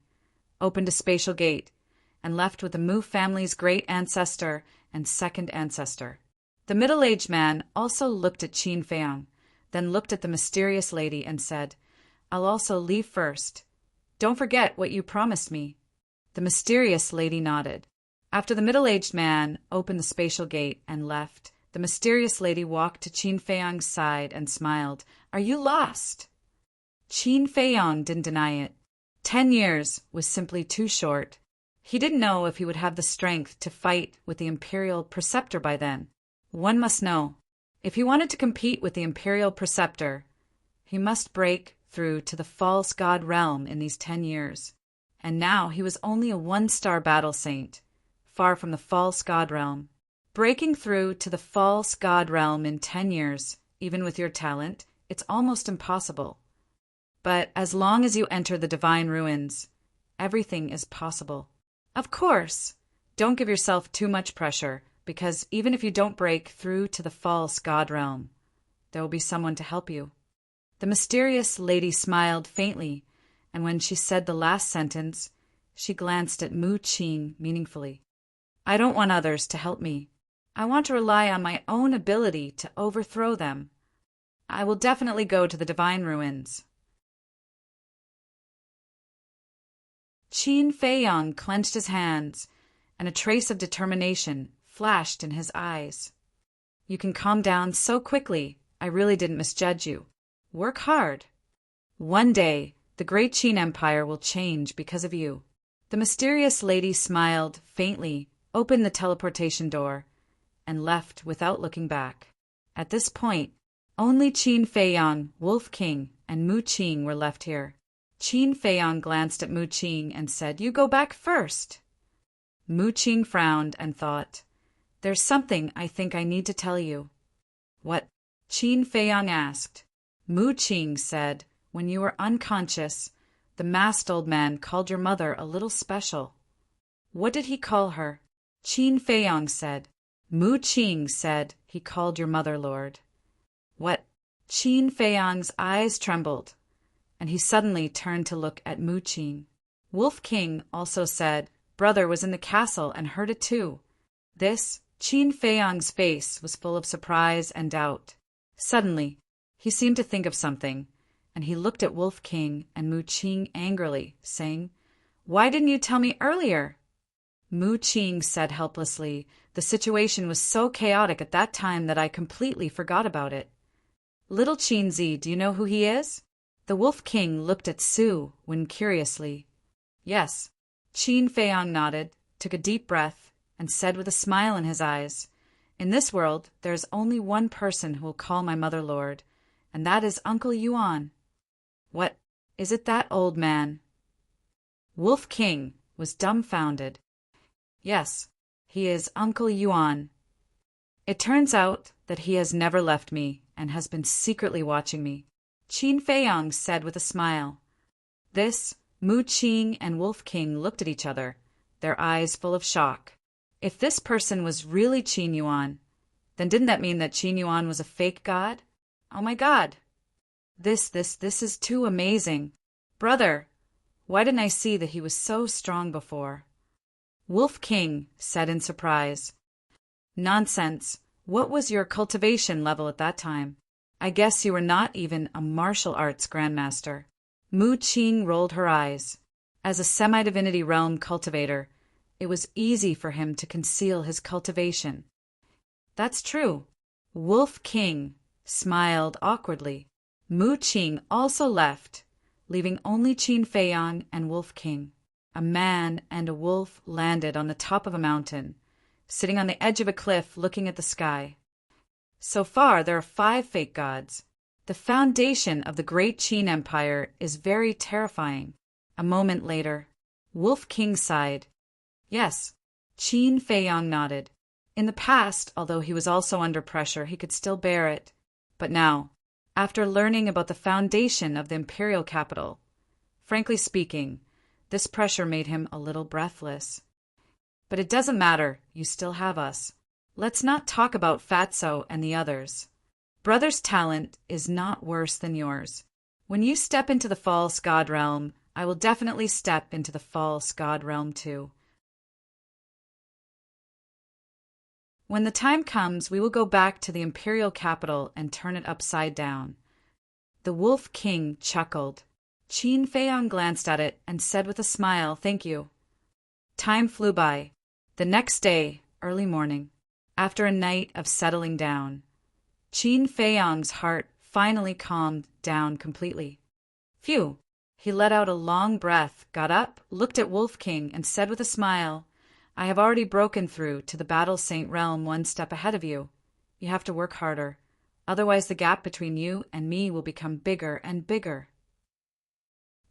opened a spatial gate, and left with the Mu family's great ancestor and second ancestor. The middle-aged man also looked at Qin Feiyang, then looked at the mysterious lady and said, I'll also leave first. Don't forget what you promised me. The mysterious lady nodded. After the middle-aged man opened the spatial gate and left, the mysterious lady walked to Qin Feiyang's side and smiled. Are you lost? Qin Feiyang didn't deny it. 10 years was simply too short. He didn't know if he would have the strength to fight with the Imperial Preceptor by then. One must know, if he wanted to compete with the Imperial Preceptor, he must break through to the false god realm in these 10 years. And now he was only a 1-star battle saint, far from the false god realm. Breaking through to the false god realm in 10 years, even with your talent, it's almost impossible. But as long as you enter the divine ruins, everything is possible. Of course, don't give yourself too much pressure, because even if you don't break through to the false god realm, there will be someone to help you. The mysterious lady smiled faintly, and when she said the last sentence, she glanced at Mu Qing meaningfully. I don't want others to help me. I want to rely on my own ability to overthrow them. I will definitely go to the divine ruins. Qin Feiyang clenched his hands, and a trace of determination flashed in his eyes. You can calm down so quickly. I really didn't misjudge you. Work hard. One day, the great Qin Empire will change because of you. The mysterious lady smiled faintly, opened the teleportation door, and left without looking back. At this point, only Qin Feiyang, Wolf King, and Mu Qing were left here. Qin Feiyang glanced at Mu Qing and said, You go back first. Mu Qing frowned and thought, There's something I think I need to tell you. What? Qin Feiyang asked. Mu Qing said, When you were unconscious, the masked old man called your mother a little special. What did he call her? Qin Feiyang said. Mu Qing said he called your mother, Lord. What? Qin Feiyang's eyes trembled, and he suddenly turned to look at Mu Qing. Wolf King also said, Brother was in the castle and heard it too. This, Qin Feiyang's face was full of surprise and doubt. Suddenly, he seemed to think of something, and he looked at Wolf King and Mu Qing angrily, saying, "Why didn't you tell me earlier?" Mu Qing said helplessly, "The situation was so chaotic at that time that I completely forgot about it." "Little Qin Zi, do you know who he is?" The Wolf King looked at Su Wen curiously. "Yes." Qin Feiyang nodded, took a deep breath, and said with a smile in his eyes, "In this world, there is only one person who will call my mother Lord, and that is Uncle Yuan." "What, is it that old man?" Wolf King was dumbfounded. "Yes, he is Uncle Yuan. It turns out that he has never left me and has been secretly watching me," Qin Feiyang said with a smile. This, Mu Qing and Wolf King looked at each other, their eyes full of shock. If this person was really Qin Yuan, then didn't that mean that Qin Yuan was a fake god? Oh my god! This is too amazing. Brother, why didn't I see that he was so strong before? Wolf King said in surprise. "Nonsense. What was your cultivation level at that time? I guess you were not even a martial arts grandmaster." Mu Qing rolled her eyes. As a semi-divinity realm cultivator, it was easy for him to conceal his cultivation. "That's true." Wolf King smiled awkwardly. Mu Qing also left, leaving only Qin Feiyang and Wolf King. A man and a wolf landed on the top of a mountain, sitting on the edge of a cliff looking at the sky. So far, there are 5 fake gods. The foundation of the great Qin Empire is very terrifying. A moment later, Wolf King sighed. "Yes." Qin Feiyang nodded. In the past, although he was also under pressure, he could still bear it. But now, after learning about the foundation of the imperial capital, frankly speaking, this pressure made him a little breathless. "But it doesn't matter, you still have us. Let's not talk about Fatso and the others. Brother's talent is not worse than yours. When you step into the false god realm, I will definitely step into the false god realm too. When the time comes, we will go back to the imperial capital and turn it upside down." The Wolf King chuckled. Qin Feiyang glanced at it and said with a smile, "Thank you." Time flew by. The next day, early morning, after a night of settling down, Qin Feiyang's heart finally calmed down completely. Phew! He let out a long breath, got up, looked at Wolf King, and said with a smile, "I have already broken through to the Battle Saint realm one step ahead of you. You have to work harder. Otherwise the gap between you and me will become bigger and bigger."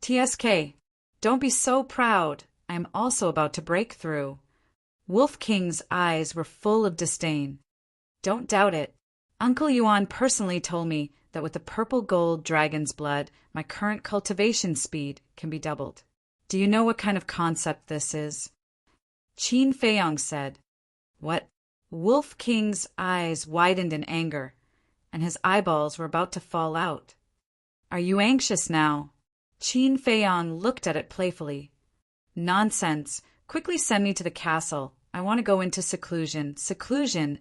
"TSK, don't be so proud. I am also about to break through." Wolf King's eyes were full of disdain. "Don't doubt it. Uncle Yuan personally told me that with the purple gold dragon's blood, my current cultivation speed can be doubled. Do you know what kind of concept this is?" Qin Feiyang said. "What?" Wolf King's eyes widened in anger, and his eyeballs were about to fall out. "Are you anxious now?" Qin Feiyang looked at it playfully. "Nonsense. Quickly send me to the castle. I want to go into seclusion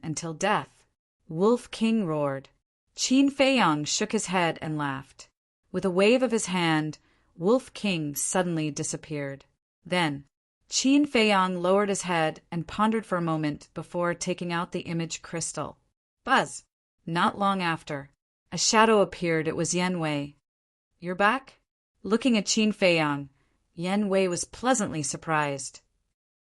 until death." Wolf King roared. Qin Feiyang shook his head and laughed. With a wave of his hand, Wolf King suddenly disappeared. Then, Qin Feiyang lowered his head and pondered for a moment before taking out the image crystal. Buzz! Not long after, a shadow appeared. It was Yan Wei. "You're back?" Looking at Qin Feiyang, Yan Wei was pleasantly surprised.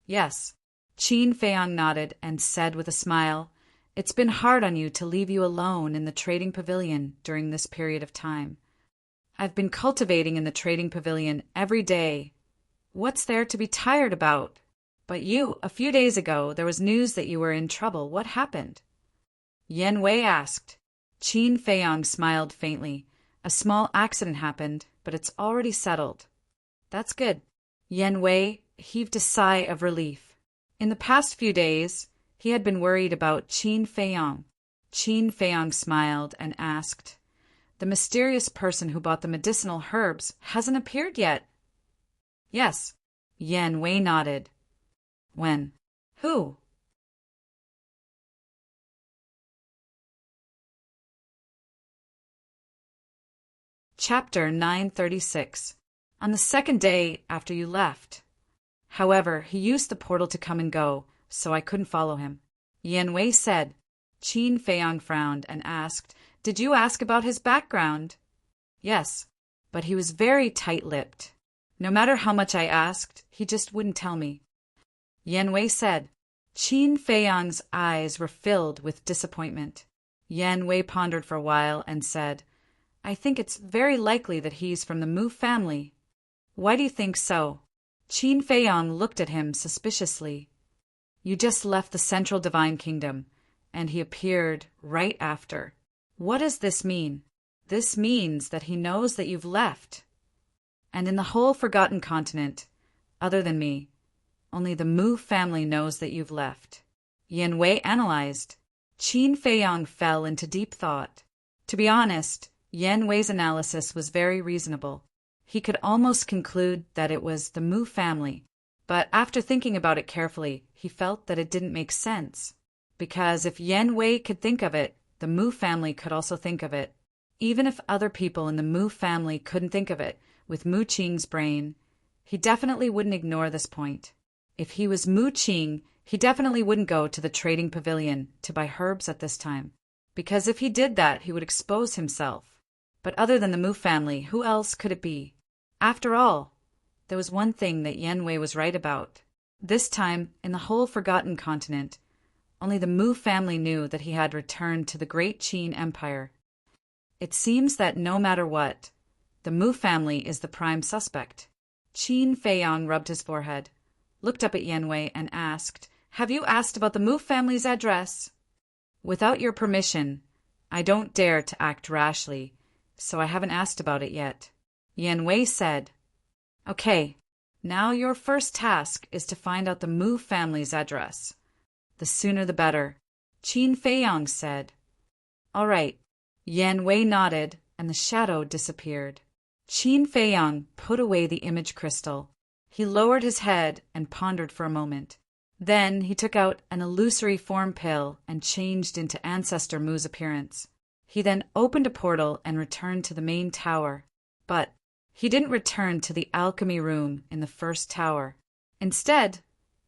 "Yes." Qin Feiyang nodded and said with a smile, "It's been hard on you to leave you alone in the trading pavilion during this period of time. I've been cultivating in the trading pavilion every day. What's there to be tired about? But a few days ago, there was news that you were in trouble. What happened?" Yan Wei asked. Qin Feiyang smiled faintly. "A small accident happened, but it's already settled." "That's good." Yan Wei heaved a sigh of relief. In the past few days, he had been worried about Qin Feiyang. Qin Feiyang smiled and asked, "The mysterious person who bought the medicinal herbs hasn't appeared yet?" "Yes." Yan Wei nodded. When? Who? Chapter 936. On the second day after you left. However, he used the portal to come and go, so I couldn't follow him. Yen Wei said. Qin Feiyang frowned and asked, Did you ask about his background? Yes, but he was very tight-lipped. No matter how much I asked, he just wouldn't tell me. Yen Wei said. Qin Feiyang's eyes were filled with disappointment. Yen Wei pondered for a while and said, I think it's very likely that he's from the Mu family. Why do you think so? Qin Feiyang looked at him suspiciously. You just left the Central Divine Kingdom, and he appeared right after. What does this mean? This means that he knows that you've left. And in the whole forgotten continent, other than me, only the Mu family knows that you've left. Yen Wei analyzed. Qin Feiyang fell into deep thought. To be honest, Yen Wei's analysis was very reasonable. He could almost conclude that it was the Mu family, but after thinking about it carefully, he felt that it didn't make sense. Because if Yen Wei could think of it, the Mu family could also think of it. Even if other people in the Mu family couldn't think of it, with Mu Qing's brain, he definitely wouldn't ignore this point. If he was Mu Qing, he definitely wouldn't go to the trading pavilion to buy herbs at this time, because if he did that, he would expose himself. But other than the Mu family, who else could it be? After all, there was one thing that Yen Wei was right about. This time, in the whole forgotten continent, only the Mu family knew that he had returned to the great Qin Empire. It seems that no matter what, the Mu family is the prime suspect. Qin Feiyang rubbed his forehead, looked up at Yen Wei and asked, Have you asked about the Mu family's address? Without your permission, I don't dare to act rashly, so I haven't asked about it yet. Yen Wei said. Okay, now your first task is to find out the Mu family's address. The sooner the better, Qin Feiyang said. All right. Yen Wei nodded, and the shadow disappeared. Qin Feiyang put away the image crystal. He lowered his head and pondered for a moment. Then he took out an illusory form pill and changed into Ancestor Mu's appearance. He then opened a portal and returned to the main tower. But he didn't return to the alchemy room in the first tower. Instead,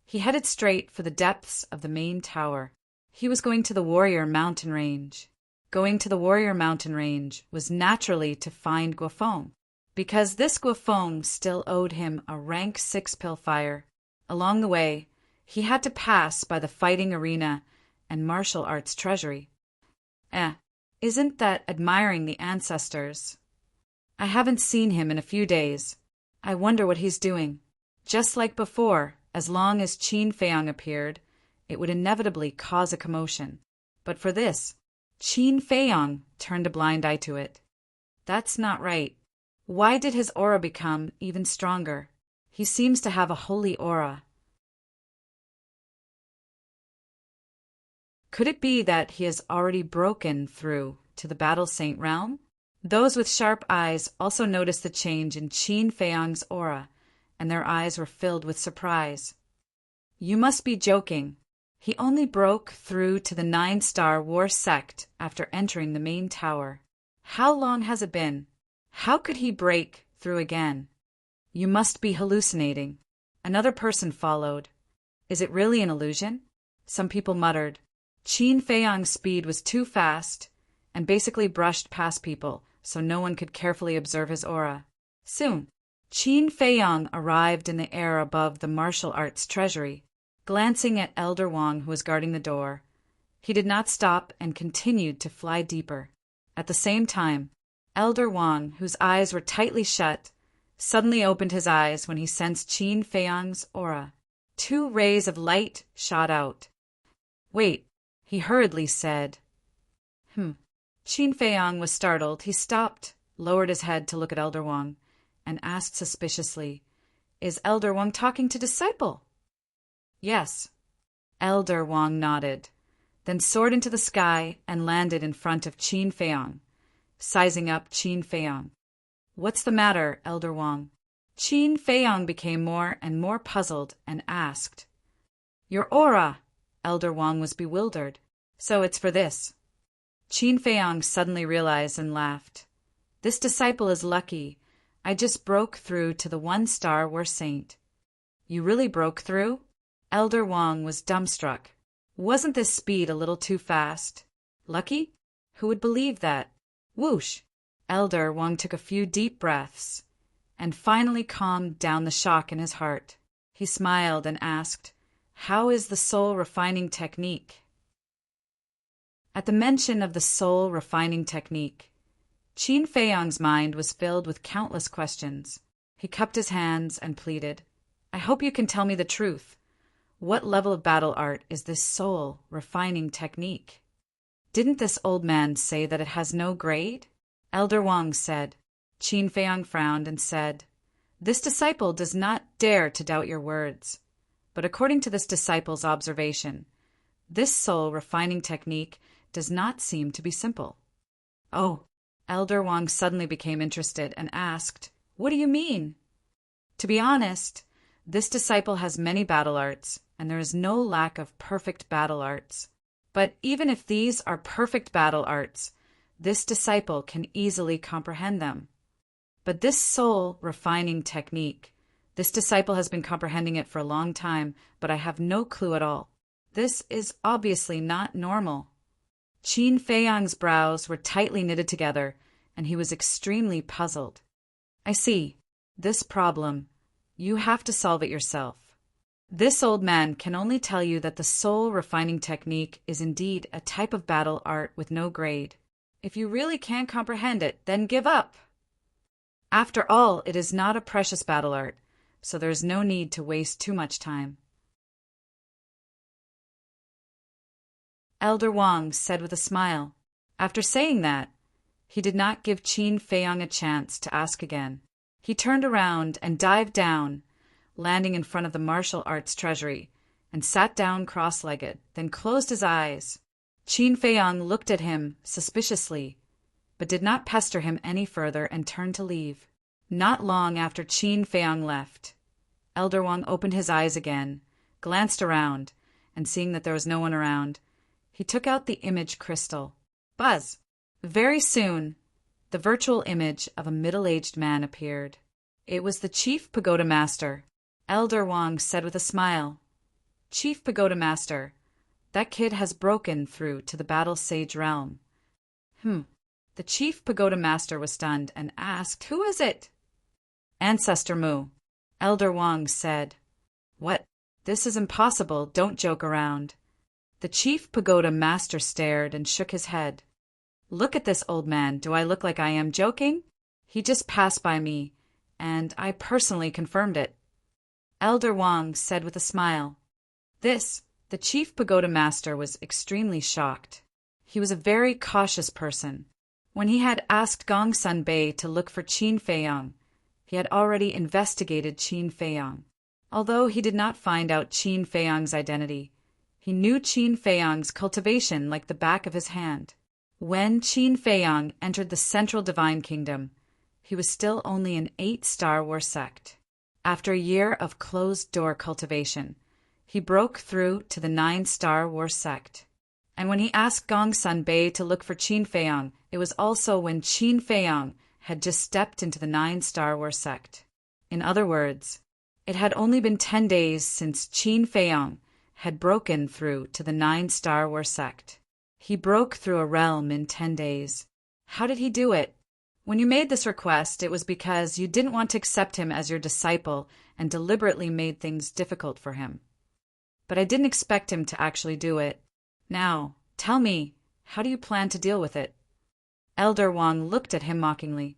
he headed straight for the depths of the main tower. He was going to the Warrior Mountain Range. Going to the Warrior Mountain Range was naturally to find Guofeng, because this Guofeng still owed him a rank 6 pillfire. Along the way, he had to pass by the fighting arena and martial arts treasury. Isn't that admiring the ancestors? I haven't seen him in a few days. I wonder what he's doing. Just like before, as long as Qin Feiyang appeared, it would inevitably cause a commotion. But for this, Qin Feiyang turned a blind eye to it. That's not right. Why did his aura become even stronger? He seems to have a holy aura. Could it be that he has already broken through to the Battle Saint realm? Those with sharp eyes also noticed the change in Qin Feiyang's aura, and their eyes were filled with surprise. You must be joking. He only broke through to the 9-star war sect after entering the main tower. How long has it been? How could he break through again? You must be hallucinating. Another person followed. Is it really an illusion? Some people muttered. Qin Feiyang's speed was too fast and basically brushed past people, so no one could carefully observe his aura. Soon, Qin Feiyang arrived in the air above the martial arts treasury. Glancing at Elder Wang, who was guarding the door, he did not stop and continued to fly deeper. At the same time, Elder Wang, whose eyes were tightly shut, suddenly opened his eyes when he sensed Qin Feiyang's aura. 2 rays of light shot out. Wait, he hurriedly said. Qin Feiyang was startled. He stopped, lowered his head to look at Elder Wang, and asked suspiciously, Is Elder Wang talking to Disciple? Yes. Elder Wang nodded, then soared into the sky and landed in front of Qin Feiyang, sizing up Qin Feiyang. What's the matter, Elder Wang? Qin Feiyang became more and more puzzled and asked, Your aura! Elder Wang was bewildered. So it's for this. Qin Feiyang suddenly realized and laughed. This disciple is lucky. I just broke through to the 1-star war saint. You really broke through? Elder Wang was dumbstruck. Wasn't this speed a little too fast? Lucky? Who would believe that? Whoosh! Elder Wang took a few deep breaths and finally calmed down the shock in his heart. He smiled and asked, "How is the soul refining technique?" At the mention of the soul refining technique, Qin Feiyang's mind was filled with countless questions. He cupped his hands and pleaded, "I hope you can tell me the truth. What level of battle art is this soul refining technique? Didn't this old man say that it has no grade?" Elder Wang said. Qin Feiyang frowned and said, "This disciple does not dare to doubt your words. But according to this disciple's observation, this soul refining technique does not seem to be simple." "Oh," Elder Wang suddenly became interested and asked, "What do you mean?" "To be honest, this disciple has many battle arts, and there is no lack of perfect battle arts. But even if these are perfect battle arts, this disciple can easily comprehend them. But this soul refining technique, this disciple has been comprehending it for a long time, but I have no clue at all. This is obviously not normal." Qin Feiyang's brows were tightly knitted together, and he was extremely puzzled. "I see. This problem, you have to solve it yourself. This old man can only tell you that the soul refining technique is indeed a type of battle art with no grade. If you really can't comprehend it, then give up. After all, it is not a precious battle art, so there is no need to waste too much time." Elder Wang said with a smile. After saying that, he did not give Qin Feiyang a chance to ask again. He turned around and dived down, landing in front of the martial arts treasury, and sat down cross-legged, then closed his eyes. Qin Feiyang looked at him suspiciously, but did not pester him any further and turned to leave. Not long after Qin Feiyang left, Elder Wang opened his eyes again, glanced around, and seeing that there was no one around, he took out the image crystal. Buzz! Very soon, the virtual image of a middle-aged man appeared. It was the Chief Pagoda Master. Elder Wang said with a smile, "Chief Pagoda Master, that kid has broken through to the Battle Sage realm." The Chief Pagoda Master was stunned and asked, "Who is it?" "Ancestor Mu." Elder Wang said, "What? This is impossible. Don't joke around." The Chief Pagoda Master stared and shook his head. "Look at this old man. Do I look like I am joking? He just passed by me, and I personally confirmed it." Elder Wang said with a smile. The Chief Pagoda Master was extremely shocked. He was a very cautious person. When he had asked Gongsun Bei to look for Qin Feiyang, he had already investigated Qin Feiyang. Although he did not find out Qin Feiyang's identity, he knew Qin Feiyang's cultivation like the back of his hand. When Qin Feiyang entered the Central Divine Kingdom, he was still only an 8-star war sect. After a year of closed-door cultivation, he broke through to the 9-star war sect. And when he asked Gongsun Bei to look for Qin Feiyang, it was also when Qin Feiyang had just stepped into the 9-star war sect. In other words, it had only been 10 days since Qin Feiyang had broken through to the 9-star war sect. He broke through a realm in 10 days. How did he do it? When you made this request, it was because you didn't want to accept him as your disciple and deliberately made things difficult for him. But I didn't expect him to actually do it. Now, tell me, how do you plan to deal with it? Elder Wang looked at him mockingly.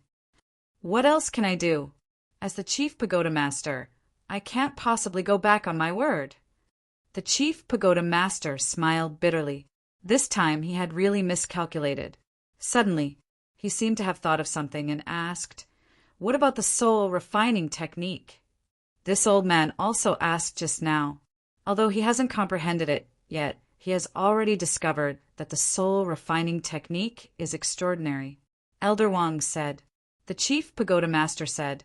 What else can I do? As the Chief Pagoda Master, I can't possibly go back on my word. The Chief Pagoda Master smiled bitterly. This time he had really miscalculated. Suddenly, he seemed to have thought of something and asked, "What about the soul refining technique?" This old man also asked just now. Although he hasn't comprehended it yet, he has already discovered that the soul refining technique is extraordinary. Elder Wang said. The Chief Pagoda Master said,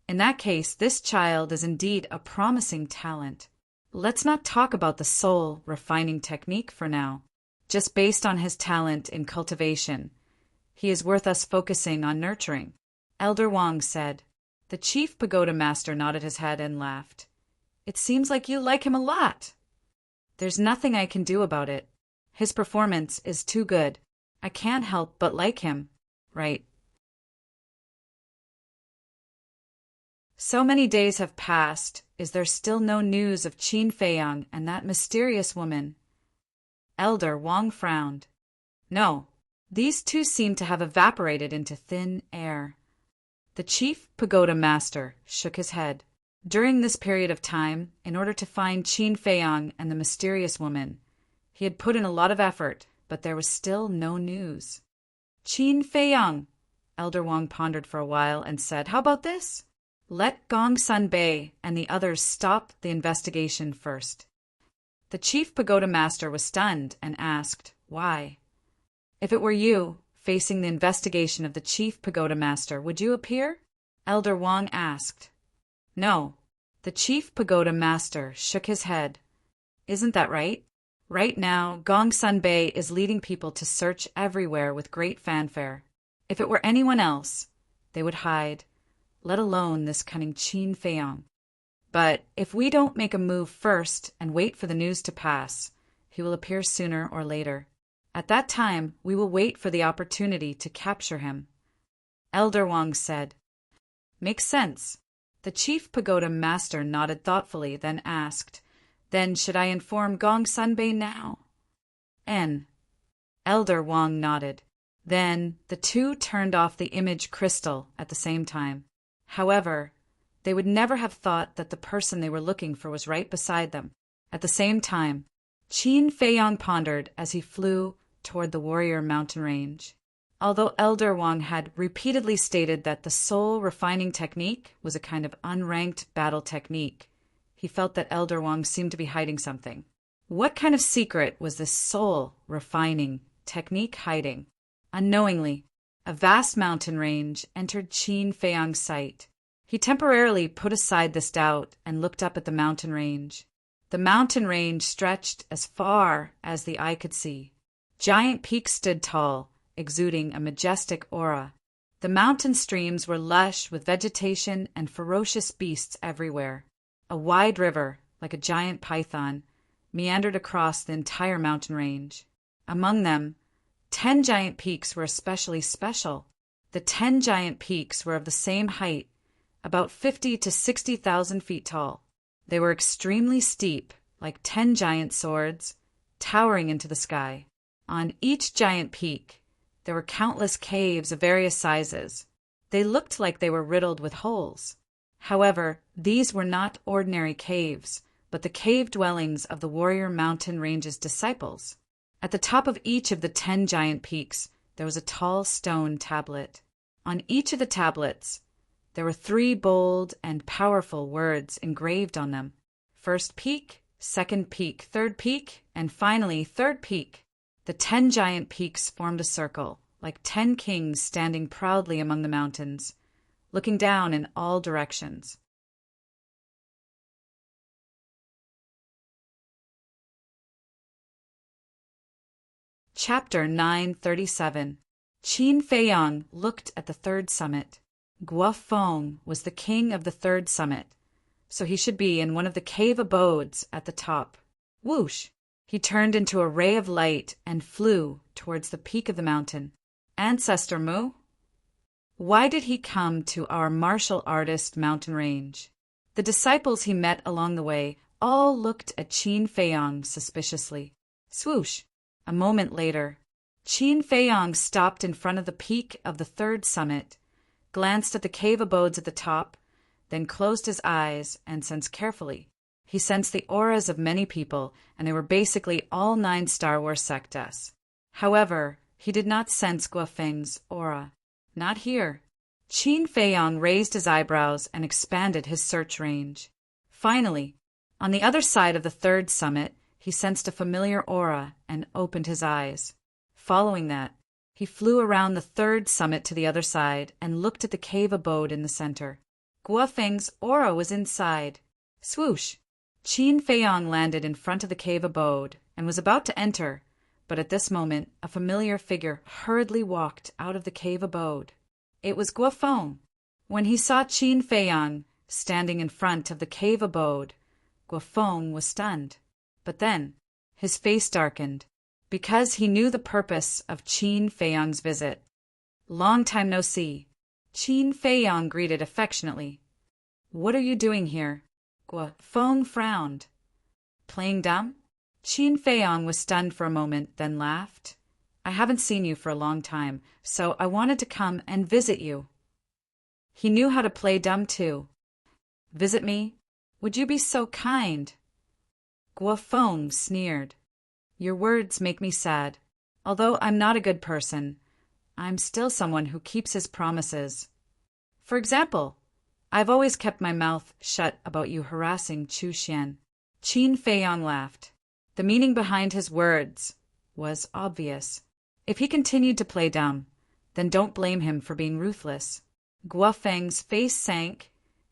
"In that case, this child is indeed a promising talent. Let's not talk about the soul refining technique for now. Just based on his talent in cultivation, he is worth us focusing on nurturing," Elder Wang said. The chief pagoda master nodded his head and laughed. "It seems like you like him a lot." "There's nothing I can do about it. His performance is too good. I can't help but like him, right?" So many days have passed. Is there still no news of Qin Feiyang and that mysterious woman? Elder Wang frowned. "No, these two seem to have evaporated into thin air." The chief pagoda master shook his head. During this period of time, in order to find Qin Feiyang and the mysterious woman, he had put in a lot of effort, but there was still no news. "Qin Feiyang," Elder Wang pondered for a while and said, "How about this? Let Gong Sunbei and the others stop the investigation first." The chief pagoda master was stunned and asked, "Why?" "If it were you, facing the investigation of the chief pagoda master, would you appear?" Elder Wang asked. "No." The chief pagoda master shook his head. "Isn't that right? Right now, Gong Sunbei is leading people to search everywhere with great fanfare. If it were anyone else, they would hide, let alone this cunning Qin Feiyang. But if we don't make a move first and wait for the news to pass, he will appear sooner or later. At that time, we will wait for the opportunity to capture him." Elder Wang said. "Makes sense." The chief pagoda master nodded thoughtfully, then asked, "Then should I inform Gong Sunbei now?" Elder Wang nodded. Then the two turned off the image crystal at the same time. However, they would never have thought that the person they were looking for was right beside them. At the same time, Qin Feiyang pondered as he flew toward the warrior mountain range. Although Elder Wang had repeatedly stated that the soul refining technique was a kind of unranked battle technique, he felt that Elder Wang seemed to be hiding something. What kind of secret was this soul refining technique hiding? Unknowingly, a vast mountain range entered Qin Feiyang's sight. He temporarily put aside this doubt and looked up at the mountain range. The mountain range stretched as far as the eye could see. Giant peaks stood tall, exuding a majestic aura. The mountain streams were lush with vegetation and ferocious beasts everywhere. A wide river, like a giant python, meandered across the entire mountain range. Among them, 10 giant peaks were especially special. The 10 giant peaks were of the same height, about 50 to 60,000 feet tall. They were extremely steep, like 10 giant swords, towering into the sky. On each giant peak, there were countless caves of various sizes. They looked like they were riddled with holes. However, these were not ordinary caves, but the cave dwellings of the Warrior Mountain Range's disciples. At the top of each of the 10 giant peaks, there was a tall stone tablet. On each of the tablets, there were 3 bold and powerful words engraved on them. First peak, second peak, third peak, and finally third peak. The 10 giant peaks formed a circle, like 10 kings standing proudly among the mountains, looking down in all directions. Chapter 937. Qin Feiyang looked at the third summit. Guofeng was the king of the third summit, so he should be in one of the cave abodes at the top. Whoosh! He turned into a ray of light and flew towards the peak of the mountain. Ancestor Mu? Why did he come to our martial artist mountain range? The disciples he met along the way all looked at Qin Feiyang suspiciously. Swoosh! A moment later, Qin Feiyang stopped in front of the peak of the third summit, glanced at the cave abodes at the top, then closed his eyes and sensed carefully. He sensed the auras of many people, and they were basically all 9 Star Wars sectas. However, he did not sense Guofeng's aura. Not here. Qin Feiyang raised his eyebrows and expanded his search range. Finally, on the other side of the third summit, he sensed a familiar aura and opened his eyes. Following that, he flew around the third summit to the other side and looked at the cave abode in the center. Guofeng's aura was inside. Swoosh! Qin Feiyong landed in front of the cave abode and was about to enter, but at this moment a familiar figure hurriedly walked out of the cave abode. It was Guo Feng. When he saw Qin Feiyong standing in front of the cave abode, Guo Feng was stunned. But then his face darkened, because he knew the purpose of Qin Feiyong's visit. "Long time no see." Qin Feiyong greeted affectionately. "What are you doing here?" Guo Feng frowned. "Playing dumb?" Qin Feiyong was stunned for a moment, then laughed. "I haven't seen you for a long time, so I wanted to come and visit you." He knew how to play dumb too. "Visit me? Would you be so kind?" Guo Feng sneered. "Your words make me sad. Although I'm not a good person, I'm still someone who keeps his promises. For example, I've always kept my mouth shut about you harassing Chu Xian." Qin Feiyong laughed. The meaning behind his words was obvious. If he continued to play dumb, then don't blame him for being ruthless. Guo Feng's face sank,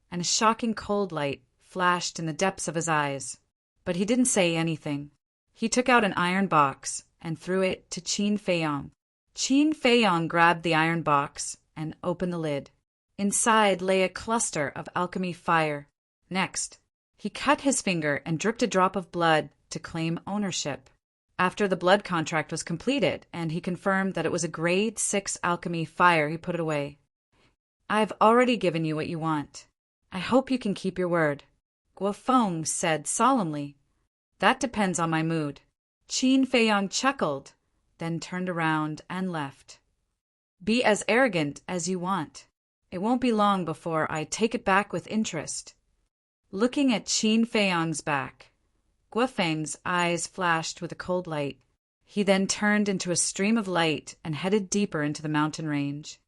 and a shocking cold light flashed in the depths of his eyes. But he didn't say anything. He took out an iron box and threw it to Qin Feiyong. Qin Feiyong grabbed the iron box and opened the lid. Inside lay a cluster of alchemy fire. Next, he cut his finger and dripped a drop of blood to claim ownership. After the blood contract was completed and he confirmed that it was a grade 6 alchemy fire, he put it away. "I've already given you what you want. I hope you can keep your word," Guo Feng said solemnly. "That depends on my mood." Qin Feiyong chuckled, then turned around and left. "Be as arrogant as you want. It won't be long before I take it back with interest." Looking at Qin Feiyong's back, Guo Feng's eyes flashed with a cold light. He then turned into a stream of light and headed deeper into the mountain range.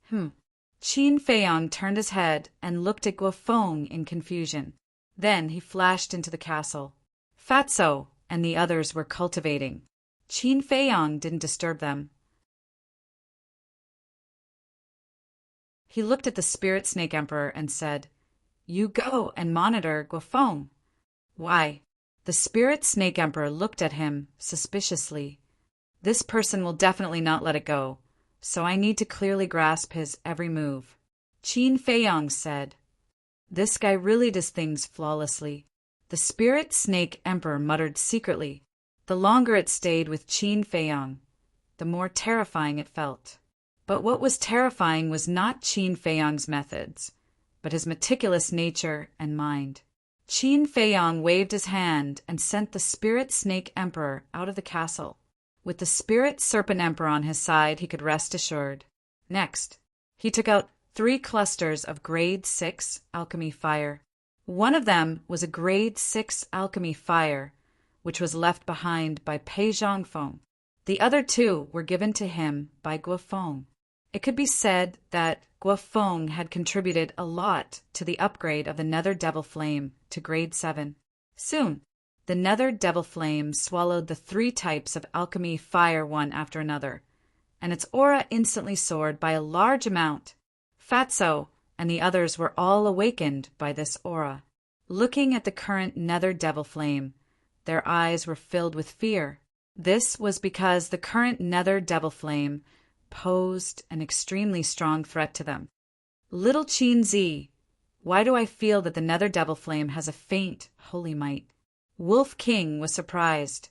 Qin Feiyong turned his head and looked at Guo Feng in confusion. Then he flashed into the castle. Fatso and the others were cultivating. Qin Feiyong didn't disturb them. He looked at the Spirit Snake Emperor and said, "You go and monitor Guo Feng." "Why?" The Spirit Snake Emperor looked at him suspiciously. "This person will definitely not let it go, so I need to clearly grasp his every move." Qin Feiyong said, "This guy really does things flawlessly." The Spirit Snake Emperor muttered secretly. The longer it stayed with Qin Feiyong, the more terrifying it felt. But what was terrifying was not Qin Feiyong's methods, but his meticulous nature and mind. Qin Feiyong waved his hand and sent the Spirit Snake Emperor out of the castle. With the Spirit Serpent Emperor on his side, he could rest assured. Next, he took out 3 clusters of grade 6 alchemy fire. One of them was a grade 6 alchemy fire, which was left behind by Pei Zhongfeng. The other 2 were given to him by Guo Feng. It could be said that Guo Feng had contributed a lot to the upgrade of the Nether Devil Flame to grade 7. Soon, the Nether Devil Flame swallowed the 3 types of alchemy fire one after another, and its aura instantly soared by a large amount. Fatso and the others were all awakened by this aura. Looking at the current Nether Devil Flame, their eyes were filled with fear. This was because the current Nether Devil Flame posed an extremely strong threat to them. "Little Qin Zi, why do I feel that the Nether Devil Flame has a faint holy might?" Wolf King was surprised.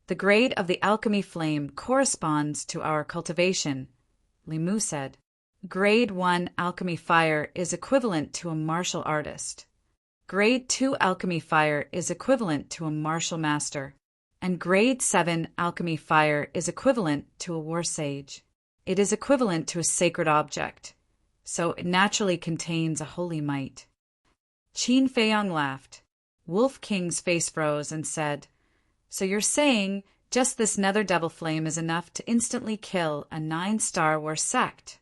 "The grade of the alchemy flame corresponds to our cultivation," Limu said. "Grade 1 alchemy fire is equivalent to a martial artist. Grade 2 alchemy fire is equivalent to a martial master. And grade 7 alchemy fire is equivalent to a war sage. It is equivalent to a sacred object, so it naturally contains a holy might." Qin Feiyong laughed. Wolf King's face froze and said, "So you're saying just this Nether Devil Flame is enough to instantly kill a 9-Star War sect?"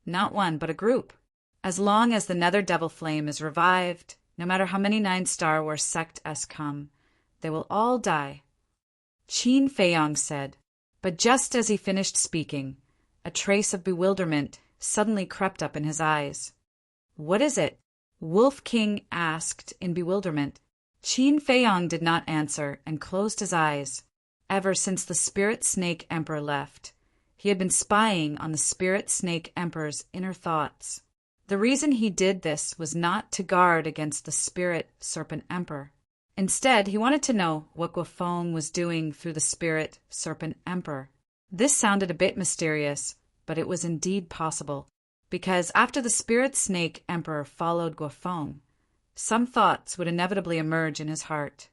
"Not one, but a group. As long as the Nether Devil Flame is revived, no matter how many 9-Star War sects come, they will all die." Qin Feiyong said, but just as he finished speaking, a trace of bewilderment suddenly crept up in his eyes. "What is it?" Wolf King asked in bewilderment. Qin Feiyang did not answer and closed his eyes. Ever since the Spirit Snake Emperor left, he had been spying on the Spirit Snake Emperor's inner thoughts. The reason he did this was not to guard against the Spirit Serpent Emperor. Instead, he wanted to know what Guofeng was doing through the Spirit Serpent Emperor. This sounded a bit mysterious, but it was indeed possible, because after the Spirit Snake Emperor followed Guofeng, some thoughts would inevitably emerge in his heart.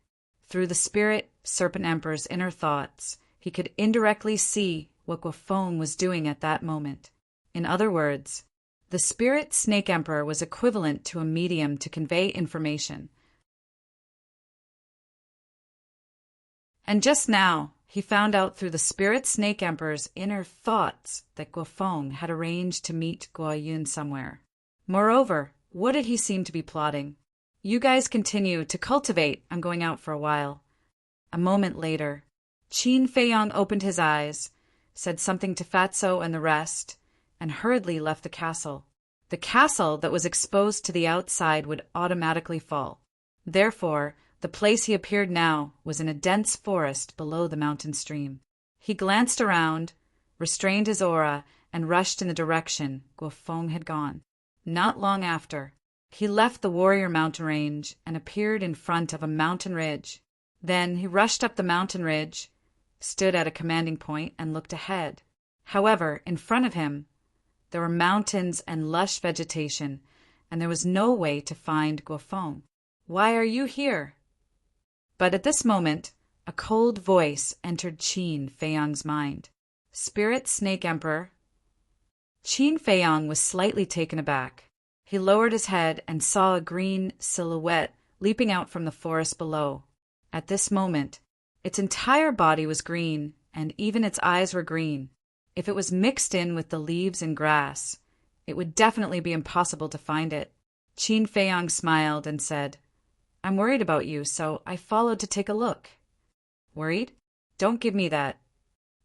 Through the Spirit Serpent Emperor's inner thoughts, he could indirectly see what Guofeng was doing at that moment. In other words, the Spirit Snake Emperor was equivalent to a medium to convey information. And just now, he found out through the Spirit Snake Emperor's inner thoughts that Guofeng had arranged to meet Guo Yun somewhere. Moreover, what did he seem to be plotting? You guys continue to cultivate. I'm going out for a while. A moment later, Qin Feiyang opened his eyes, said something to Fatso and the rest, and hurriedly left the castle. The castle that was exposed to the outside would automatically fall. Therefore, the place he appeared now was in a dense forest below the mountain stream. He glanced around, restrained his aura, and rushed in the direction Guofeng had gone. Not long after, he left the warrior mountain range and appeared in front of a mountain ridge. Then he rushed up the mountain ridge, stood at a commanding point, and looked ahead. However, in front of him, there were mountains and lush vegetation, and there was no way to find Guofeng. "Why are you here?" But at this moment, a cold voice entered Qin Feiyang's mind. "Spirit Snake Emperor." Qin Feiyang was slightly taken aback. He lowered his head and saw a green silhouette leaping out from the forest below. At this moment, its entire body was green, and even its eyes were green. If it was mixed in with the leaves and grass, it would definitely be impossible to find it. Qin Feiyang smiled and said, "I'm worried about you, so I followed to take a look." "Worried? Don't give me that.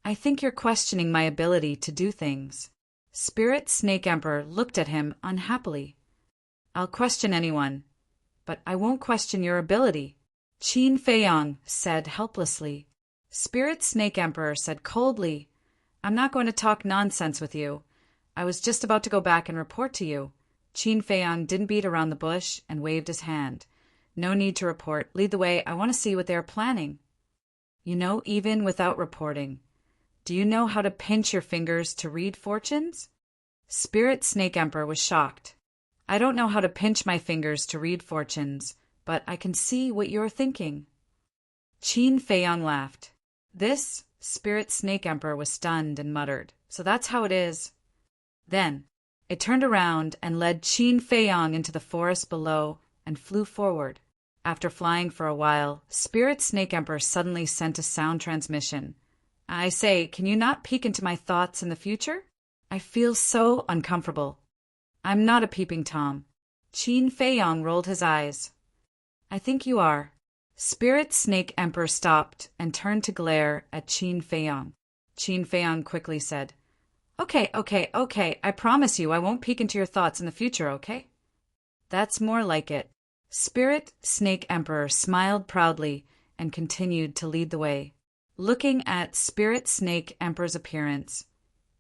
I think you're questioning my ability to do things." Spirit Snake Emperor looked at him unhappily. "I'll question anyone, but I won't question your ability," Qin Feiyang said helplessly. Spirit Snake Emperor said coldly, "I'm not going to talk nonsense with you. I was just about to go back and report to you." Qin Feiyang didn't beat around the bush and waved his hand. "No need to report. Lead the way. I want to see what they are planning." "You know, even without reporting, do you know how to pinch your fingers to read fortunes?" Spirit Snake Emperor was shocked. "I don't know how to pinch my fingers to read fortunes, but I can see what you're thinking." Qin Feiyang laughed. This Spirit Snake Emperor was stunned and muttered, "So that's how it is." Then it turned around and led Qin Feiyang into the forest below and flew forward. After flying for a while, Spirit Snake Emperor suddenly sent a sound transmission. "I say, can you not peek into my thoughts in the future? I feel so uncomfortable." "I'm not a peeping Tom." Qin Feiyang rolled his eyes. "I think you are." Spirit Snake Emperor stopped and turned to glare at Qin Feiyang. Qin Feiyang quickly said, Okay, I promise you I won't peek into your thoughts in the future, okay?" "That's more like it." Spirit Snake Emperor smiled proudly and continued to lead the way. Looking at Spirit Snake Emperor's appearance,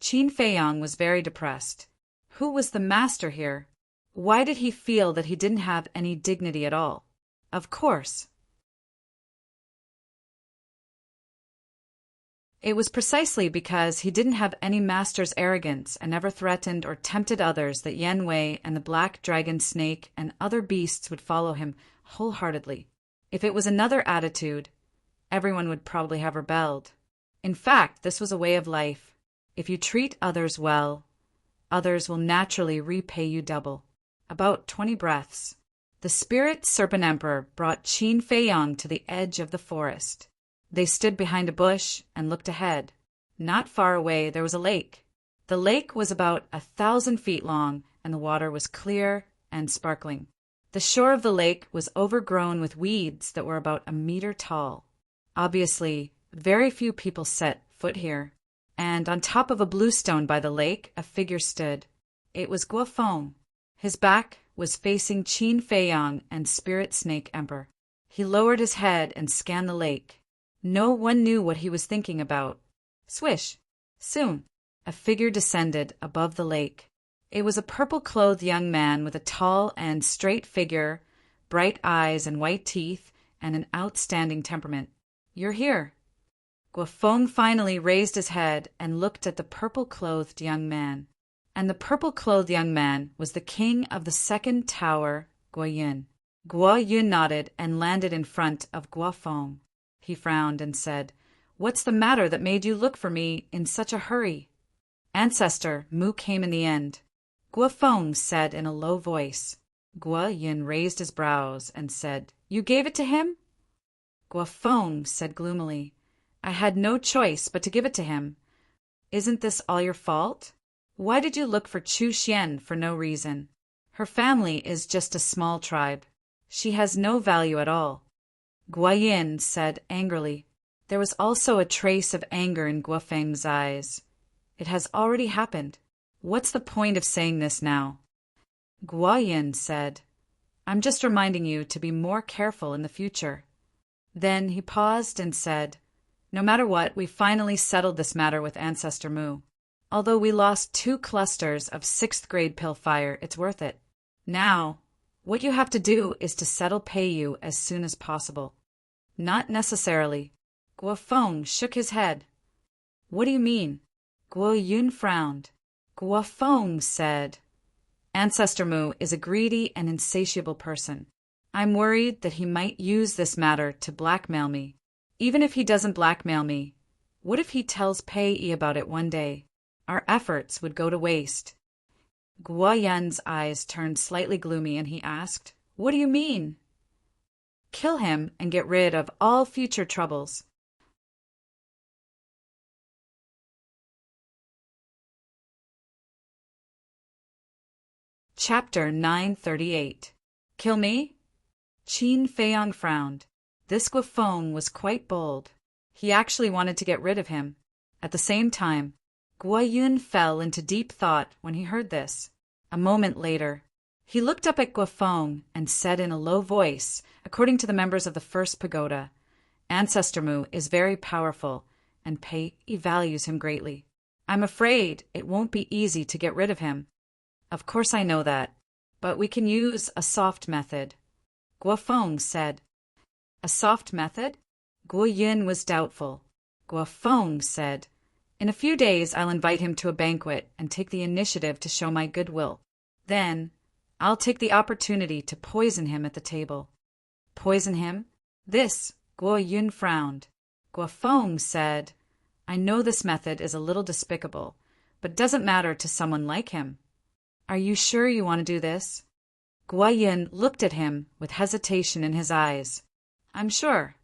Qin Feiyang was very depressed. Who was the master here? Why did he feel that he didn't have any dignity at all? Of course, it was precisely because he didn't have any master's arrogance and never threatened or tempted others that Yen Wei and the black dragon snake and other beasts would follow him wholeheartedly. If it was another attitude, everyone would probably have rebelled. In fact, this was a way of life. If you treat others well, others will naturally repay you double. About 20 breaths. The Spirit Serpent Emperor brought Qin Feiyang to the edge of the forest. They stood behind a bush and looked ahead. Not far away there was a lake. The lake was about 1,000 feet long, and the water was clear and sparkling. The shore of the lake was overgrown with weeds that were about 1 meter tall. Obviously, very few people set foot here. And on top of a blue stone by the lake, a figure stood. It was Guofeng. His back was facing Qin Feiyang and Spirit Snake Emperor. He lowered his head and scanned the lake. No one knew what he was thinking about. Swish! Soon, a figure descended above the lake. It was a purple-clothed young man with a tall and straight figure, bright eyes and white teeth, and an outstanding temperament. "You're here." Guofeng finally raised his head and looked at the purple-clothed young man. And the purple-clothed young man was the king of the second tower, Guoyun. Guoyun nodded and landed in front of Guofeng. He frowned and said, "What's the matter that made you look for me in such a hurry?" "Ancestor Mu came in the end," Guofeng said in a low voice. Guoyun raised his brows and said, "You gave it to him?" Guofeng said gloomily, "I had no choice but to give it to him. Isn't this all your fault? Why did you look for Chu Xian for no reason? Her family is just a small tribe. She has no value at all." Guoyun said angrily. There was also a trace of anger in Guofeng's eyes. "It has already happened. What's the point of saying this now?" Guoyun said, "I'm just reminding you to be more careful in the future." Then he paused and said, "No matter what, we finally settled this matter with Ancestor Mu. Although we lost 2 clusters of 6th grade pill fire, it's worth it. Now, what you have to do is to settle Peiyu as soon as possible." "Not necessarily." Guofeng shook his head. "What do you mean?" Guoyun frowned. Guofeng said, "Ancestor Mu is a greedy and insatiable person. I'm worried that he might use this matter to blackmail me. Even if he doesn't blackmail me, what if he tells Pei about it one day? Our efforts would go to waste." Guoyun's eyes turned slightly gloomy and he asked, "What do you mean?" "Kill him and get rid of all future troubles." Chapter 938. Kill me? Qin Feiyang frowned. This Guofeng was quite bold. He actually wanted to get rid of him. At the same time, Guoyun fell into deep thought when he heard this. A moment later, he looked up at Guofeng and said in a low voice, according to the members of the first pagoda, "Ancestor Mu is very powerful, and Pei values him greatly. I'm afraid it won't be easy to get rid of him." "Of course I know that, but we can use a soft method," Guofeng said. "A soft method?" Guoyun was doubtful. Guofeng said, "In a few days I'll invite him to a banquet and take the initiative to show my goodwill. Then, I'll take the opportunity to poison him at the table." "Poison him?" This, Guoyun frowned. Guofeng said, "I know this method is a little despicable, but doesn't matter to someone like him." "Are you sure you want to do this?" Guoyun looked at him with hesitation in his eyes. "I'm sure.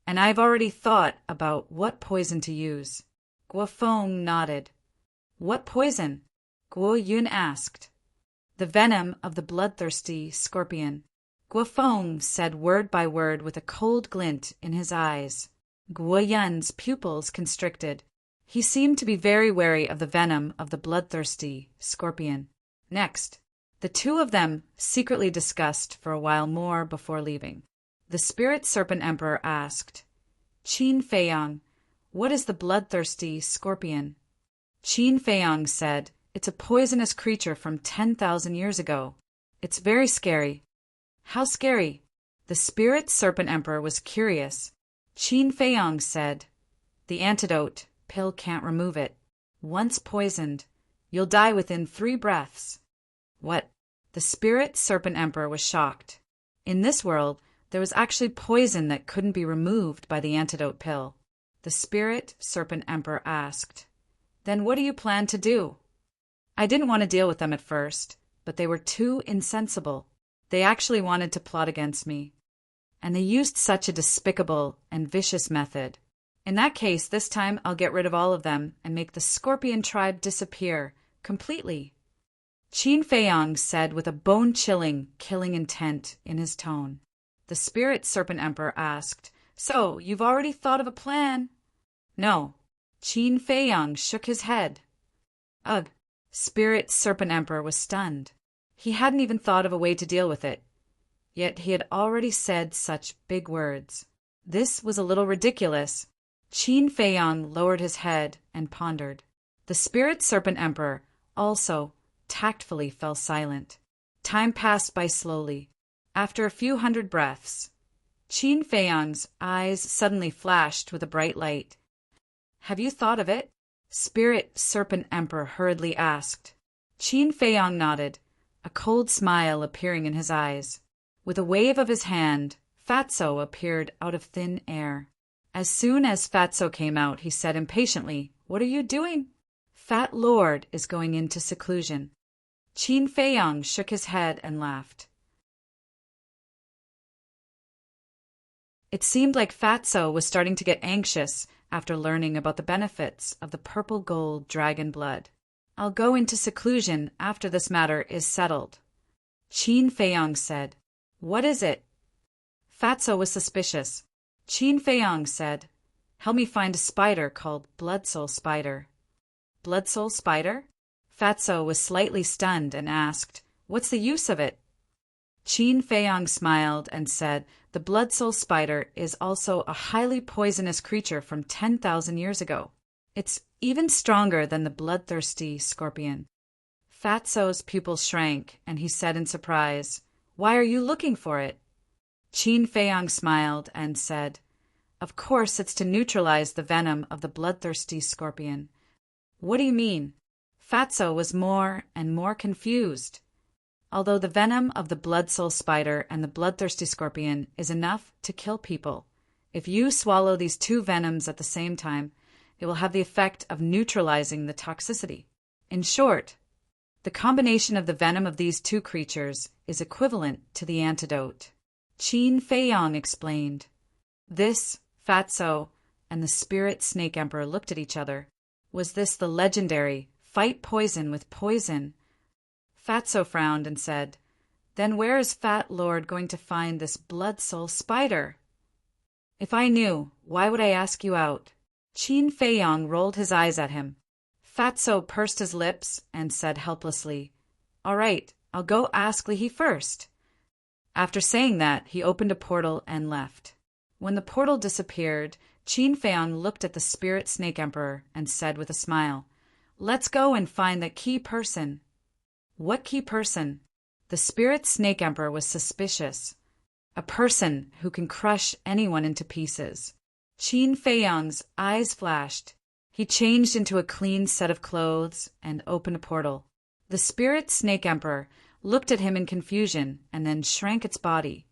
And I've already thought about what poison to use." Guofeng nodded. "What poison?" Guoyun asked. "The venom of the bloodthirsty scorpion." Guofeng said word by word with a cold glint in his eyes. Guoyun's pupils constricted. He seemed to be very wary of the venom of the bloodthirsty scorpion. Next, the two of them secretly discussed for a while more before leaving. The Spirit Serpent Emperor asked, "Qin Feiyang, what is the bloodthirsty scorpion?" Qin Feiyang said, "It's a poisonous creature from 10,000 years ago. It's very scary." "How scary?" The Spirit Serpent Emperor was curious. Qin Feiyang said, "The antidote pill can't remove it. Once poisoned, you'll die within 3 breaths." "What?" The Spirit Serpent Emperor was shocked. In this world, there was actually poison that couldn't be removed by the antidote pill. The Spirit Serpent Emperor asked, "Then what do you plan to do?" "I didn't want to deal with them at first, but they were too insensible. They actually wanted to plot against me. And they used such a despicable and vicious method. In that case, this time I'll get rid of all of them and make the Scorpion tribe disappear completely." Qin Feiyang said with a bone-chilling, killing intent in his tone. The Spirit Serpent Emperor asked, "So, you've already thought of a plan?" "No." Qin Feiyang shook his head. Ugh. Spirit Serpent Emperor was stunned. He hadn't even thought of a way to deal with it. Yet he had already said such big words. This was a little ridiculous. Qin Feiyang lowered his head and pondered. The Spirit Serpent Emperor also tactfully fell silent. Time passed by slowly. After a few hundred breaths, Qin Feiyang's eyes suddenly flashed with a bright light. "Have you thought of it?" Spirit Serpent Emperor hurriedly asked. Qin Feiyang nodded, a cold smile appearing in his eyes. With a wave of his hand, Fatso appeared out of thin air. As soon as Fatso came out, he said impatiently, "What are you doing?" "Fat Lord is going into seclusion." Qin Feiyang shook his head and laughed. It seemed like Fatso was starting to get anxious after learning about the benefits of the purple gold dragon blood. "I'll go into seclusion after this matter is settled." Qin Feiyang said. "What is it?" Fatso was suspicious. Qin Feiyang said, "Help me find a spider called Blood Soul Spider." Blood Soul Spider? Fatso was slightly stunned and asked, "What's the use of it?" Qin Feiyang smiled and said, "The Blood Soul Spider is also a highly poisonous creature from 10,000 years ago. It's even stronger than the bloodthirsty scorpion." Fatso's pupils shrank, and he said in surprise, "Why are you looking for it?" Qin Feiyang smiled and said, "Of course it's to neutralize the venom of the bloodthirsty scorpion." "What do you mean?" Fatso was more and more confused. Although the venom of the Blood Soul Spider and the bloodthirsty scorpion is enough to kill people, if you swallow these two venoms at the same time, it will have the effect of neutralizing the toxicity. In short, the combination of the venom of these two creatures is equivalent to the antidote. Qin Feiyang explained. This, Fatso, and the Spirit Snake Emperor looked at each other. Was this the legendary fight poison with poison? Fatso frowned and said, "Then where is Fat Lord going to find this Blood Soul Spider?" "If I knew, why would I ask you out?" Qin Feiyang rolled his eyes at him. Fatso pursed his lips and said helplessly, "All right, I'll go ask Li He first." After saying that, he opened a portal and left. When the portal disappeared, Qin Feiyang looked at the Spirit Snake Emperor and said with a smile, "Let's go and find that key person." "What key person?" The Spirit Snake Emperor was suspicious. "A person who can crush anyone into pieces." Qin Feiyang's eyes flashed. He changed into a clean set of clothes and opened a portal. The Spirit Snake Emperor looked at him in confusion and then shrank its body,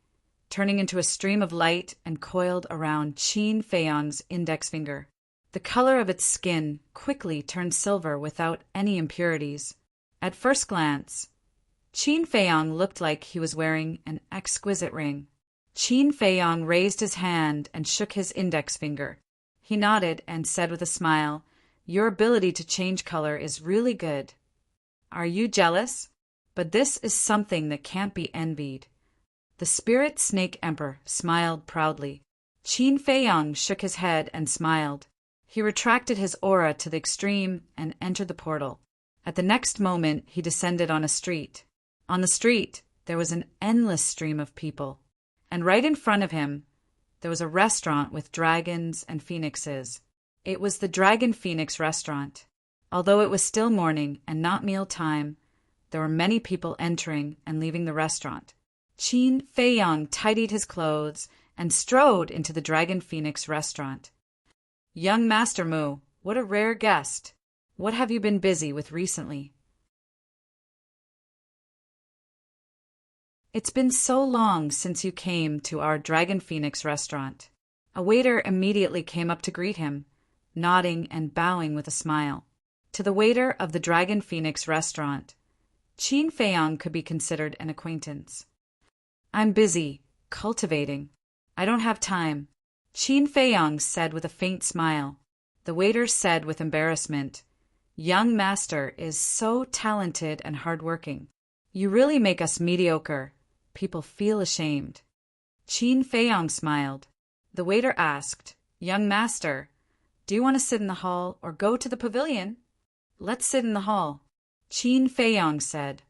turning into a stream of light and coiled around Qin Feiyang's index finger. The color of its skin quickly turned silver without any impurities. At first glance, Qin Feiyang looked like he was wearing an exquisite ring. Qin Feiyang raised his hand and shook his index finger. He nodded and said with a smile, "Your ability to change color is really good." "Are you jealous?" "But this is something that can't be envied." The Spirit Snake Emperor smiled proudly. Qin Feiyang shook his head and smiled. He retracted his aura to the extreme and entered the portal. At the next moment, he descended on a street. On the street, there was an endless stream of people. And right in front of him, there was a restaurant with dragons and phoenixes. It was the Dragon Phoenix restaurant. Although it was still morning and not meal time, there were many people entering and leaving the restaurant. Qin Feiyang tidied his clothes and strode into the Dragon Phoenix restaurant. "Young Master Mu, what a rare guest. What have you been busy with recently?" "It's been so long since you came to our Dragon Phoenix restaurant." A waiter immediately came up to greet him, nodding and bowing with a smile. To the waiter of the Dragon Phoenix restaurant, Qin Feiyang could be considered an acquaintance. "I'm busy, cultivating. I don't have time," Qin Feiyang said with a faint smile. The waiter said with embarrassment, "Young master is so talented and hardworking. You really make us mediocre. People feel ashamed." Qin Feiyang smiled. The waiter asked, "Young master, do you want to sit in the hall or go to the pavilion?" "Let's sit in the hall," Qin Feiyang said.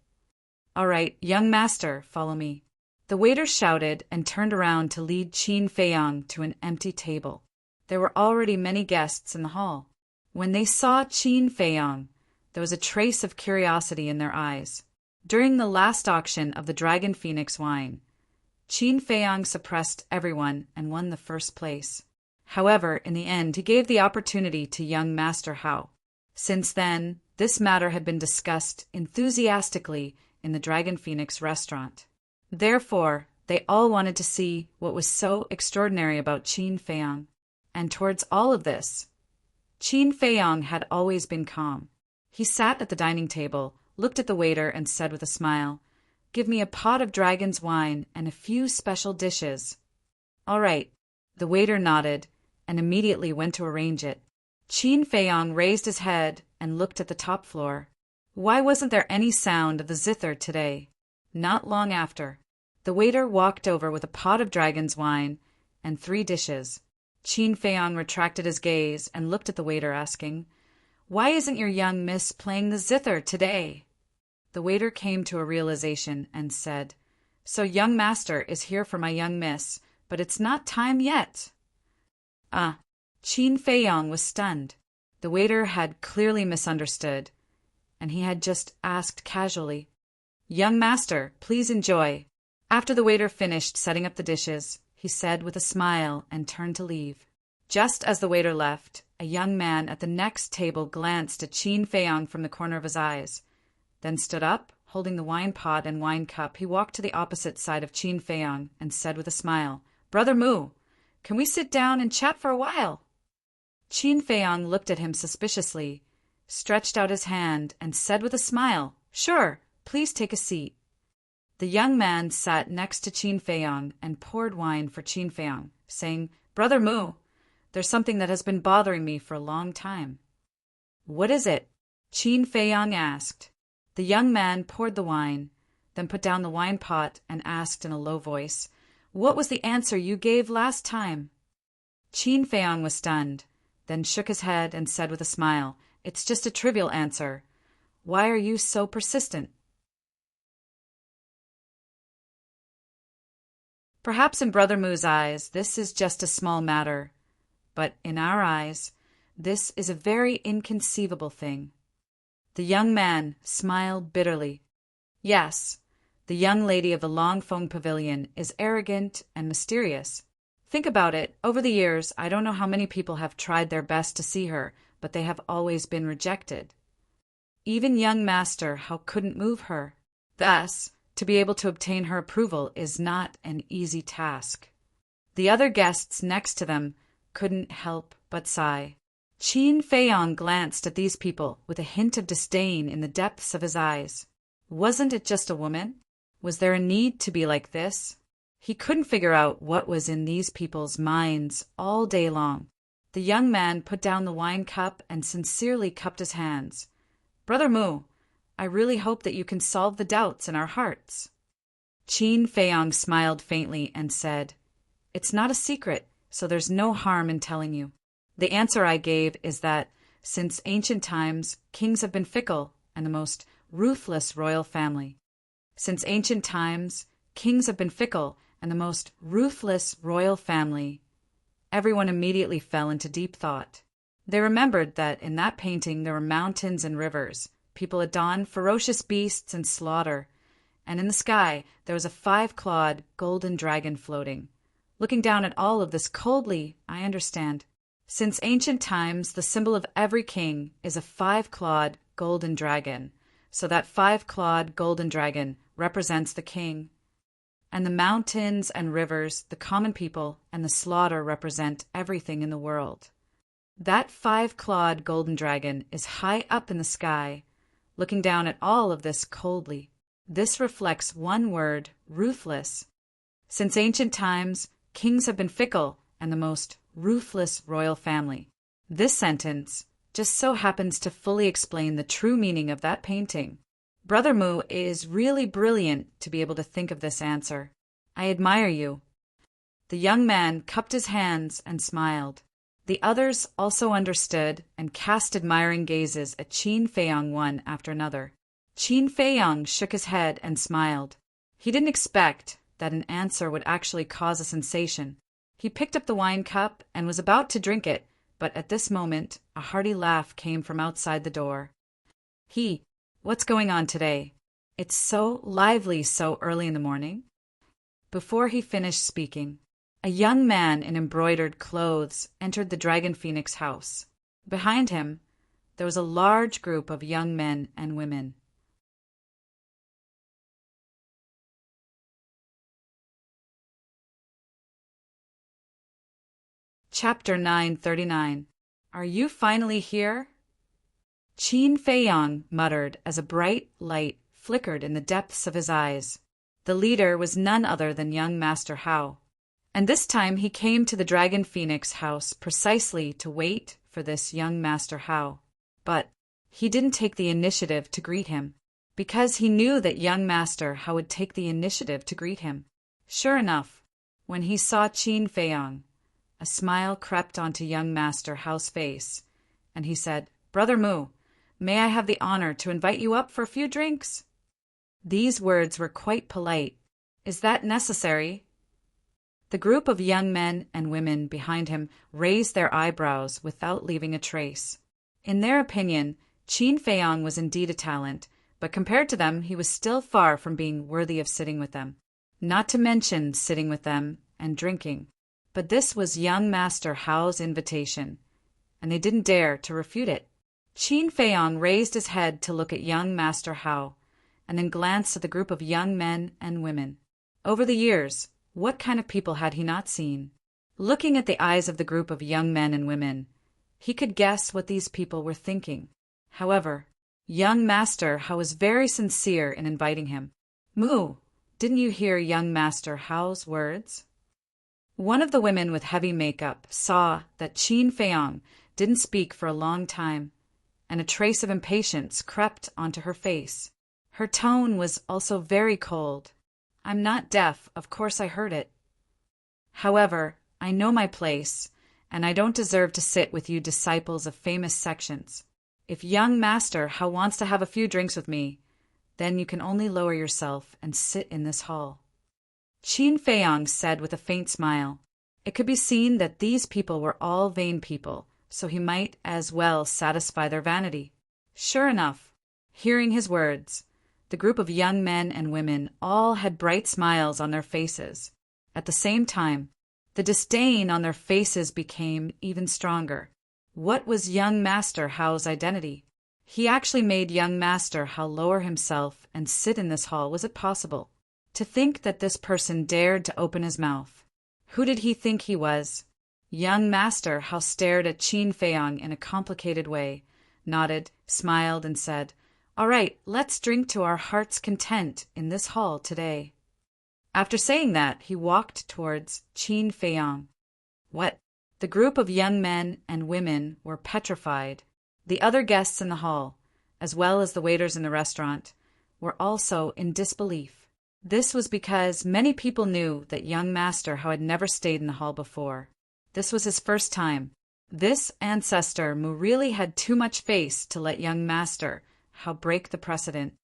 "All right, young master, follow me." The waiter shouted and turned around to lead Qin Feiyang to an empty table. There were already many guests in the hall. When they saw Qin Feiyang, there was a trace of curiosity in their eyes. During the last auction of the Dragon Phoenix wine, Qin Feiyang suppressed everyone and won the first place. However, in the end, he gave the opportunity to young Master Hao. Since then, this matter had been discussed enthusiastically in the Dragon Phoenix restaurant. Therefore, they all wanted to see what was so extraordinary about Qin Feiyang. And towards all of this, Qin Feiyang had always been calm. He sat at the dining table, looked at the waiter, and said with a smile, "Give me a pot of dragon's wine and a few special dishes." "All right." The waiter nodded and immediately went to arrange it. Qin Feiyang raised his head and looked at the top floor. Why wasn't there any sound of the zither today? Not long after, the waiter walked over with a pot of dragon's wine and 3 dishes. Qin Feiyang retracted his gaze and looked at the waiter, asking, "Why isn't your young miss playing the zither today?" The waiter came to a realization and said, "So young master is here for my young miss, but it's not time yet." Qin Feiyang was stunned. The waiter had clearly misunderstood, and he had just asked casually, "Young master, please enjoy." After the waiter finished setting up the dishes, he said with a smile and turned to leave. Just as the waiter left, a young man at the next table glanced at Qin Feiyang from the corner of his eyes, then stood up, holding the wine pot and wine cup. He walked to the opposite side of Qin Feiyang and said with a smile, "Brother Mu, can we sit down and chat for a while?" Qin Feiyang looked at him suspiciously, stretched out his hand, and said with a smile, "Sure, please take a seat." The young man sat next to Qin Feiyang and poured wine for Qin Feiyang, saying, "Brother Mu, there's something that has been bothering me for a long time." "What is it?" Qin Feiyang asked. The young man poured the wine, then put down the wine pot and asked in a low voice, "What was the answer you gave last time?" Qin Feiyang was stunned, then shook his head and said with a smile, "It's just a trivial answer. Why are you so persistent?" Perhaps in Brother Mu's eyes, this is just a small matter, but in our eyes, this is a very inconceivable thing. The young man smiled bitterly. Yes, the young lady of the long phone pavilion is arrogant and mysterious. Think about it. Over the years, I don't know how many people have tried their best to see her, but they have always been rejected. Even young Master Hao couldn't move her. Thus, to be able to obtain her approval is not an easy task. The other guests next to them couldn't help but sigh. Qin Feiyang glanced at these people with a hint of disdain in the depths of his eyes. Wasn't it just a woman? Was there a need to be like this? He couldn't figure out what was in these people's minds all day long. The young man put down the wine cup and sincerely cupped his hands. "Brother Mu, I really hope that you can solve the doubts in our hearts." Qin Feiyang smiled faintly and said, "It's not a secret, so there's no harm in telling you. The answer I gave is that, since ancient times, kings have been fickle and the most ruthless royal family. Since ancient times, kings have been fickle and the most ruthless royal family." Everyone immediately fell into deep thought. They remembered that in that painting there were mountains and rivers, people at dawn, ferocious beasts and slaughter, and in the sky there was a 5-clawed golden dragon floating. Looking down at all of this coldly, I understand. Since ancient times, the symbol of every king is a 5-clawed golden dragon, so that 5-clawed golden dragon represents the king, and the mountains and rivers, the common people, and the slaughter represent everything in the world. That 5-clawed golden dragon is high up in the sky, looking down at all of this coldly. This reflects one word, ruthless. Since ancient times, kings have been fickle and the most ruthless royal family. This sentence just so happens to fully explain the true meaning of that painting. Brother Mu is really brilliant to be able to think of this answer. I admire you. The young man cupped his hands and smiled. The others also understood and cast admiring gazes at Qin Feiyang one after another. Qin Feiyang shook his head and smiled. He didn't expect that an answer would actually cause a sensation. He picked up the wine cup and was about to drink it, but at this moment a hearty laugh came from outside the door. What's going on today? It's so lively so early in the morning." Before he finished speaking, a young man in embroidered clothes entered the Dragon Phoenix house. Behind him, there was a large group of young men and women. Chapter 939. Are you finally here? Qin Feiyang muttered as a bright light flickered in the depths of his eyes. The leader was none other than young Master Hao, and this time he came to the Dragon Phoenix house precisely to wait for this young Master Hao. But he didn't take the initiative to greet him, because he knew that young Master Hao would take the initiative to greet him. Sure enough, when he saw Qin Feiyang, a smile crept onto young Master Hao's face, and he said, "Brother Mu, may I have the honor to invite you up for a few drinks?" These words were quite polite. Is that necessary? The group of young men and women behind him raised their eyebrows without leaving a trace. In their opinion, Qin Feiyang was indeed a talent, but compared to them he was still far from being worthy of sitting with them, not to mention sitting with them and drinking. But this was young Master Hao's invitation, and they didn't dare to refute it. Qin Feiyang raised his head to look at young Master Hao, and then glanced at the group of young men and women. Over the years, what kind of people had he not seen? Looking at the eyes of the group of young men and women, he could guess what these people were thinking. However, young Master Hao was very sincere in inviting him. "Mu, didn't you hear young Master Hao's words?" One of the women with heavy makeup saw that Qin Feiyang didn't speak for a long time, and a trace of impatience crept onto her face. Her tone was also very cold. "I'm not deaf, of course I heard it. However, I know my place, and I don't deserve to sit with you disciples of famous sections. If young Master Hao wants to have a few drinks with me, then you can only lower yourself and sit in this hall." Qin Feiyang said with a faint smile. It could be seen that these people were all vain people, so he might as well satisfy their vanity. Sure enough, hearing his words, the group of young men and women all had bright smiles on their faces. At the same time, the disdain on their faces became even stronger. What was young Master Hao's identity? He actually made young Master Hao lower himself and sit in this hall. Was it possible? To think that this person dared to open his mouth. Who did he think he was? Young Master Hao stared at Qin Feiyang in a complicated way, nodded, smiled, and said, "All right, let's drink to our heart's content in this hall today." After saying that, he walked towards Qin Feiyang. What? The group of young men and women were petrified. The other guests in the hall, as well as the waiters in the restaurant, were also in disbelief. This was because many people knew that young Master Hao had never stayed in the hall before. This was his first time. This ancestor Mu really had too much face to let young Master Hao break the precedent.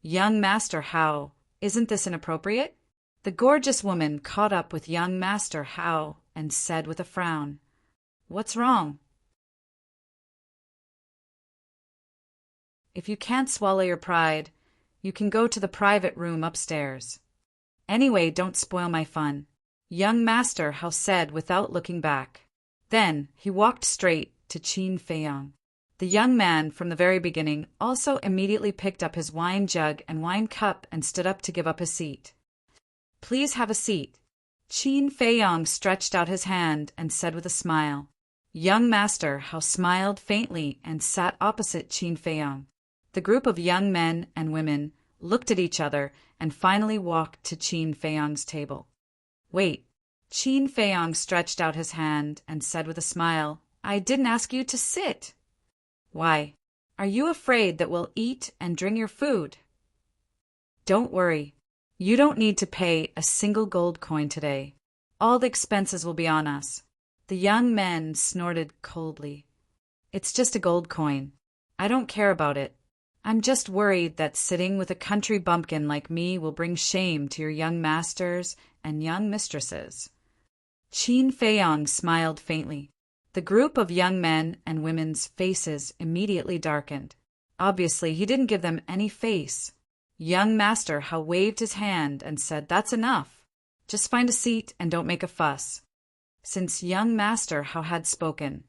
"Young Master Hao, isn't this inappropriate?" The gorgeous woman caught up with young Master Hao and said with a frown, "What's wrong?" "If you can't swallow your pride, you can go to the private room upstairs. Anyway, don't spoil my fun," young Master Hao said without looking back. Then he walked straight to Qin Feiyang. The young man from the very beginning also immediately picked up his wine jug and wine cup and stood up to give up his seat. "Please have a seat." Qin Feiyang stretched out his hand and said with a smile. Young Master Hao smiled faintly and sat opposite Qin Feiyang. The group of young men and women looked at each other and finally walked to Qin Feiyang's table. "Wait." Qin Feiyang stretched out his hand and said with a smile, "I didn't ask you to sit." "Why? Are you afraid that we'll eat and drink your food?" "Don't worry. You don't need to pay a single gold coin today. All the expenses will be on us." The young men snorted coldly. "It's just a gold coin. I don't care about it. I'm just worried that sitting with a country bumpkin like me will bring shame to your young masters and young mistresses. Qin Feiyong smiled faintly. The group of young men and women's faces immediately darkened. Obviously, he didn't give them any face. Young Master Hao waved his hand and said, "That's enough. Just find a seat and don't make a fuss." Since young Master Hao had spoken,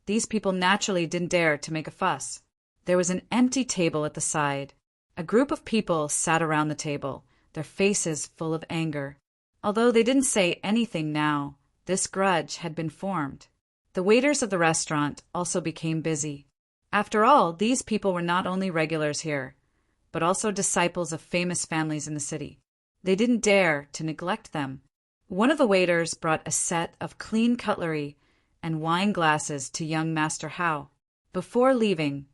these people naturally didn't dare to make a fuss. There was an empty table at the side. A group of people sat around the table, their faces full of anger. Although they didn't say anything now, this grudge had been formed. The waiters of the restaurant also became busy. After all, these people were not only regulars here, but also disciples of famous families in the city. They didn't dare to neglect them. One of the waiters brought a set of clean cutlery and wine glasses to young Master Hao. Before leaving,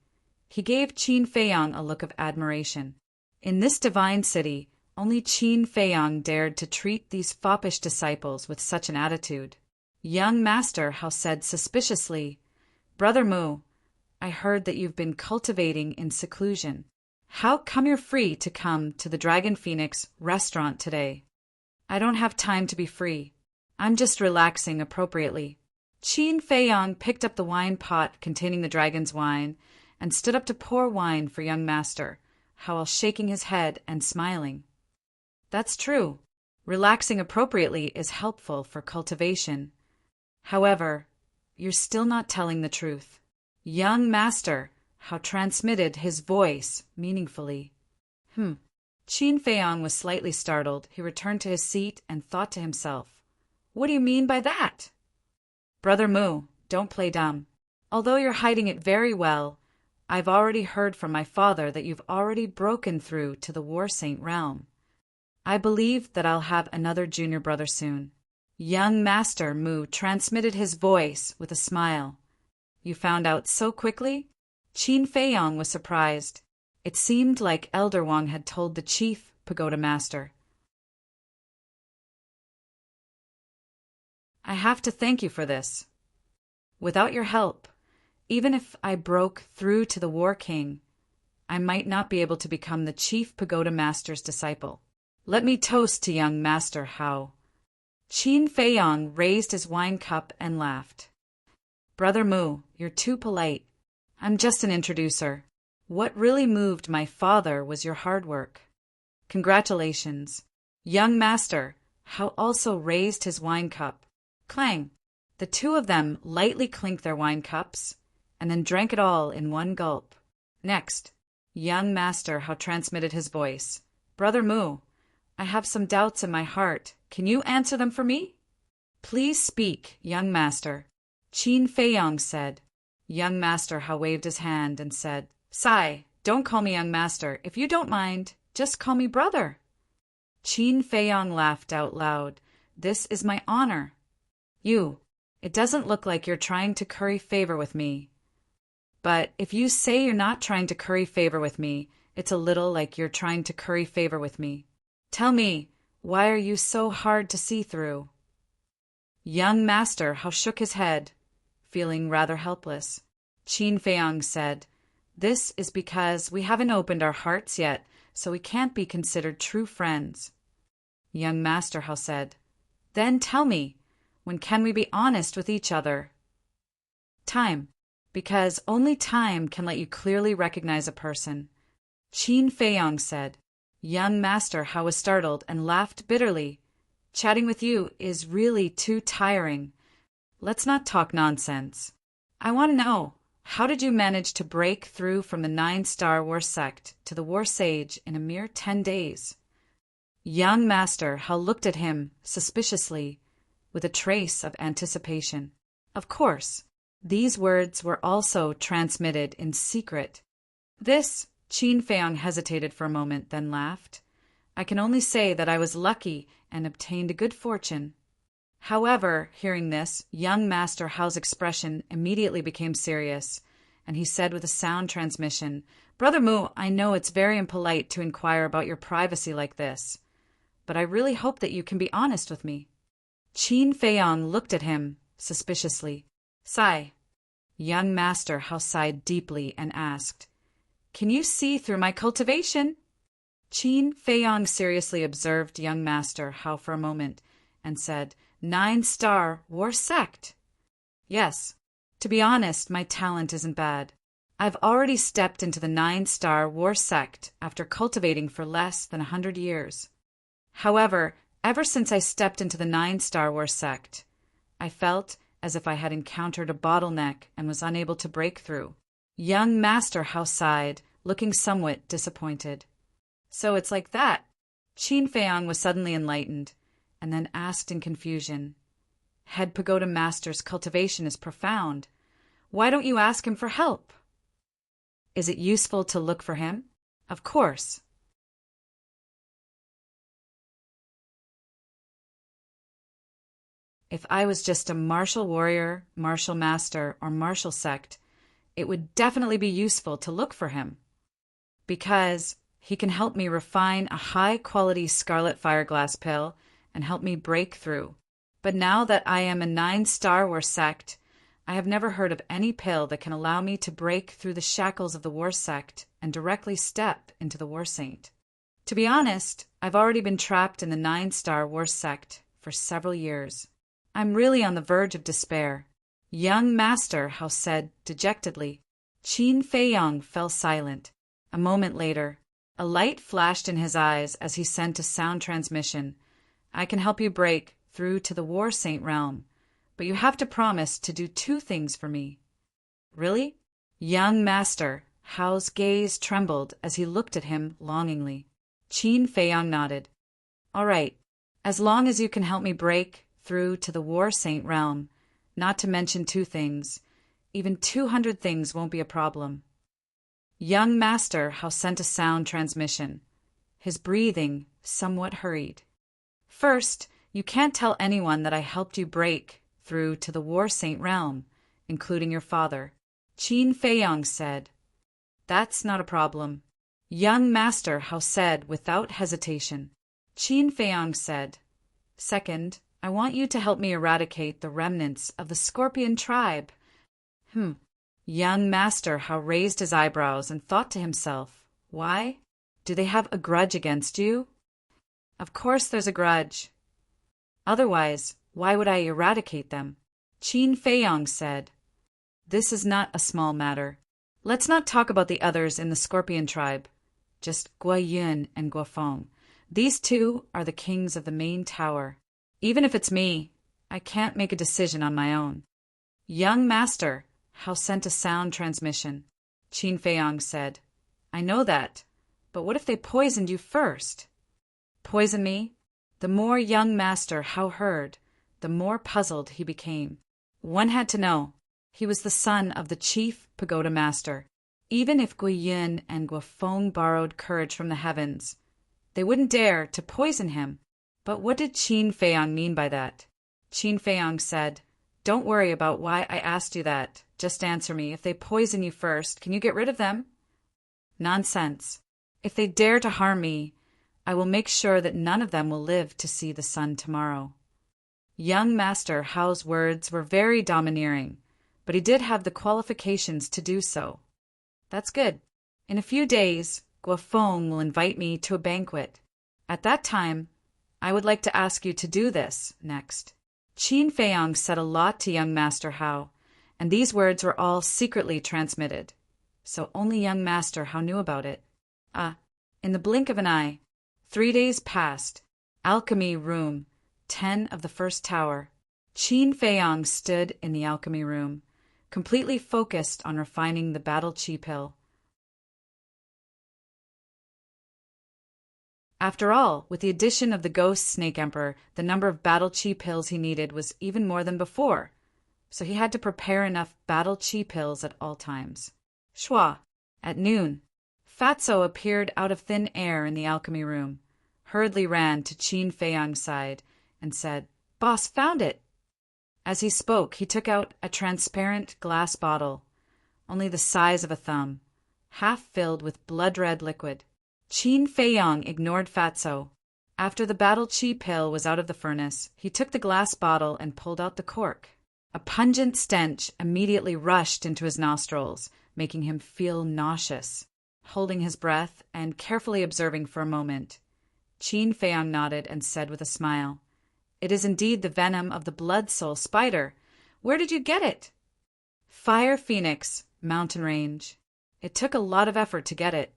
he gave Qin Feiyong a look of admiration. In this divine city, only Qin Feiyong dared to treat these foppish disciples with such an attitude. Young Master Hao said suspiciously, "Brother Mu, I heard that you've been cultivating in seclusion. How come you're free to come to the Dragon Phoenix restaurant today?" "I don't have time to be free. I'm just relaxing appropriately." Qin Feiyong picked up the wine pot containing the dragon's wine and stood up to pour wine for young Master Hao while shaking his head and smiling. "That's true. Relaxing appropriately is helpful for cultivation. However, you're still not telling the truth." Young Master Hao transmitted his voice meaningfully. Qin Feiyong was slightly startled. He returned to his seat and thought to himself, "What do you mean by that?" "Brother Mu, don't play dumb. Although you're hiding it very well, I've already heard from my father that you've already broken through to the War Saint realm. I believe that I'll have another junior brother soon." Young Master Mu transmitted his voice with a smile. "You found out so quickly?" Qin Feiyong was surprised. It seemed like Elder Wang had told the chief pagoda master. "I have to thank you for this. Without your help, even if I broke through to the War King, I might not be able to become the chief pagoda master's disciple. Let me toast to young Master Hao." Qin Feiyong raised his wine cup and laughed. "Brother Mu, you're too polite. I'm just an introducer. What really moved my father was your hard work. Congratulations." Young Master Hao also raised his wine cup. Clang! The two of them lightly clinked their wine cups and then drank it all in one gulp. Next, young Master Hao transmitted his voice. "Brother Mu, I have some doubts in my heart. Can you answer them for me?" "Please speak, young Master," Qin Feiyong said. Young Master Hao waved his hand and said, "Sai, don't call me young master. If you don't mind, just call me brother." Qin Feiyong laughed out loud. "This is my honor." It doesn't look like you're trying to curry favor with me. But if you say you're not trying to curry favor with me, it's a little like you're trying to curry favor with me. Tell me, why are you so hard to see through?" Young Master Hao shook his head, feeling rather helpless. Qin Feiyong said, "This is because we haven't opened our hearts yet, so we can't be considered true friends." Young Master Hao said, "Then tell me, when can we be honest with each other?" "Time, because only time can let you clearly recognize a person," Qin Feiyong said. Young Master Hao was startled and laughed bitterly. "Chatting with you is really too tiring. Let's not talk nonsense. I want to know, how did you manage to break through from the 9-Star War sect to the War Sage in a mere 10 days? Young Master Hao looked at him suspiciously, with a trace of anticipation. Of course, these words were also transmitted in secret. This, Qin Feiyong hesitated for a moment, then laughed. "I can only say that I was lucky and obtained a good fortune." However, hearing this, young Master Hao's expression immediately became serious, and he said with a sound transmission, "Brother Mu, I know it's very impolite to inquire about your privacy like this, but I really hope that you can be honest with me." Qin Feiyong looked at him suspiciously. "Sai." Young Master Hao sighed deeply and asked, Can you see through my cultivation? Qin Feiyang seriously observed young Master Hao for a moment and said, 9-star war sect. Yes, to be honest, my talent isn't bad. I've already stepped into the 9-star war sect after cultivating for less than 100 years. However, ever since I stepped into the 9-star war sect, I felt as if I had encountered a bottleneck and was unable to break through. Young Master Hao sighed, looking somewhat disappointed. So it's like that. Qin Feiyang was suddenly enlightened, and then asked in confusion, Head Pagoda Master's cultivation is profound. Why don't you ask him for help? Is it useful to look for him? Of course. If I was just a martial warrior, martial master, or martial sect, it would definitely be useful to look for him, because he can help me refine a high-quality scarlet fireglass pill and help me break through. But now that I am a 9-star war sect, I have never heard of any pill that can allow me to break through the shackles of the war sect and directly step into the war saint. To be honest, I've already been trapped in the 9-star war sect for several years. I'm really on the verge of despair. Young Master Hao said dejectedly. Qin Feiyang fell silent. A moment later, a light flashed in his eyes as he sent a sound transmission. I can help you break through to the War Saint realm, but you have to promise to do 2 things for me. Really? Young Master Hao's gaze trembled as he looked at him longingly. Qin Feiyang nodded. All right, as long as you can help me break through to the War Saint realm, not to mention 2 things, even 200 things won't be a problem. Young Master Hao sent a sound transmission, his breathing somewhat hurried. First, you can't tell anyone that I helped you break through to the War Saint realm, including your father. Qin Feiyang said. That's not a problem. Young Master Hao said without hesitation. Qin Feiyang said, Second, I want you to help me eradicate the remnants of the Scorpion tribe. Young Master Hao raised his eyebrows and thought to himself, Why? Do they have a grudge against you? Of course there's a grudge. Otherwise, why would I eradicate them? Qin Feiyang said, This is not a small matter. Let's not talk about the others in the Scorpion tribe. Just Guo Yun and Guo Feng. These 2 are the kings of the main tower. Even if it's me, I can't make a decision on my own. Young Master Hao sent a sound transmission. Qin Feiyang said, I know that, but what if they poisoned you first? Poison me? The more young Master Hao heard, the more puzzled he became. One had to know. He was the son of the chief pagoda master. Even if Guo Yun and Guo Feng borrowed courage from the heavens, they wouldn't dare to poison him. But what did Qin Feiyang mean by that? Qin Feiyang said, Don't worry about why I asked you that. Just answer me. If they poison you first, can you get rid of them? Nonsense. If they dare to harm me, I will make sure that none of them will live to see the sun tomorrow. Young Master Hao's words were very domineering, but he did have the qualifications to do so. That's good. In a few days, Guo Feng will invite me to a banquet. At that time, I would like to ask you to do this next. Qin Feiyang said a lot to young Master Hao, and these words were all secretly transmitted, so only young Master Hao knew about it. In the blink of an eye, 3 days passed. Alchemy room, 10 of the first tower. Qin Feiyang stood in the alchemy room, completely focused on refining the battle chi pill. After all, with the addition of the ghost Snake Emperor, the number of battle chi pills he needed was even more than before, so he had to prepare enough battle chi pills at all times. Shua. At noon, Fatso appeared out of thin air in the alchemy room, hurriedly ran to Qin Feiyang's side, and said, Boss, found it! As he spoke, he took out a transparent glass bottle, only the size of a thumb, half filled with blood-red liquid. Qin Feiyang ignored Fatso. After the battle chi pill was out of the furnace, he took the glass bottle and pulled out the cork. A pungent stench immediately rushed into his nostrils, making him feel nauseous. holding his breath and carefully observing for a moment. Qin Feiyang nodded and said with a smile, "It is indeed the venom of the blood soul spider. Where did you get it?" "Fire Phoenix, mountain range. It took a lot of effort to get it."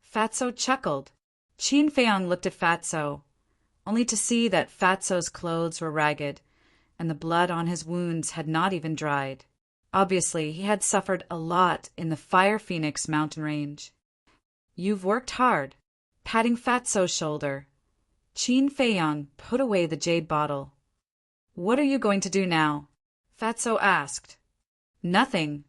Fatso chuckled. Qin Feiyang looked at Fatso, only to see that Fatso's clothes were ragged, and the blood on his wounds had not even dried. Obviously, he had suffered a lot in the Fire Phoenix mountain range. "You've worked hard." Patting Fatso's shoulder, Qin Feiyang put away the jade bottle. "What are you going to do now?" Fatso asked. "Nothing.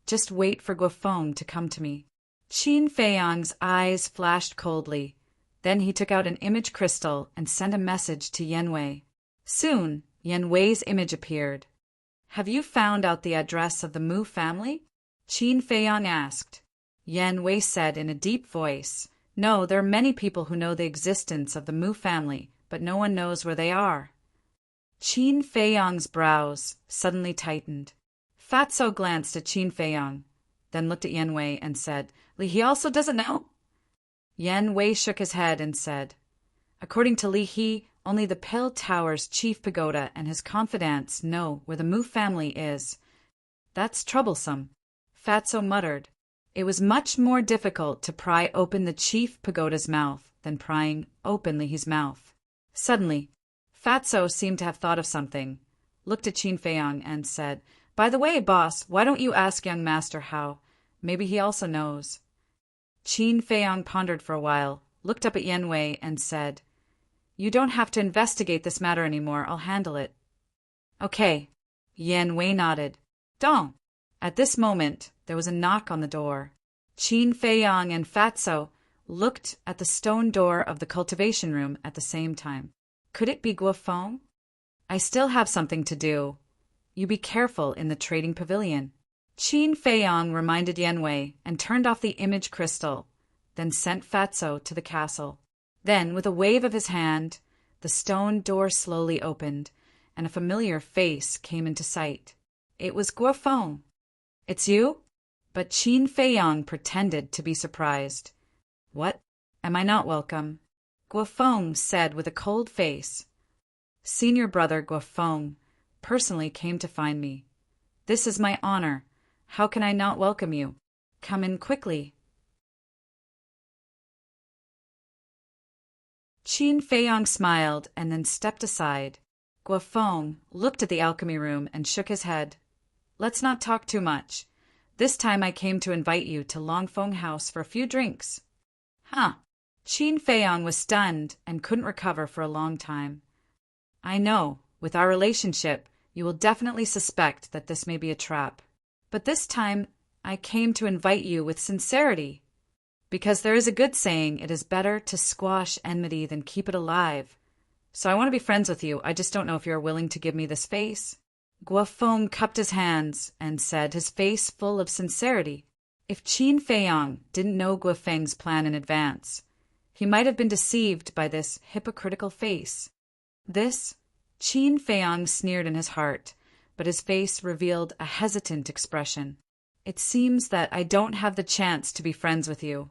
Just wait for Guofeng to come to me." Qin Feiyang's eyes flashed coldly. Then he took out an image crystal and sent a message to Yanwei. Soon, Yanwei's image appeared. "Have you found out the address of the Mu family?" Qin Feiyang asked. Yanwei said in a deep voice, "No, there are many people who know the existence of the Mu family, but no one knows where they are." Qin Feiyang's brows suddenly tightened. Fatso glanced at Qin Feiyang, then looked at Yanwei and said, "Li He also doesn't know?" Yanwei shook his head and said, "According to Li He, only the Pill Tower's chief pagoda and his confidants know where the Mu family is." "That's troublesome," Fatso muttered. It was much more difficult to pry open the chief pagoda's mouth than prying open Li He's mouth. Suddenly, Fatso seemed to have thought of something, looked at Qin Feiyang and said, "By the way, boss, why don't you ask young master how? Maybe he also knows." Qin Feiyang pondered for a while, looked up at Yanwei and said, "You don't have to investigate this matter anymore. I'll handle it." "Okay." Yanwei nodded. "Don't." At this moment, there was a knock on the door. Qin Feiyang and Fatso looked at the stone door of the cultivation room at the same time. Could it be Guofeng? "I still have something to do. You be careful in the trading pavilion." Qin Feiyang reminded Yanwei and turned off the image crystal, then sent Fatso to the castle. Then, with a wave of his hand, the stone door slowly opened, and a familiar face came into sight. It was Guofeng. "It's you?" But Qin Feiyang pretended to be surprised. "What? Am I not welcome?" Guofeng said with a cold face. "Senior brother Guofeng personally came to find me. This is my honor. How can I not welcome you? Come in quickly." Qin Feiyang smiled and then stepped aside. Guofeng looked at the alchemy room and shook his head. "Let's not talk too much. This time I came to invite you to Longfeng House for a few drinks." "Huh." Qin Feiyang was stunned and couldn't recover for a long time. "I know, with our relationship, you will definitely suspect that this may be a trap. But this time I came to invite you with sincerity. Because there is a good saying, it is better to squash enmity than keep it alive. So I want to be friends with you. I just don't know if you're willing to give me this face." Guofeng cupped his hands and said, his face full of sincerity. If Qin Feiyang didn't know Guofeng's plan in advance, he might have been deceived by this hypocritical face. This, Qin Feiyang sneered in his heart, but his face revealed a hesitant expression. "It seems that I don't have the chance to be friends with you.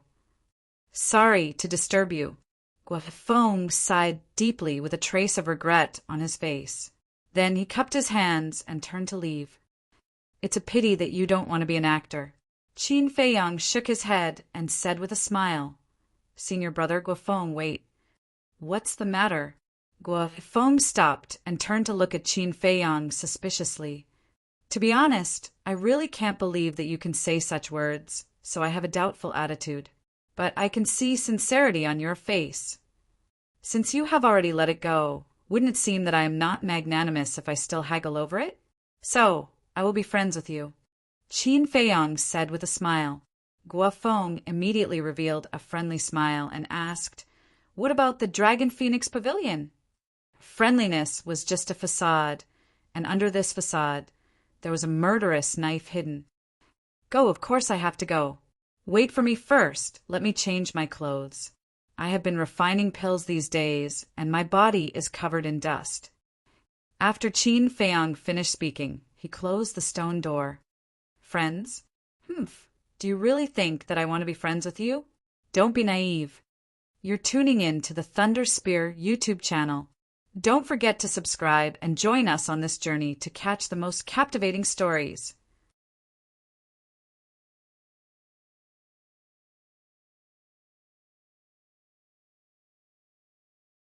Sorry to disturb you." Guofeng sighed deeply with a trace of regret on his face. Then he cupped his hands and turned to leave. "It's a pity that you don't want to be an actor." Qin Feiyang shook his head and said with a smile, "Senior brother Guofeng, wait. What's the matter?" Guofeng stopped and turned to look at Qin Feiyang suspiciously. "To be honest, I really can't believe that you can say such words, so I have a doubtful attitude. But I can see sincerity on your face. Since you have already let it go, wouldn't it seem that I am not magnanimous if I still haggle over it? So, I will be friends with you." Qin Feiyang said with a smile. Guofeng immediately revealed a friendly smile and asked, "What about the Dragon Phoenix Pavilion?" Friendliness was just a facade, and under this facade, there was a murderous knife hidden. "Go, of course I have to go. Wait for me first. Let me change my clothes. I have been refining pills these days, and my body is covered in dust." After Qin Feiyang finished speaking, he closed the stone door. "Friends? Humph. Do you really think that I want to be friends with you? Don't be naive. You're tuning in to the Thunder Spear YouTube channel. Don't forget to subscribe and join us on this journey to catch the most captivating stories.